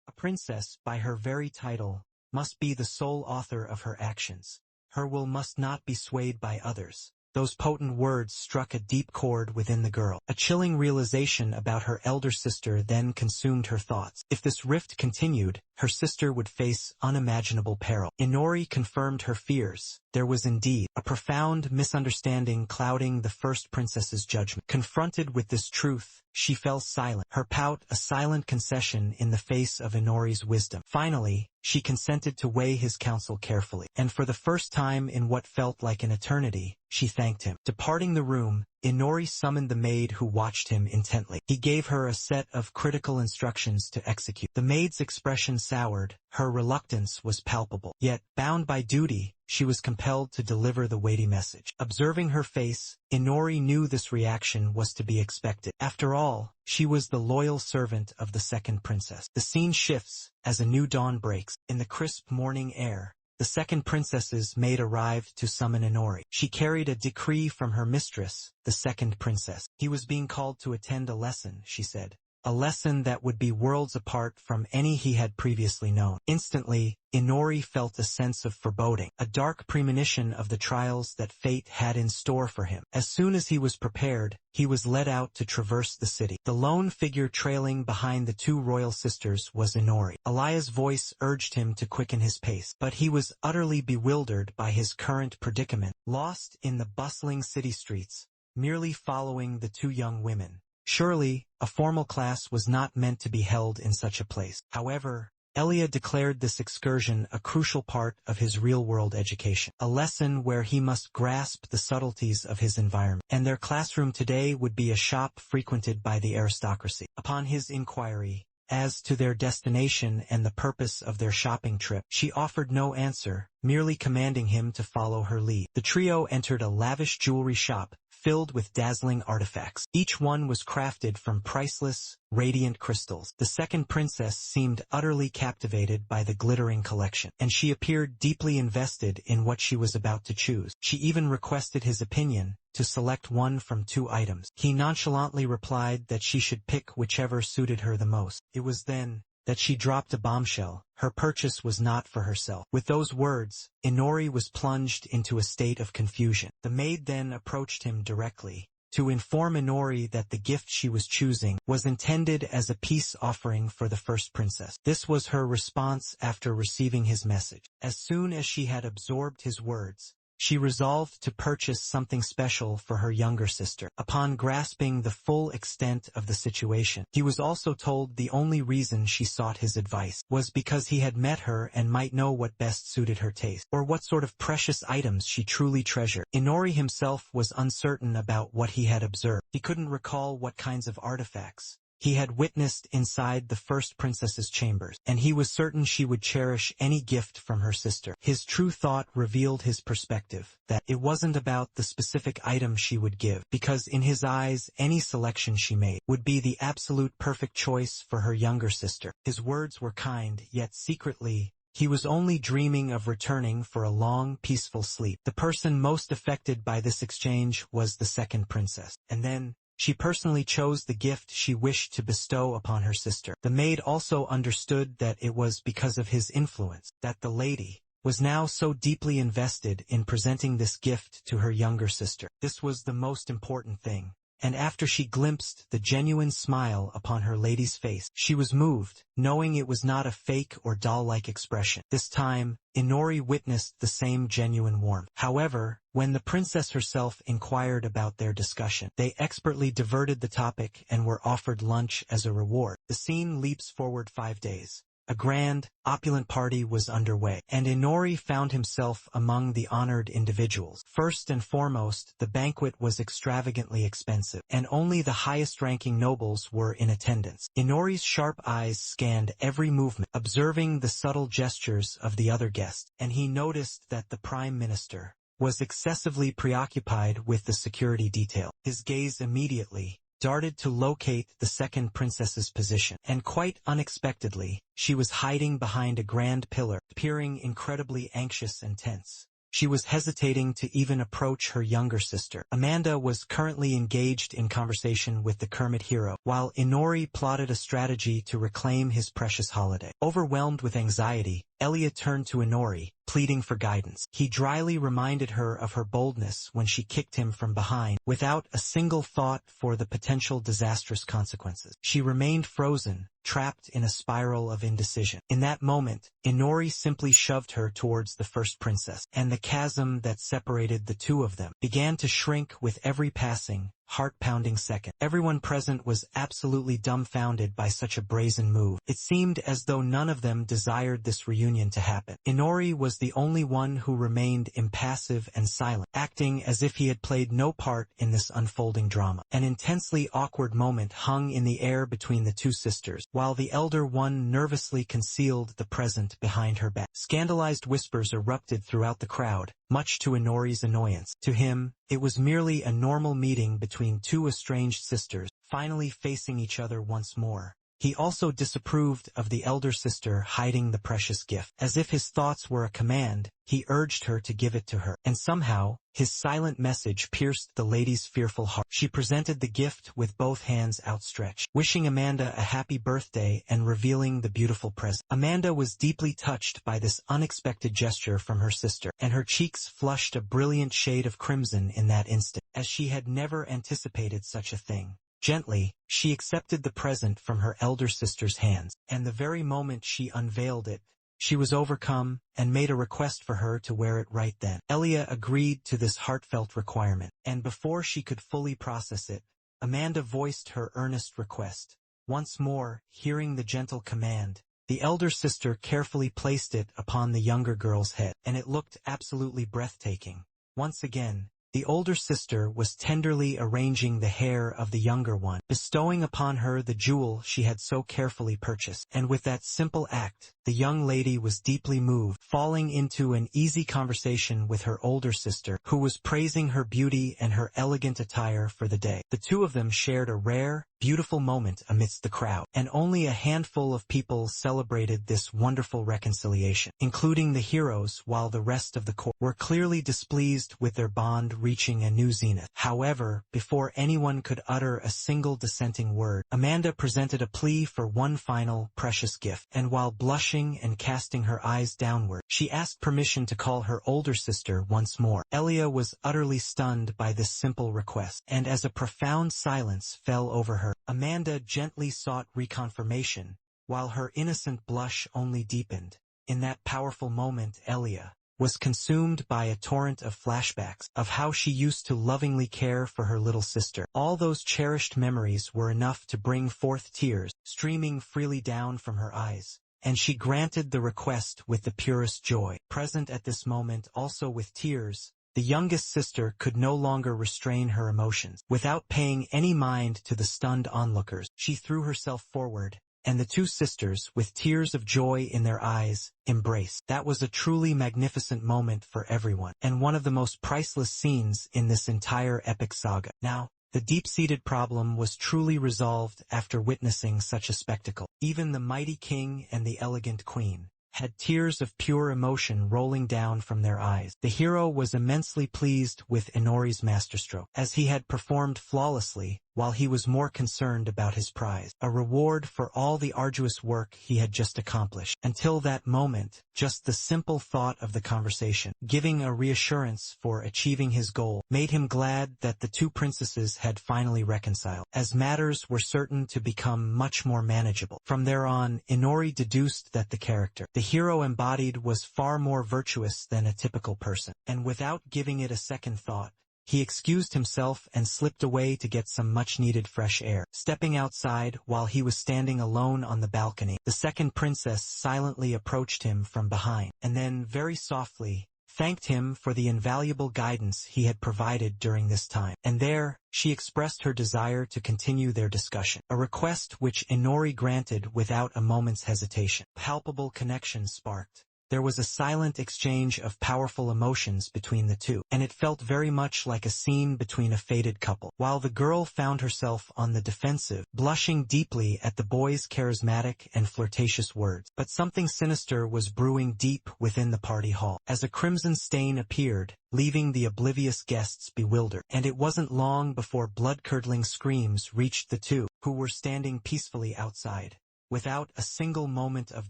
A princess, by her very title, must be the sole author of her actions. Her will must not be swayed by others. Those potent words struck a deep chord within the girl. A chilling realization about her elder sister then consumed her thoughts. If this rift continued, her sister would face unimaginable peril. Inori confirmed her fears. There was indeed a profound misunderstanding clouding the first princess's judgment. Confronted with this truth, she fell silent, her pout a silent concession in the face of Inori's wisdom. Finally, she consented to weigh his counsel carefully, and for the first time in what felt like an eternity, she thanked him. Departing the room, Inori summoned the maid who watched him intently. He gave her a set of critical instructions to execute. The maid's expression soured, her reluctance was palpable. Yet, bound by duty, she was compelled to deliver the weighty message. Observing her face, Inori knew this reaction was to be expected. After all, she was the loyal servant of the second princess. The scene shifts as a new dawn breaks. In the crisp morning air, the second princess's maid arrived to summon Inori. She carried a decree from her mistress, the second princess. He was being called to attend a lesson, she said. A lesson that would be worlds apart from any he had previously known. Instantly, Inori felt a sense of foreboding, a dark premonition of the trials that fate had in store for him. As soon as he was prepared, he was led out to traverse the city. The lone figure trailing behind the two royal sisters was Inori. Elia's voice urged him to quicken his pace, but he was utterly bewildered by his current predicament, lost in the bustling city streets, merely following the two young women. Surely, a formal class was not meant to be held in such a place. However, Elia declared this excursion a crucial part of his real-world education, a lesson where he must grasp the subtleties of his environment. And their classroom today would be a shop frequented by the aristocracy. Upon his inquiry as to their destination and the purpose of their shopping trip, she offered no answer, merely commanding him to follow her lead. The trio entered a lavish jewelry shop, filled with dazzling artifacts. Each one was crafted from priceless, radiant crystals. The second princess seemed utterly captivated by the glittering collection, and she appeared deeply invested in what she was about to choose. She even requested his opinion, to select one from two items. He nonchalantly replied that she should pick whichever suited her the most. It was then that she dropped a bombshell. Her purchase was not for herself. With those words, Inori was plunged into a state of confusion. The maid then approached him directly, to inform Inori that the gift she was choosing was intended as a peace offering for the first princess. This was her response after receiving his message. As soon as she had absorbed his words, she resolved to purchase something special for her younger sister. Upon grasping the full extent of the situation, he was also told the only reason she sought his advice was because he had met her and might know what best suited her taste, or what sort of precious items she truly treasured. Inori himself was uncertain about what he had observed. He couldn't recall what kinds of artifacts he had witnessed inside the first princess's chambers, and he was certain she would cherish any gift from her sister. His true thought revealed his perspective, that it wasn't about the specific item she would give, because in his eyes any selection she made would be the absolute perfect choice for her younger sister. His words were kind, yet secretly, he was only dreaming of returning for a long, peaceful sleep. The person most affected by this exchange was the second princess, and then she personally chose the gift she wished to bestow upon her sister. The maid also understood that it was because of his influence that the lady was now so deeply invested in presenting this gift to her younger sister. This was the most important thing. And after she glimpsed the genuine smile upon her lady's face, she was moved, knowing it was not a fake or doll-like expression. This time, Inori witnessed the same genuine warmth. However, when the princess herself inquired about their discussion, they expertly diverted the topic and were offered lunch as a reward. The scene leaps forward 5 days. A grand, opulent party was underway, and Inori found himself among the honored individuals. First and foremost, the banquet was extravagantly expensive, and only the highest-ranking nobles were in attendance. Inori's sharp eyes scanned every movement, observing the subtle gestures of the other guests, and he noticed that the prime minister was excessively preoccupied with the security detail. His gaze immediately darted to locate the second princess's position, and quite unexpectedly, she was hiding behind a grand pillar, appearing incredibly anxious and tense. She was hesitating to even approach her younger sister. Amanda was currently engaged in conversation with the Kermit hero, while Inori plotted a strategy to reclaim his precious holiday. Overwhelmed with anxiety, Elia turned to Inori, pleading for guidance. He dryly reminded her of her boldness when she kicked him from behind, without a single thought for the potential disastrous consequences. She remained frozen, trapped in a spiral of indecision. In that moment, Inori simply shoved her towards the first princess, and the chasm that separated the two of them began to shrink with every passing, heart-pounding second. Everyone present was absolutely dumbfounded by such a brazen move. It seemed as though none of them desired this reunion to happen. Inori was the only one who remained impassive and silent, acting as if he had played no part in this unfolding drama. An intensely awkward moment hung in the air between the two sisters, while the elder one nervously concealed the present behind her back. Scandalized whispers erupted throughout the crowd, much to Inori's annoyance. To him, it was merely a normal meeting between two estranged sisters, finally facing each other once more. He also disapproved of the elder sister hiding the precious gift. As if his thoughts were a command, he urged her to give it to her. And somehow, his silent message pierced the lady's fearful heart. She presented the gift with both hands outstretched, wishing Amanda a happy birthday and revealing the beautiful present. Amanda was deeply touched by this unexpected gesture from her sister, and her cheeks flushed a brilliant shade of crimson in that instant, as she had never anticipated such a thing. Gently, she accepted the present from her elder sister's hands, and the very moment she unveiled it, she was overcome and made a request for her to wear it right then. Elia agreed to this heartfelt requirement, and before she could fully process it, Amanda voiced her earnest request. Once more, hearing the gentle command, the elder sister carefully placed it upon the younger girl's head, and it looked absolutely breathtaking. Once again, the older sister was tenderly arranging the hair of the younger one, bestowing upon her the jewel she had so carefully purchased. And with that simple act, the young lady was deeply moved, falling into an easy conversation with her older sister, who was praising her beauty and her elegant attire for the day. The two of them shared a rare, beautiful moment amidst the crowd, and only a handful of people celebrated this wonderful reconciliation, including the heroes, while the rest of the court were clearly displeased with their bond reaching a new zenith. However, before anyone could utter a single dissenting word, Amanda presented a plea for one final, precious gift, and while blushing and casting her eyes downward, she asked permission to call her older sister once more. Elia was utterly stunned by this simple request, and as a profound silence fell over her, Amanda gently sought reconfirmation, while her innocent blush only deepened. In that powerful moment, Elia was consumed by a torrent of flashbacks of how she used to lovingly care for her little sister. All those cherished memories were enough to bring forth tears, streaming freely down from her eyes, and she granted the request with the purest joy. Present at this moment also with tears, the youngest sister could no longer restrain her emotions. Without paying any mind to the stunned onlookers, she threw herself forward, and the two sisters, with tears of joy in their eyes, embraced. That was a truly magnificent moment for everyone, and one of the most priceless scenes in this entire epic saga. Now, the deep-seated problem was truly resolved after witnessing such a spectacle. Even the mighty king and the elegant queen had tears of pure emotion rolling down from their eyes. The hero was immensely pleased with Inori's masterstroke, as he had performed flawlessly, while he was more concerned about his prize, a reward for all the arduous work he had just accomplished. Until that moment, just the simple thought of the conversation, giving a reassurance for achieving his goal, made him glad that the two princesses had finally reconciled, as matters were certain to become much more manageable. From there on, Inori deduced that the character the hero embodied was far more virtuous than a typical person, and without giving it a second thought, he excused himself and slipped away to get some much-needed fresh air. Stepping outside while he was standing alone on the balcony, the second princess silently approached him from behind, and then, very softly, thanked him for the invaluable guidance he had provided during this time. And there, she expressed her desire to continue their discussion, a request which Inori granted without a moment's hesitation. Palpable connection sparked. There was a silent exchange of powerful emotions between the two, and it felt very much like a scene between a fated couple. While the girl found herself on the defensive, blushing deeply at the boy's charismatic and flirtatious words. But something sinister was brewing deep within the party hall, as a crimson stain appeared, leaving the oblivious guests bewildered. And it wasn't long before blood-curdling screams reached the two, who were standing peacefully outside. Without a single moment of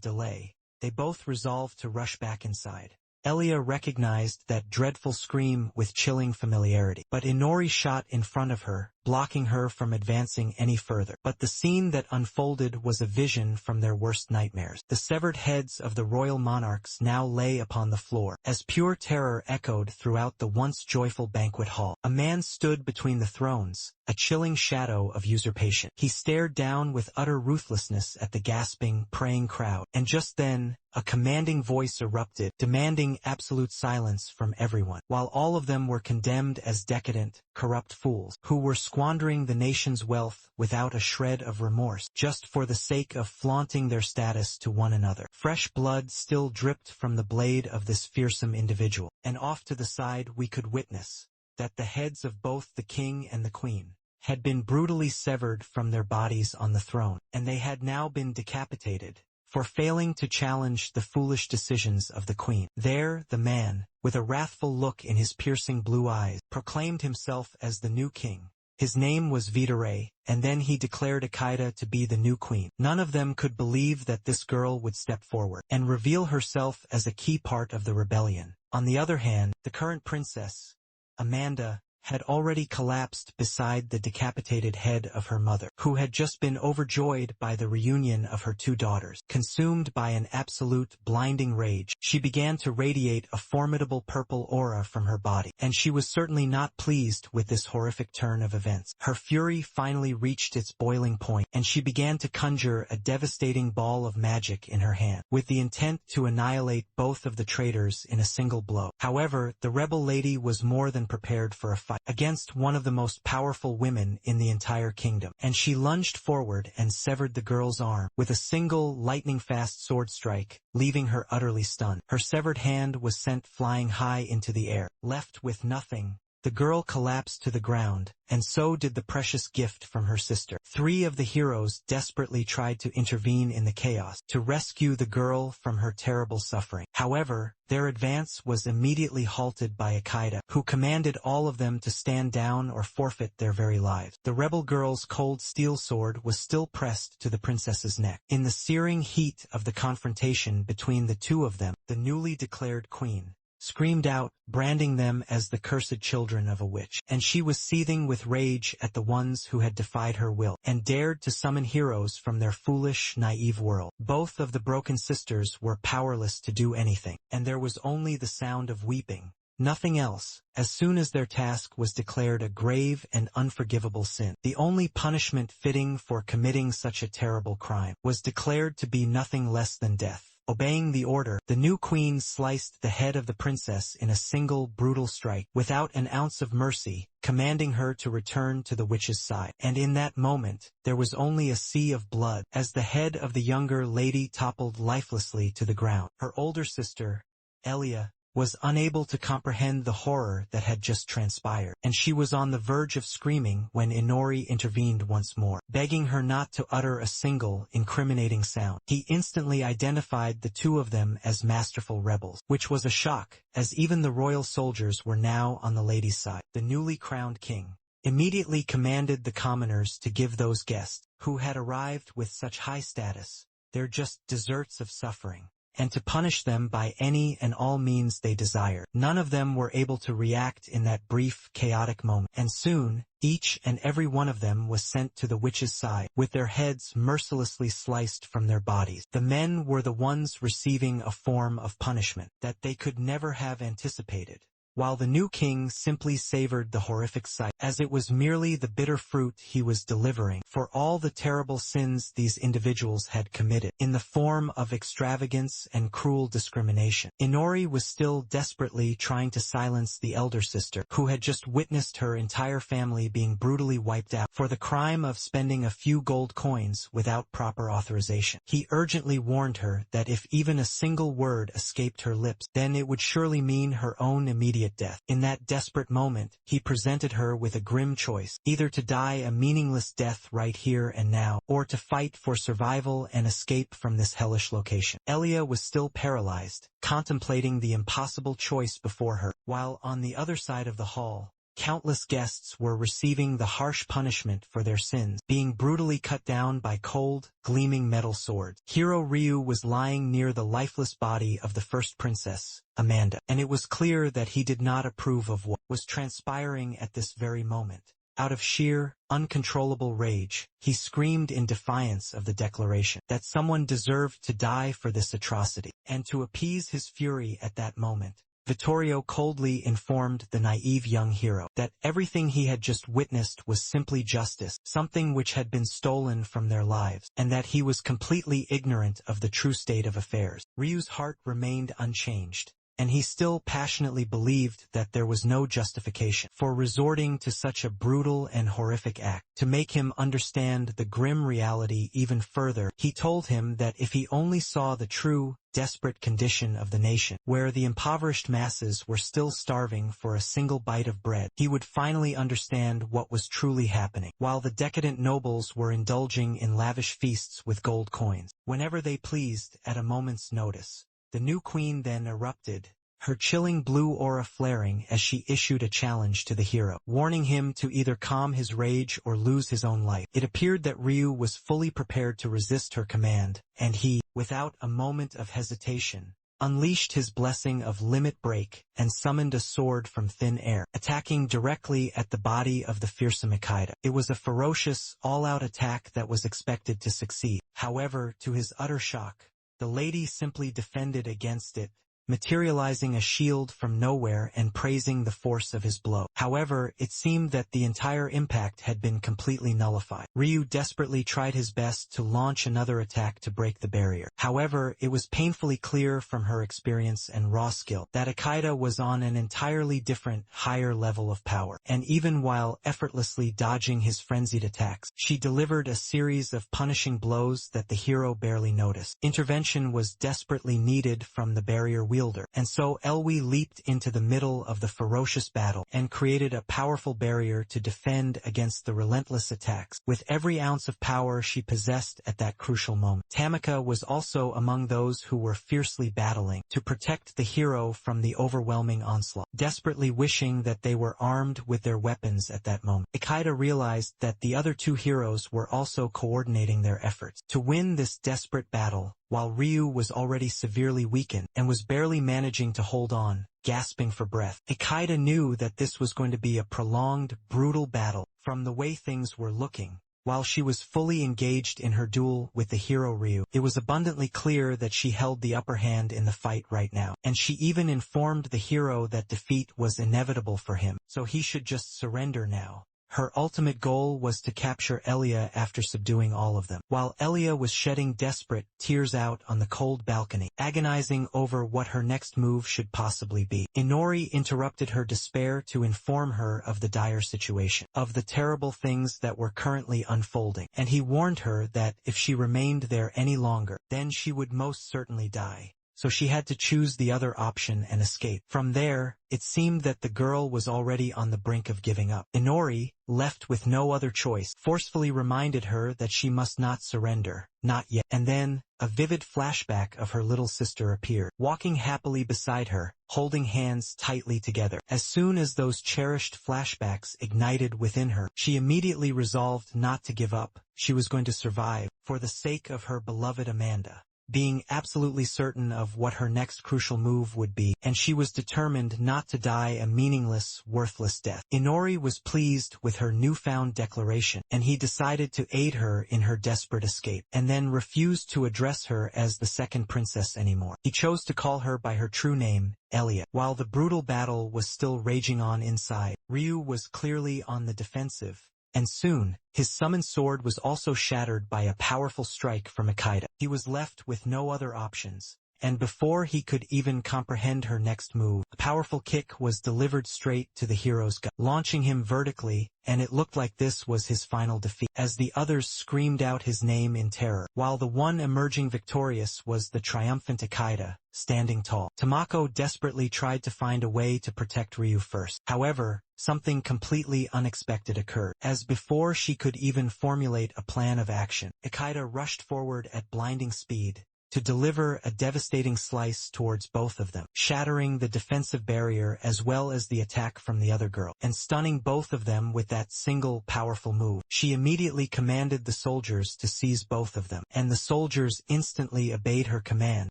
delay, they both resolved to rush back inside. Elia recognized that dreadful scream with chilling familiarity, but Inori shot in front of her, blocking her from advancing any further. But the scene that unfolded was a vision from their worst nightmares. The severed heads of the royal monarchs now lay upon the floor, as pure terror echoed throughout the once joyful banquet hall. A man stood between the thrones, a chilling shadow of usurpation. He stared down with utter ruthlessness at the gasping, praying crowd. And just then, a commanding voice erupted, demanding absolute silence from everyone. While all of them were condemned as decadent, corrupt fools, who were squandering the nation's wealth without a shred of remorse, just for the sake of flaunting their status to one another. Fresh blood still dripped from the blade of this fearsome individual, and off to the side we could witness that the heads of both the king and the queen had been brutally severed from their bodies on the throne, and they had now been decapitated for failing to challenge the foolish decisions of the queen. There, the man, with a wrathful look in his piercing blue eyes, proclaimed himself as the new king. His name was Vidaray, and then he declared Akida to be the new queen. None of them could believe that this girl would step forward and reveal herself as a key part of the rebellion. On the other hand, the current princess, Amanda, had already collapsed beside the decapitated head of her mother, who had just been overjoyed by the reunion of her two daughters. Consumed by an absolute, blinding rage, she began to radiate a formidable purple aura from her body, and she was certainly not pleased with this horrific turn of events. Her fury finally reached its boiling point, and she began to conjure a devastating ball of magic in her hand, with the intent to annihilate both of the traitors in a single blow. However, the rebel lady was more than prepared for a fight against one of the most powerful women in the entire kingdom, and she lunged forward and severed the girl's arm with a single lightning-fast sword strike, leaving her utterly stunned. Her severed hand was sent flying high into the air. Left with nothing, the girl collapsed to the ground, and so did the precious gift from her sister. Three of the heroes desperately tried to intervene in the chaos, to rescue the girl from her terrible suffering. However, their advance was immediately halted by Akida, who commanded all of them to stand down or forfeit their very lives. The rebel girl's cold steel sword was still pressed to the princess's neck. In the searing heat of the confrontation between the two of them, the newly declared queen screamed out, branding them as the cursed children of a witch, and she was seething with rage at the ones who had defied her will, and dared to summon heroes from their foolish, naive world. Both of the broken sisters were powerless to do anything, and there was only the sound of weeping, nothing else, as soon as their task was declared a grave and unforgivable sin. The only punishment fitting for committing such a terrible crime was declared to be nothing less than death. Obeying the order, the new queen sliced the head of the princess in a single brutal strike, without an ounce of mercy, commanding her to return to the witch's side. And in that moment, there was only a sea of blood, as the head of the younger lady toppled lifelessly to the ground. Her older sister, Elia, was unable to comprehend the horror that had just transpired, and she was on the verge of screaming when Inori intervened once more, begging her not to utter a single incriminating sound. He instantly identified the two of them as masterful rebels, which was a shock, as even the royal soldiers were now on the lady's side. The newly crowned king immediately commanded the commoners to give those guests, who had arrived with such high status, their just deserts of suffering, and to punish them by any and all means they desired. None of them were able to react in that brief, chaotic moment, and soon, each and every one of them was sent to the witch's side, with their heads mercilessly sliced from their bodies. The men were the ones receiving a form of punishment that they could never have anticipated, while the new king simply savored the horrific sight, as it was merely the bitter fruit he was delivering for all the terrible sins these individuals had committed, in the form of extravagance and cruel discrimination. Inori was still desperately trying to silence the elder sister, who had just witnessed her entire family being brutally wiped out for the crime of spending a few gold coins without proper authorization. He urgently warned her that if even a single word escaped her lips, then it would surely mean her own immediate death. In that desperate moment, he presented her with a grim choice, either to die a meaningless death right here and now, or to fight for survival and escape from this hellish location. Elia was still paralyzed, contemplating the impossible choice before her, while on the other side of the hall, countless guests were receiving the harsh punishment for their sins, being brutally cut down by cold, gleaming metal swords. Hero Ryu was lying near the lifeless body of the first princess, Amanda, and it was clear that he did not approve of what was transpiring at this very moment. Out of sheer, uncontrollable rage, he screamed in defiance of the declaration that someone deserved to die for this atrocity. And to appease his fury at that moment, Vittorio coldly informed the naive young hero that everything he had just witnessed was simply justice, something which had been stolen from their lives, and that he was completely ignorant of the true state of affairs. Ryu's heart remained unchanged, and he still passionately believed that there was no justification for resorting to such a brutal and horrific act. To make him understand the grim reality even further, he told him that if he only saw the true, desperate condition of the nation, where the impoverished masses were still starving for a single bite of bread, he would finally understand what was truly happening, while the decadent nobles were indulging in lavish feasts with gold coins, whenever they pleased at a moment's notice. The new queen then erupted, her chilling blue aura flaring as she issued a challenge to the hero, warning him to either calm his rage or lose his own life. It appeared that Ryu was fully prepared to resist her command, and he, without a moment of hesitation, unleashed his blessing of limit break and summoned a sword from thin air, attacking directly at the body of the fearsome Ikeda. It was a ferocious, all-out attack that was expected to succeed. However, to his utter shock, the lady simply defended against it, materializing a shield from nowhere and praising the force of his blow. However, it seemed that the entire impact had been completely nullified. Ryu desperately tried his best to launch another attack to break the barrier. However, it was painfully clear from her experience and raw skill that Ikeda was on an entirely different, higher level of power, and even while effortlessly dodging his frenzied attacks, she delivered a series of punishing blows that the hero barely noticed. Intervention was desperately needed from the barrier wielder, and so Elwi leaped into the middle of the ferocious battle and created a powerful barrier to defend against the relentless attacks. With every ounce of power she possessed at that crucial moment, Tamika was also among those who were fiercely battling to protect the hero from the overwhelming onslaught, desperately wishing that they were armed with their weapons at that moment. Ikeda realized that the other two heroes were also coordinating their efforts to win this desperate battle, while Ryu was already severely weakened and was barely managing to hold on, gasping for breath. Ikeda knew that this was going to be a prolonged, brutal battle. From the way things were looking, while she was fully engaged in her duel with the hero Ryu, it was abundantly clear that she held the upper hand in the fight right now, and she even informed the hero that defeat was inevitable for him, so he should just surrender now. Her ultimate goal was to capture Elia after subduing all of them. While Elia was shedding desperate tears out on the cold balcony, agonizing over what her next move should possibly be, Inori interrupted her despair to inform her of the dire situation, of the terrible things that were currently unfolding, and he warned her that if she remained there any longer, then she would most certainly die. So she had to choose the other option and escape. From there, it seemed that the girl was already on the brink of giving up. Inori, left with no other choice, forcefully reminded her that she must not surrender, not yet. And then, a vivid flashback of her little sister appeared, walking happily beside her, holding hands tightly together. As soon as those cherished flashbacks ignited within her, she immediately resolved not to give up. She was going to survive, for the sake of her beloved Amanda, being absolutely certain of what her next crucial move would be, and she was determined not to die a meaningless, worthless death. Inori was pleased with her newfound declaration, and he decided to aid her in her desperate escape, and then refused to address her as the second princess anymore. He chose to call her by her true name, Elia. While the brutal battle was still raging on inside, Ryu was clearly on the defensive, and soon, his summoned sword was also shattered by a powerful strike from Ikeda. He was left with no other options, and before he could even comprehend her next move, a powerful kick was delivered straight to the hero's gut, launching him vertically, and it looked like this was his final defeat, as the others screamed out his name in terror, while the one emerging victorious was the triumphant Ikeda, standing tall. Tamako desperately tried to find a way to protect Ryu first. However, something completely unexpected occurred. As before she could even formulate a plan of action, Ikeda rushed forward at blinding speed, to deliver a devastating slice towards both of them, shattering the defensive barrier as well as the attack from the other girl, and stunning both of them with that single powerful move. She immediately commanded the soldiers to seize both of them, and the soldiers instantly obeyed her command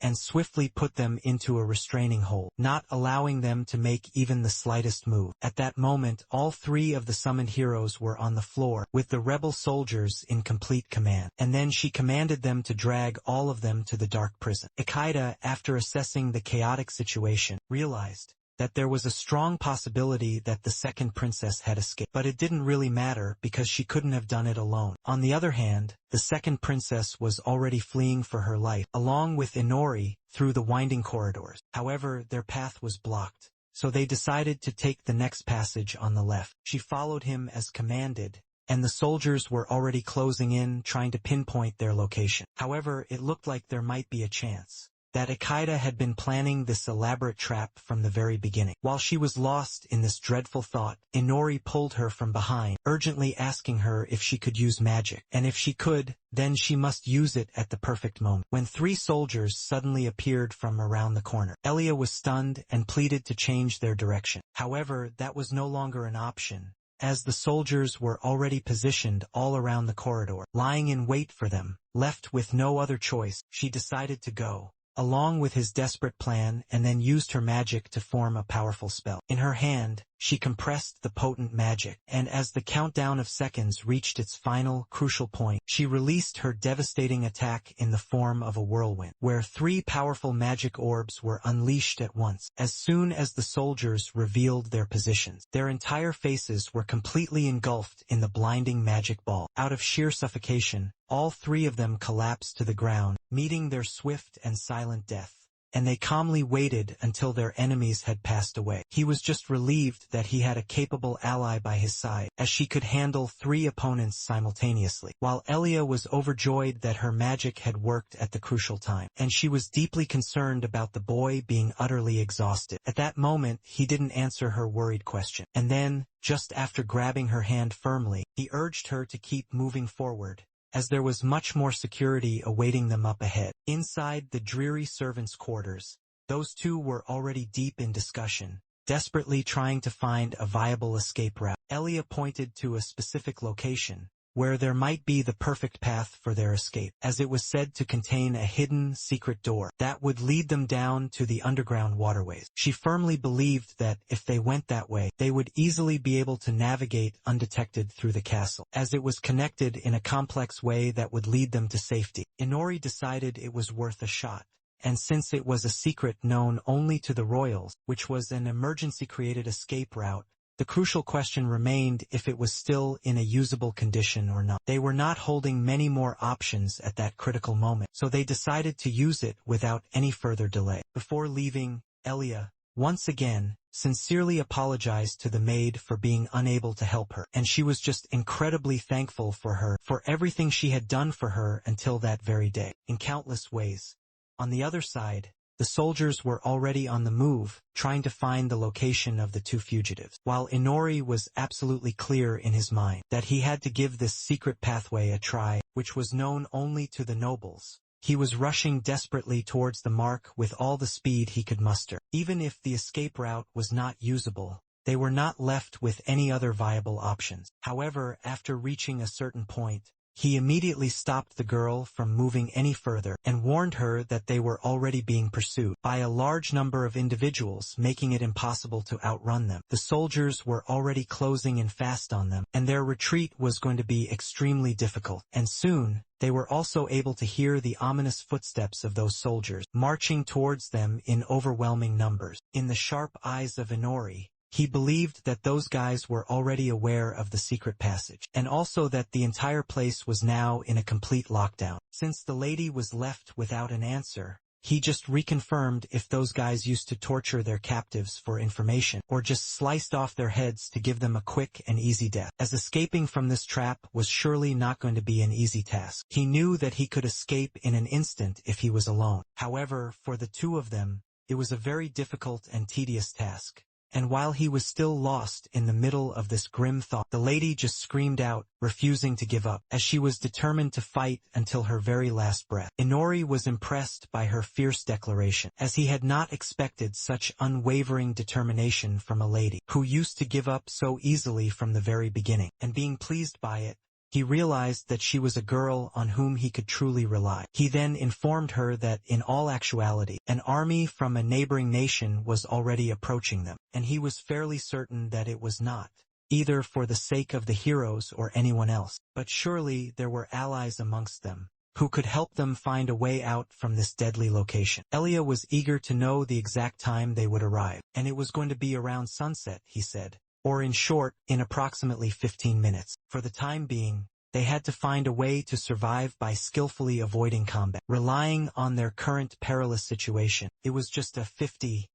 and swiftly put them into a restraining hold, not allowing them to make even the slightest move. At that moment, all three of the summoned heroes were on the floor, with the rebel soldiers in complete command, and then she commanded them to drag all of them to the dark prison. Ikeda, after assessing the chaotic situation, realized that there was a strong possibility that the second princess had escaped, but it didn't really matter because she couldn't have done it alone. On the other hand, the second princess was already fleeing for her life, along with Inori, through the winding corridors. However, their path was blocked, so they decided to take the next passage on the left. She followed him as commanded, and the soldiers were already closing in, trying to pinpoint their location. However, it looked like there might be a chance that Ikeda had been planning this elaborate trap from the very beginning. While she was lost in this dreadful thought, Inori pulled her from behind, urgently asking her if she could use magic, and if she could, then she must use it at the perfect moment. When three soldiers suddenly appeared from around the corner, Elia was stunned and pleaded to change their direction. However, that was no longer an option, as the soldiers were already positioned all around the corridor, lying in wait for them. Left with no other choice, she decided to go along with his desperate plan, and then used her magic to form a powerful spell. In her hand, she compressed the potent magic, and as the countdown of seconds reached its final, crucial point, she released her devastating attack in the form of a whirlwind, where three powerful magic orbs were unleashed at once. As soon as the soldiers revealed their positions, their entire faces were completely engulfed in the blinding magic ball. Out of sheer suffocation, all three of them collapsed to the ground, meeting their swift and silent death, and they calmly waited until their enemies had passed away. He was just relieved that he had a capable ally by his side, as she could handle three opponents simultaneously, while Elia was overjoyed that her magic had worked at the crucial time, and she was deeply concerned about the boy being utterly exhausted. At that moment, he didn't answer her worried question, and then, just after grabbing her hand firmly, he urged her to keep moving forward, as there was much more security awaiting them up ahead. Inside the dreary servants' quarters, those two were already deep in discussion, desperately trying to find a viable escape route. Elia pointed to a specific location, where there might be the perfect path for their escape, as it was said to contain a hidden, secret door that would lead them down to the underground waterways. She firmly believed that if they went that way, they would easily be able to navigate undetected through the castle, as it was connected in a complex way that would lead them to safety. Inori decided it was worth a shot, and since it was a secret known only to the royals, which was an emergency-created escape route, the crucial question remained if it was still in a usable condition or not. They were not holding many more options at that critical moment, so they decided to use it without any further delay. Before leaving, Elia, once again, sincerely apologized to the maid for being unable to help her, and she was just incredibly thankful for her, for everything she had done for her until that very day, in countless ways. On the other side, the soldiers were already on the move, trying to find the location of the two fugitives, while Inori was absolutely clear in his mind that he had to give this secret pathway a try, which was known only to the nobles. He was rushing desperately towards the mark with all the speed he could muster. Even if the escape route was not usable, they were not left with any other viable options. However, after reaching a certain point, he immediately stopped the girl from moving any further and warned her that they were already being pursued by a large number of individuals, making it impossible to outrun them. The soldiers were already closing in fast on them, and their retreat was going to be extremely difficult. And soon, they were also able to hear the ominous footsteps of those soldiers, marching towards them in overwhelming numbers. In the sharp eyes of Inori, he believed that those guys were already aware of the secret passage, and also that the entire place was now in a complete lockdown. Since the lady was left without an answer, he just reconfirmed if those guys used to torture their captives for information, or just sliced off their heads to give them a quick and easy death. As escaping from this trap was surely not going to be an easy task, he knew that he could escape in an instant if he was alone. However, for the two of them, it was a very difficult and tedious task, And while he was still lost in the middle of this grim thought, the lady just screamed out, refusing to give up, as she was determined to fight until her very last breath. Inori was impressed by her fierce declaration, as he had not expected such unwavering determination from a lady who used to give up so easily from the very beginning. And being pleased by it, he realized that she was a girl on whom he could truly rely. He then informed her that in all actuality, an army from a neighboring nation was already approaching them, and he was fairly certain that it was not either for the sake of the heroes or anyone else, but surely there were allies amongst them who could help them find a way out from this deadly location. Elia was eager to know the exact time they would arrive, and it was going to be around sunset, he said. Or in short, in approximately 15 minutes. For the time being, they had to find a way to survive by skillfully avoiding combat. Relying on their current perilous situation, it was just a 50-50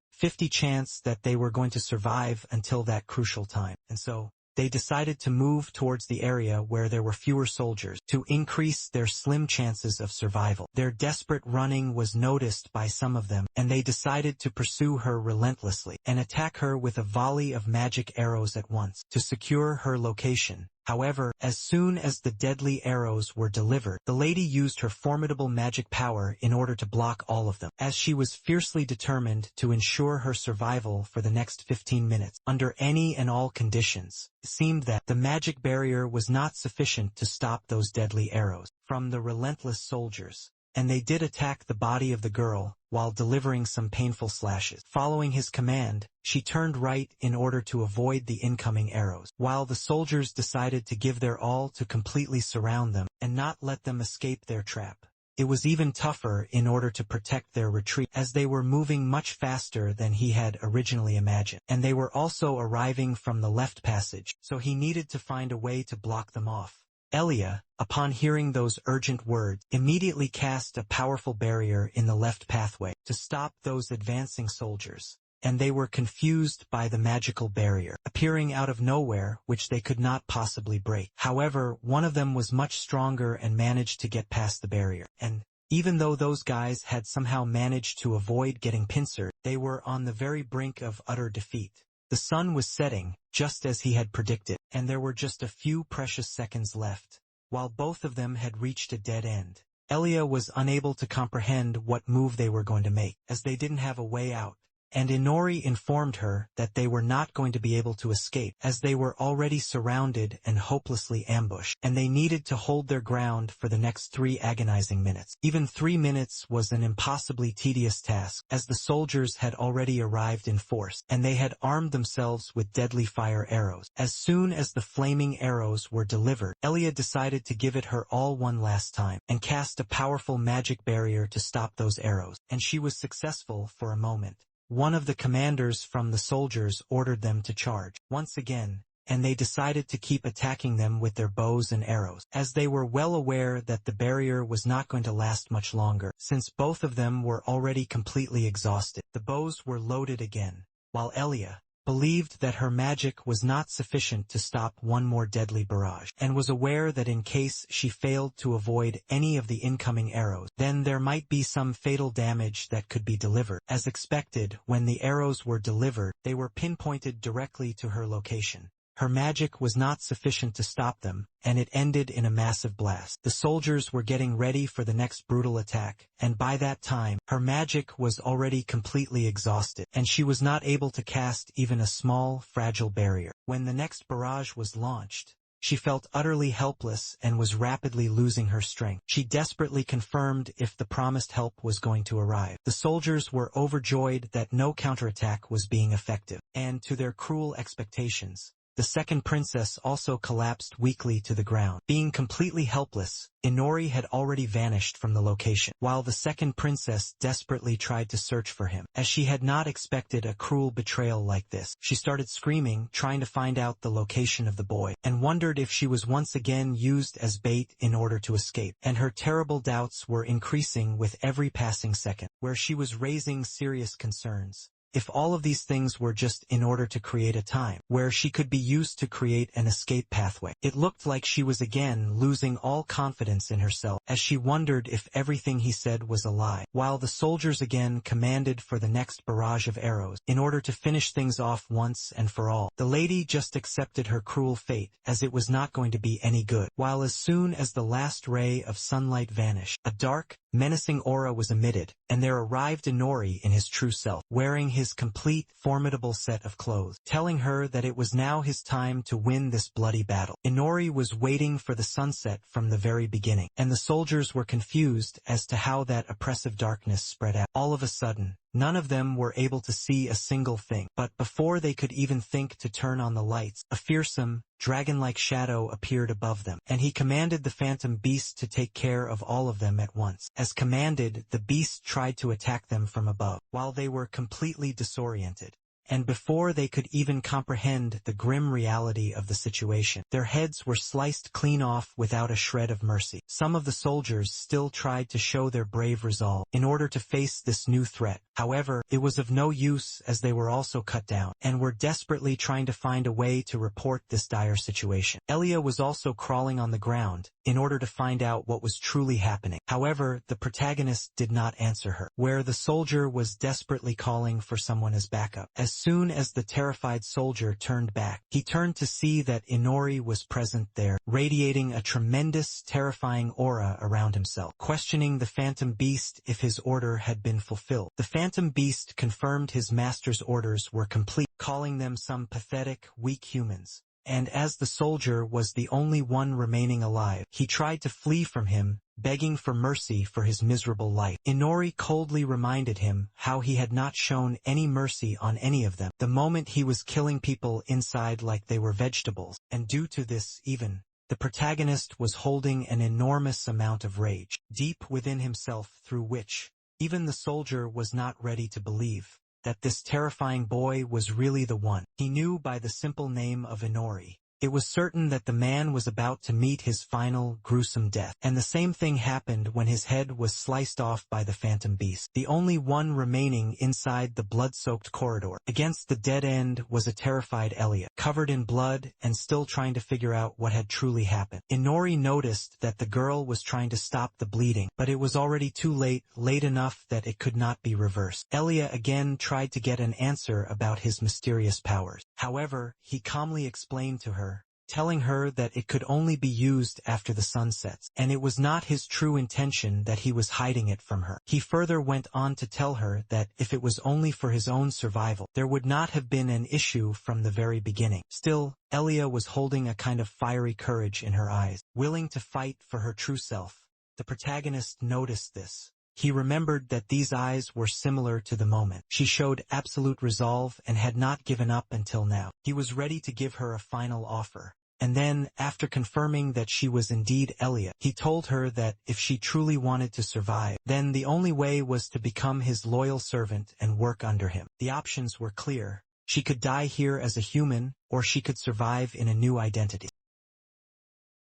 chance that they were going to survive until that crucial time. And so, they decided to move towards the area where there were fewer soldiers to increase their slim chances of survival. Their desperate running was noticed by some of them, and they decided to pursue her relentlessly and attack her with a volley of magic arrows at once to secure her location. However, as soon as the deadly arrows were delivered, the lady used her formidable magic power in order to block all of them, as she was fiercely determined to ensure her survival for the next 15 minutes. Under any and all conditions, it seemed that the magic barrier was not sufficient to stop those deadly arrows from the relentless soldiers, and they did attack the body of the girl while delivering some painful slashes. Following his command, she turned right in order to avoid the incoming arrows, while the soldiers decided to give their all to completely surround them and not let them escape their trap. It was even tougher in order to protect their retreat, as they were moving much faster than he had originally imagined, and they were also arriving from the left passage, so he needed to find a way to block them off. Elia, upon hearing those urgent words, immediately cast a powerful barrier in the left pathway to stop those advancing soldiers, and they were confused by the magical barrier appearing out of nowhere, which they could not possibly break. However, one of them was much stronger and managed to get past the barrier, and even though those guys had somehow managed to avoid getting pincered, they were on the very brink of utter defeat. The sun was setting, just as he had predicted, and there were just a few precious seconds left, while both of them had reached a dead end. Elia was unable to comprehend what move they were going to make, as they didn't have a way out, and Inori informed her that they were not going to be able to escape, as they were already surrounded and hopelessly ambushed, and they needed to hold their ground for the next 3 agonizing minutes. Even 3 minutes was an impossibly tedious task, as the soldiers had already arrived in force, and they had armed themselves with deadly fire arrows. As soon as the flaming arrows were delivered, Elia decided to give it her all one last time, and cast a powerful magic barrier to stop those arrows, and she was successful for a moment. One of the commanders from the soldiers ordered them to charge once again, and they decided to keep attacking them with their bows and arrows, as they were well aware that the barrier was not going to last much longer, since both of them were already completely exhausted. The bows were loaded again, while Elia believed that her magic was not sufficient to stop one more deadly barrage, and was aware that in case she failed to avoid any of the incoming arrows, then there might be some fatal damage that could be delivered. As expected, when the arrows were delivered, they were pinpointed directly to her location. Her magic was not sufficient to stop them, and it ended in a massive blast. The soldiers were getting ready for the next brutal attack, and by that time, her magic was already completely exhausted, and she was not able to cast even a small, fragile barrier. When the next barrage was launched, she felt utterly helpless and was rapidly losing her strength. She desperately confirmed if the promised help was going to arrive. The soldiers were overjoyed that no counterattack was being effective, and to their cruel expectations, the second princess also collapsed weakly to the ground. Being completely helpless, Inori had already vanished from the location, while the second princess desperately tried to search for him. As she had not expected a cruel betrayal like this, she started screaming, trying to find out the location of the boy, and wondered if she was once again used as bait in order to escape. And her terrible doubts were increasing with every passing second, where she was raising serious concerns. if all of these things were just in order to create a time where she could be used to create an escape pathway. It looked like she was again losing all confidence in herself as she wondered if everything he said was a lie, while the soldiers again commanded for the next barrage of arrows in order to finish things off once and for all. The lady just accepted her cruel fate as it was not going to be any good, while as soon as the last ray of sunlight vanished, a dark, menacing aura was emitted, and there arrived Inori in his true self, wearing his complete, formidable set of clothes, telling her that it was now his time to win this bloody battle. Inori was waiting for the sunset from the very beginning, and the soldiers were confused as to how that oppressive darkness spread out. All of a sudden, none of them were able to see a single thing, but before they could even think to turn on the lights, a fearsome, dragon-like shadow appeared above them, and he commanded the phantom beast to take care of all of them at once. As commanded, the beast tried to attack them from above, while they were completely disoriented. And before they could even comprehend the grim reality of the situation, their heads were sliced clean off without a shred of mercy. Some of the soldiers still tried to show their brave resolve in order to face this new threat. However, it was of no use as they were also cut down, and were desperately trying to find a way to report this dire situation. Elia was also crawling on the ground in order to find out what was truly happening. However, the protagonist did not answer her, where the soldier was desperately calling for someone as backup. As soon as the terrified soldier turned back, he turned to see that Inori was present there, radiating a tremendous, terrifying aura around himself. Questioning the phantom beast if his order had been fulfilled, the phantom beast confirmed his master's orders were complete, calling them some pathetic, weak humans. And as the soldier was the only one remaining alive, he tried to flee from him, begging for mercy for his miserable life. Inori coldly reminded him how he had not shown any mercy on any of them the moment he was killing people inside like they were vegetables, and due to this even, the protagonist was holding an enormous amount of rage deep within himself, through which even the soldier was not ready to believe that this terrifying boy was really the one. He knew by the simple name of Inori. It was certain that the man was about to meet his final, gruesome death. And the same thing happened when his head was sliced off by the phantom beast, the only one remaining inside the blood-soaked corridor. Against the dead end was a terrified Elia, covered in blood and still trying to figure out what had truly happened. Inori noticed that the girl was trying to stop the bleeding, but it was already too late, late enough that it could not be reversed. Elia again tried to get an answer about his mysterious powers. However, he calmly explained to her, telling her that it could only be used after the sun sets, and it was not his true intention that he was hiding it from her. He further went on to tell her that if it was only for his own survival, there would not have been an issue from the very beginning. Still, Elia was holding a kind of fiery courage in her eyes, willing to fight for her true self. The protagonist noticed this. He remembered that these eyes were similar to the moment. She showed absolute resolve and had not given up until now. He was ready to give her a final offer. And then, after confirming that she was indeed Elia, he told her that if she truly wanted to survive, then the only way was to become his loyal servant and work under him. The options were clear. She could die here as a human, or she could survive in a new identity.